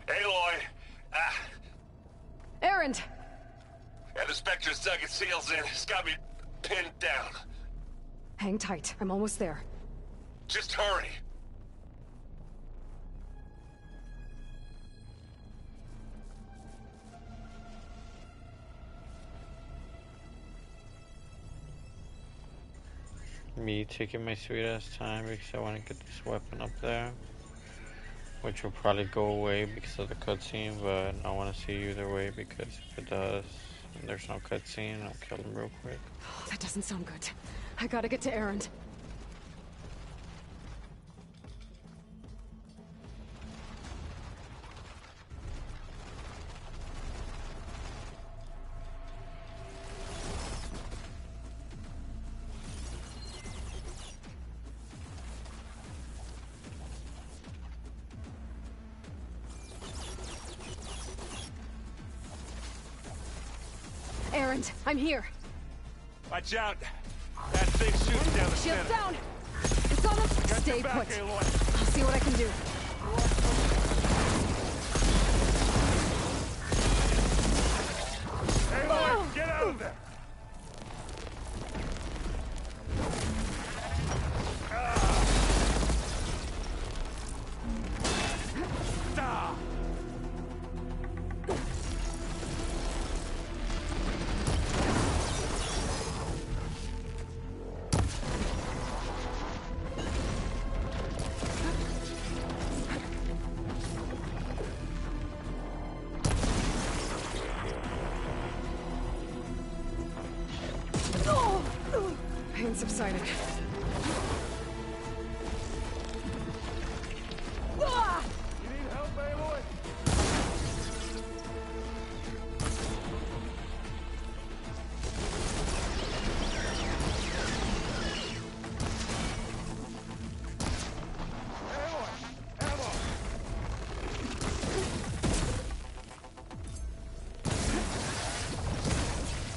Aloy! Aaron! Yeah, the Spectre's dug its heels in. It's got me pinned down. Hang tight. I'm almost there. Just hurry. Me taking my sweet ass time because I want to get this weapon up there, which will probably go away because of the cutscene, but I want to see either way because if it does and there's no cutscene, I'll kill him real quick. Oh, that doesn't sound good. I gotta get to Aaron. Aaron, I'm here. Watch out. That thing's shooting down the Shield center. down! It's almost... Got Stay your back, put. Aloy. I'll see what I can do. Aloy, get out of there! Pain subsided. You need help, Aloy?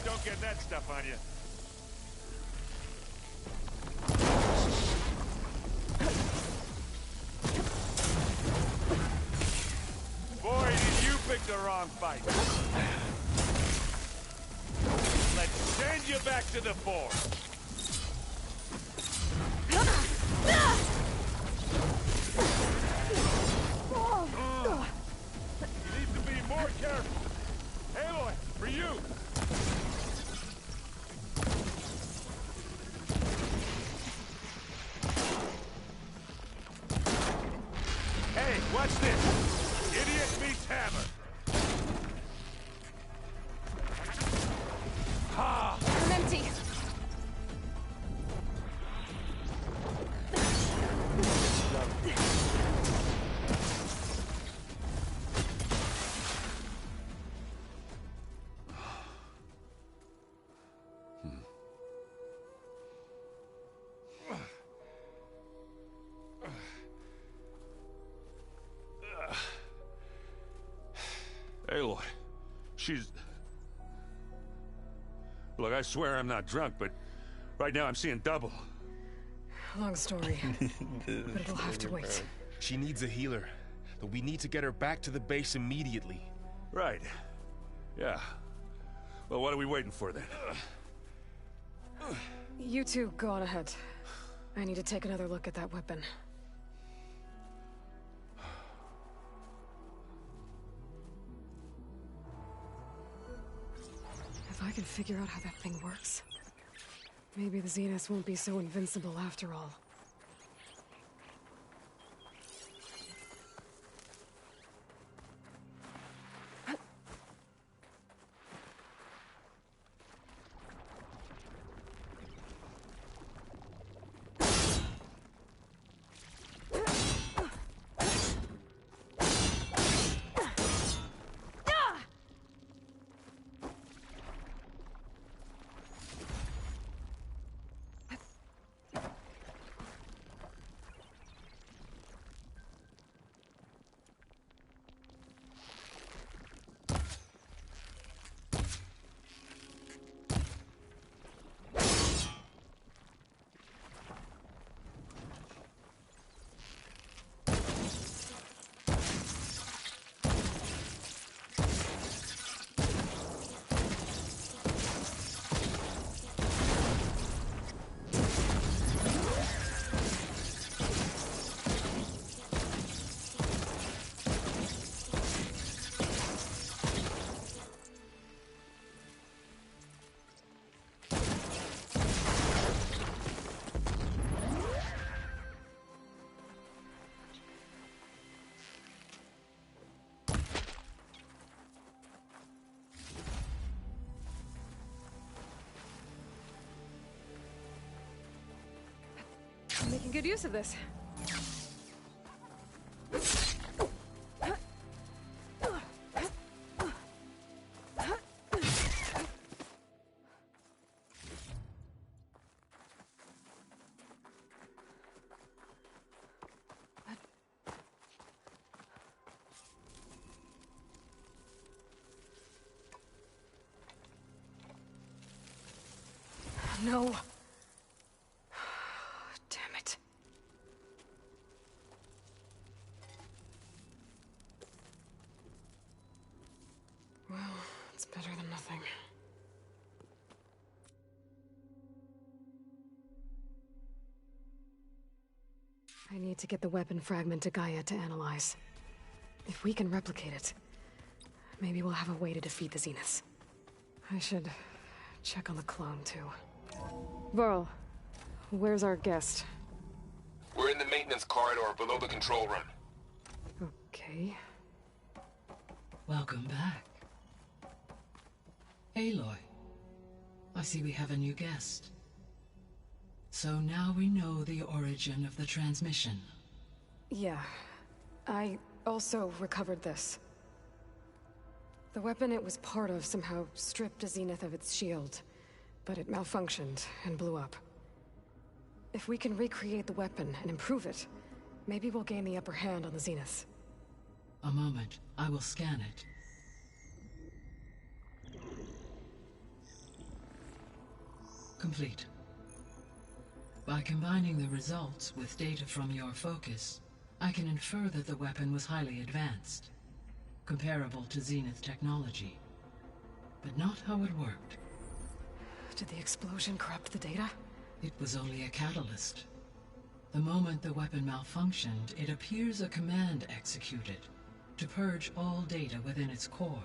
Don't get that stuff on you. Boy, did you pick the wrong fight. Let Send you back to the fort. You need to be more careful. Aloy, for you. Hey, watch this. Idiot meets hammer. Ha! I'm empty. Aloy, she's... Look, I swear I'm not drunk, but right now I'm seeing double. Long story, but it'll have to wait. She needs a healer, but we need to get her back to the base immediately. Right. Yeah. Well, what are we waiting for then? You two go on ahead. I need to take another look at that weapon. If I can figure out how that thing works, maybe the Zeniths won't be so invincible after all. I'm making good use of this. No. Damn it. Well, it's better than nothing. I need to get the weapon fragment to Gaia to analyze. If we can replicate it, maybe we'll have a way to defeat the Zeniths. I should check on the clone, too. Varl, where's our guest? We're in the maintenance corridor below the control room. Okay. Welcome back. Aloy, I see we have a new guest. So now we know the origin of the transmission. Yeah. I also recovered this. The weapon it was part of somehow stripped a Zenith of its shield, but it malfunctioned and blew up. If we can recreate the weapon and improve it, maybe we'll gain the upper hand on the Zeniths. A moment, I will scan it. Complete. By combining the results with data from your focus, I can infer that the weapon was highly advanced, comparable to Zenith technology, but not how it worked. Did the explosion corrupt the data? It was only a catalyst. The moment the weapon malfunctioned, it appears a command executed to purge all data within its core.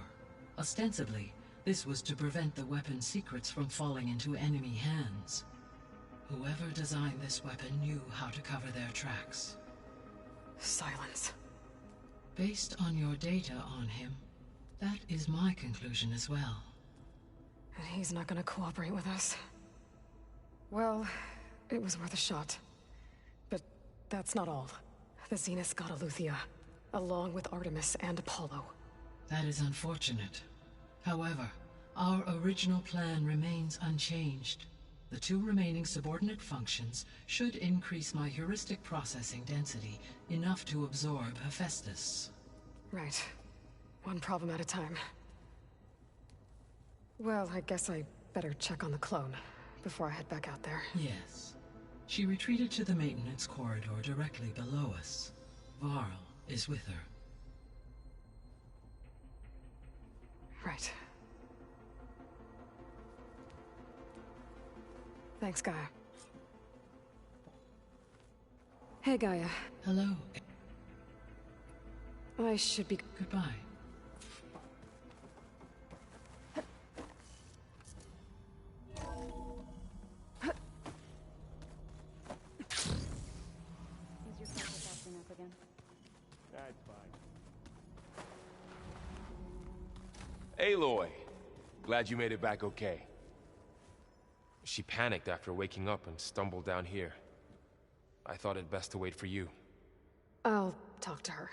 Ostensibly, this was to prevent the weapon's secrets from falling into enemy hands. Whoever designed this weapon knew how to cover their tracks. Silence. Based on your data on him, that is my conclusion as well. And he's not gonna cooperate with us. Well, it was worth a shot. But that's not all. The Zeniths got Eleuthia, along with Artemis and Apollo. That is unfortunate. However, our original plan remains unchanged. The 2 remaining subordinate functions should increase my heuristic processing density enough to absorb Hephaestus. Right. One problem at a time. Well, I guess I better check on the clone before I head back out there. Yes. She retreated to the maintenance corridor directly below us. Varl is with her. Right. Thanks, Gaia. Hey, Gaia. Hello. I should be... Goodbye. Is your focus acting up again? That's fine. Aloy! Glad you made it back okay. She panicked after waking up and stumbled down here. I thought it best to wait for you. I'll talk to her.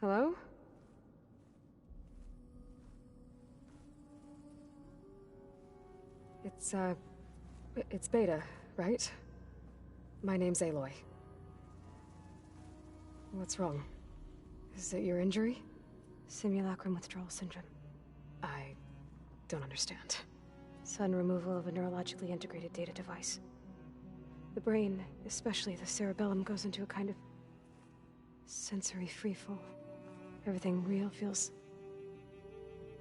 Hello? It's Beta, right? My name's Aloy. What's wrong? Is it your injury? Simulacrum withdrawal syndrome. I don't understand. Sudden removal of a neurologically integrated data device. The brain, especially the cerebellum, goes into a kind of sensory freefall. Everything real feels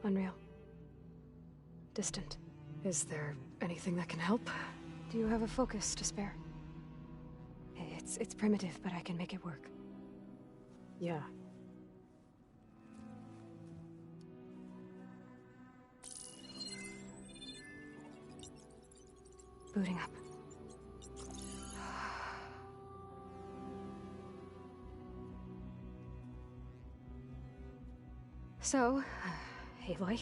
unreal. Distant. Is there anything that can help? Do you have a focus to spare? It's primitive, but I can make it work. Yeah. Booting up. So, Aloy,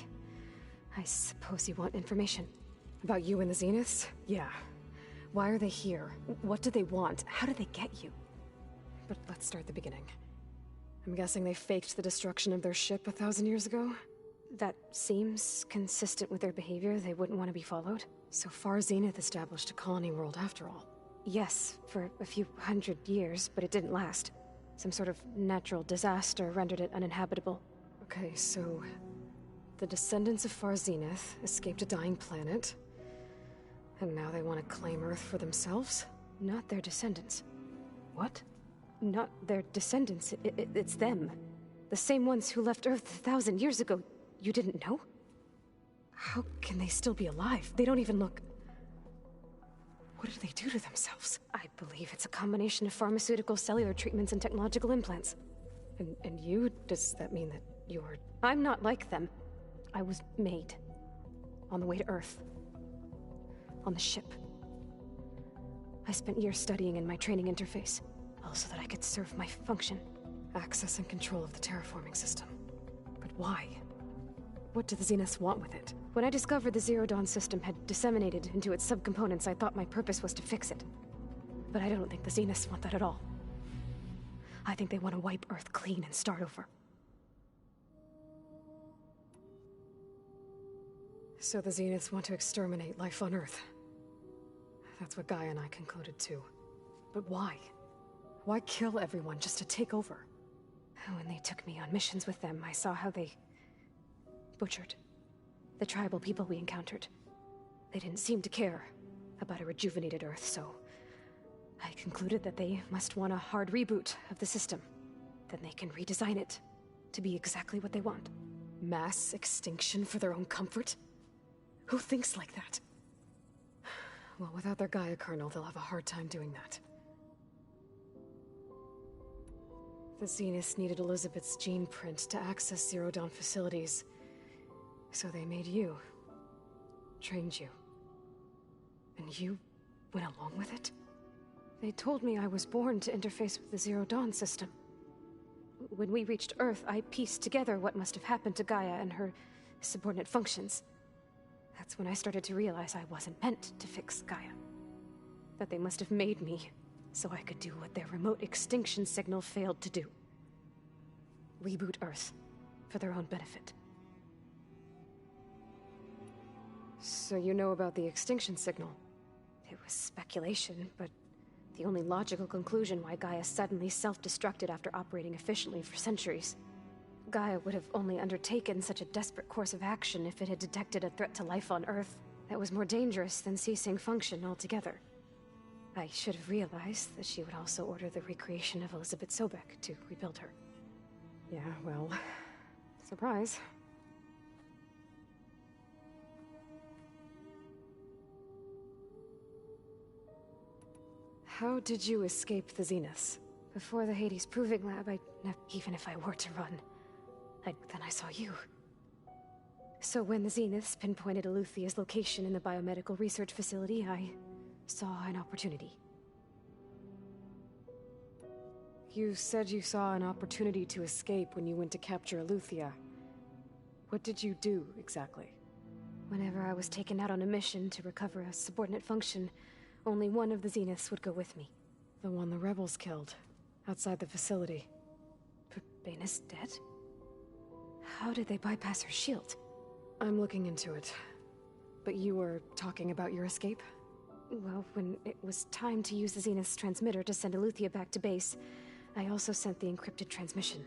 I suppose you want information. About you and the Zeniths? Yeah. Why are they here? What do they want? How did they get you? But let's start at the beginning. I'm guessing they faked the destruction of their ship 1,000 years ago? That seems consistent with their behavior. They wouldn't want to be followed. So far, Zenith established a colony world after all. Yes, for a few hundred years, but it didn't last. Some sort of natural disaster rendered it uninhabitable. Okay, so... the descendants of Far Zenith escaped a dying planet, and now they want to claim Earth for themselves? Not their descendants. What? Not their descendants. It's them. The same ones who left Earth 1,000 years ago. You didn't know? How can they still be alive? They don't even look... What did they do to themselves? I believe it's a combination of pharmaceutical, cellular treatments, and technological implants. And you? Does that mean that you're... I'm not like them. I was made. On the way to Earth. On the ship. I spent years studying in my training interface, all so that I could serve my function. Access and control of the terraforming system. But why? What do the Zeniths want with it? When I discovered the Zero Dawn system had disseminated into its subcomponents, I thought my purpose was to fix it. But I don't think the Zeniths want that at all. I think they want to wipe Earth clean and start over. So the Zeniths want to exterminate life on Earth. That's what Gaia and I concluded too. But why? Why kill everyone just to take over? When they took me on missions with them, I saw how they... butchered the tribal people we encountered. They didn't seem to care about a rejuvenated Earth, so... I concluded that they must want a hard reboot of the system. Then they can redesign it to be exactly what they want. Mass extinction for their own comfort? Who thinks like that? Well, without their Gaia kernel, they'll have a hard time doing that. The Zeniths needed Elizabeth's gene print to access Zero Dawn facilities. So they made you. Trained you. And you went along with it? They told me I was born to interface with the Zero Dawn system. When we reached Earth, I pieced together what must have happened to Gaia and her subordinate functions. That's when I started to realize I wasn't meant to fix Gaia. That they must have made me so I could do what their remote extinction signal failed to do. Reboot Earth for their own benefit. So you know about the extinction signal? It was speculation, but the only logical conclusion why Gaia suddenly self-destructed after operating efficiently for centuries. Gaia would have only undertaken such a desperate course of action if it had detected a threat to life on Earth that was more dangerous than ceasing function altogether. I should have realized that she would also order the recreation of Elizabeth Sobek to rebuild her. Yeah, well, surprise. How did you escape the Zeniths? Before the Hades Proving Lab, even if I were to run, then I saw you. So when the Zeniths pinpointed Eluthia's location in the biomedical research facility, I saw an opportunity. You said you saw an opportunity to escape when you went to capture Eluthia. What did you do, exactly? Whenever I was taken out on a mission to recover a subordinate function, only one of the Zeniths would go with me. The one the rebels killed, outside the facility. Baina's dead? How did they bypass her shield? I'm looking into it. But you were talking about your escape? Well, when it was time to use the Zenith's transmitter to send Eluthia back to base, I also sent the encrypted transmission.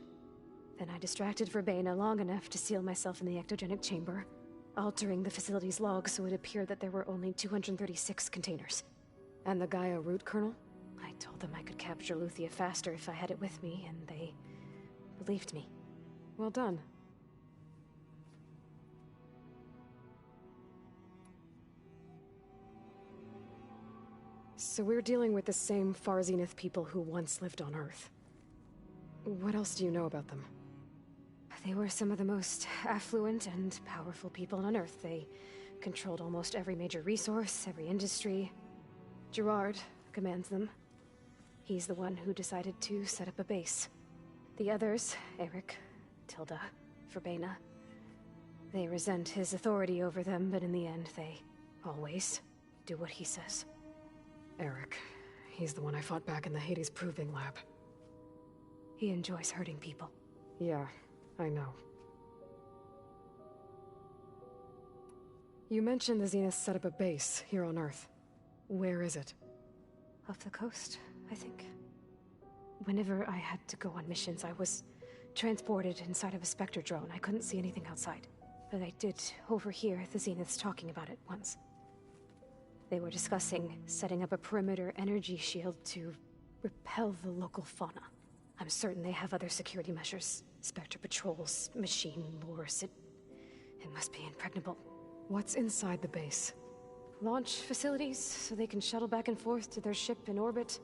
Then I distracted Verbena long enough to seal myself in the ectogenic chamber, altering the facility's log so it appeared that there were only 236 containers. And the Gaia root kernel? I told them I could capture Eluthia faster if I had it with me, and they believed me. Well done. So we're dealing with the same Far Zenith people who once lived on Earth. What else do you know about them? They were some of the most affluent and powerful people on Earth. They controlled almost every major resource, every industry. Gerard commands them. He's the one who decided to set up a base. The others, Eric, Tilda, Verbena, they resent his authority over them, but in the end, they always do what he says. Eric. He's the one I fought back in the Hades Proving Lab. He enjoys hurting people. Yeah, I know. You mentioned the Zeniths set up a base here on Earth. Where is it? Off the coast, I think. Whenever I had to go on missions, I was transported inside of a Spectre drone. I couldn't see anything outside. But I did overhear the Zeniths talking about it once. They were discussing setting up a perimeter energy shield to repel the local fauna. I'm certain they have other security measures. Spectre patrols, machine lures. It must be impregnable. What's inside the base? Launch facilities, so they can shuttle back and forth to their ship in orbit.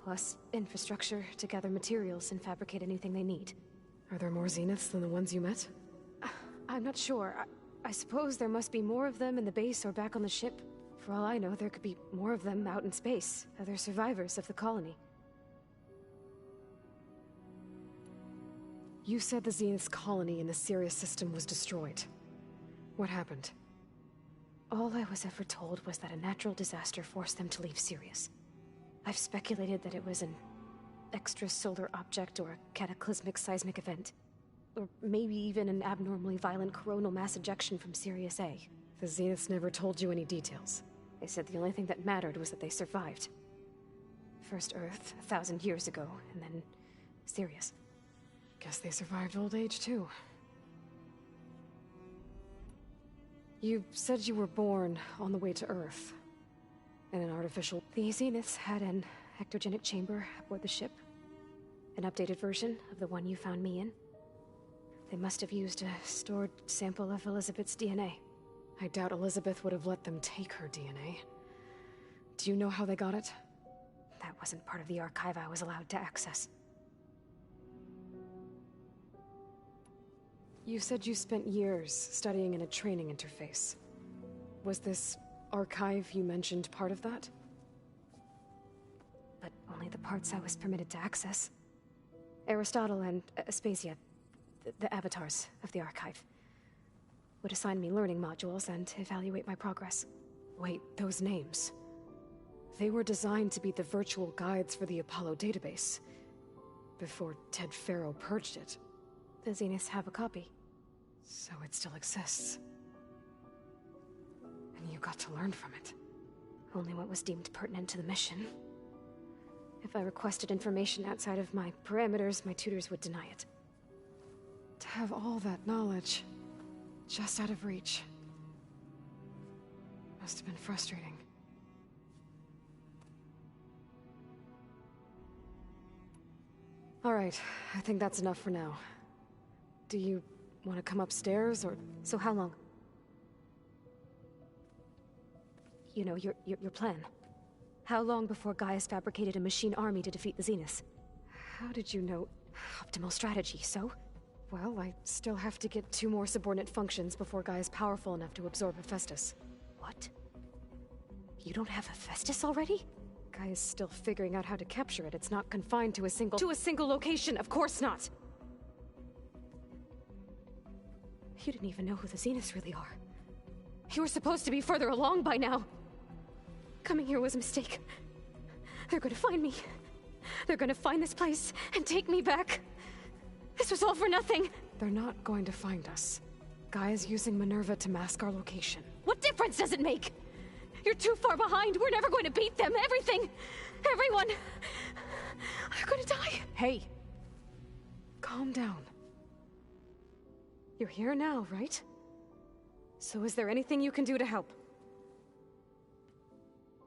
Plus infrastructure to gather materials and fabricate anything they need. Are there more Zeniths than the ones you met? I'm not sure. I suppose there must be more of them in the base or back on the ship. For all I know, there could be more of them out in space, other survivors of the colony. You said the Zenith's colony in the Sirius system was destroyed. What happened? All I was ever told was that a natural disaster forced them to leave Sirius. I've speculated that it was an extrasolar object or a cataclysmic seismic event. Or maybe even an abnormally violent coronal mass ejection from Sirius A. The Zeniths never told you any details. They said the only thing that mattered was that they survived. First Earth, 1,000 years ago, and then Sirius. Guess they survived old age, too. You said you were born on the way to Earth. In an artificial... The Zeniths had an ectogenic chamber aboard the ship. An updated version of the one you found me in. They must have used a stored sample of Elizabeth's DNA. I doubt Elizabeth would have let them take her DNA. Do you know how they got it? That wasn't part of the archive I was allowed to access. You said you spent years studying in a training interface. Was this archive you mentioned part of that? But only the parts I was permitted to access. Aristotle and Aspasia, the avatars of the archive, would assign me learning modules and evaluate my progress. Wait, those names. They were designed to be the virtual guides for the Apollo database, before Ted Faro purged it. The Zeniths have a copy. So it still exists. And you got to learn from it. Only what was deemed pertinent to the mission. If I requested information outside of my parameters, my tutors would deny it. To have all that knowledge, just out of reach. Must have been frustrating. All right, I think that's enough for now. Do you want to come upstairs, or... So how long? You know, your plan. How long before Gaius fabricated a machine army to defeat the Zeniths? How did you know? Optimal strategy, so? Well, I still have to get 2 more subordinate functions before Gaia's powerful enough to absorb Hephaestus. What? You don't have Hephaestus already? Gaia's still figuring out how to capture it. It's not confined to a single... To a single location! Of course not! You didn't even know who the Zeniths really are. You were supposed to be further along by now! Coming here was a mistake. They're gonna find me. They're gonna find this place and take me back. This was all for nothing. They're not going to find us. Gaia's using Minerva to mask our location. What difference does it make? You're too far behind. We're never going to beat them. Everything. Everyone. They're gonna die. Hey. Calm down. You're here now, right? So is there anything you can do to help?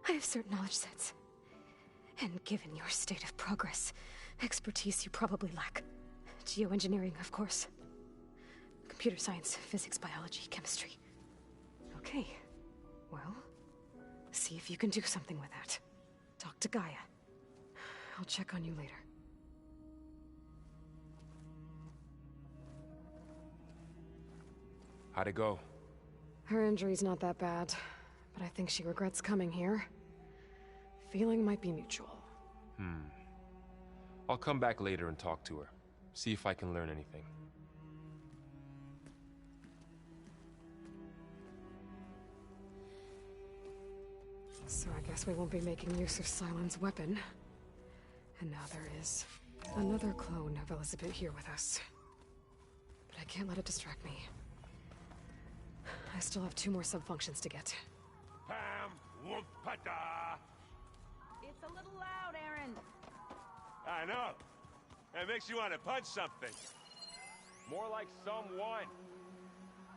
I have certain knowledge sets. And given your state of progress, expertise you probably lack. Geoengineering, of course. Computer science, physics, biology, chemistry. Okay. Well, see if you can do something with that. Talk to Gaia. I'll check on you later. How'd it go? Her injury's not that bad, but I think she regrets coming here. Feeling might be mutual. I'll come back later and talk to her. See if I can learn anything. So I guess we won't be making use of Sylens' weapon. And now there is another clone of Elizabeth here with us. But I can't let it distract me. I still have 2 more sub-functions to get. Pam Wumpada! It's a little loud, Aaron. I know. It makes you want to punch something. More like someone.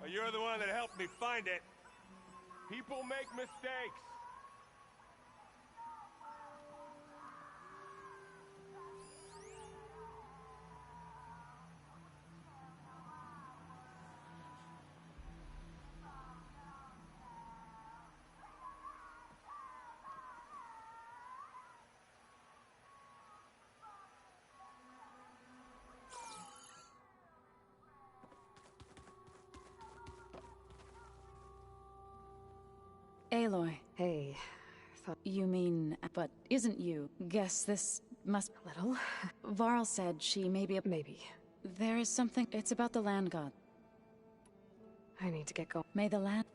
Well, you're the one that helped me find it. People make mistakes. Aloy. Hey, thought... You mean, but isn't you? Guess this must... A little? Varl said she may be a... Maybe. There is something... It's about the land god. I need to get going. May the land...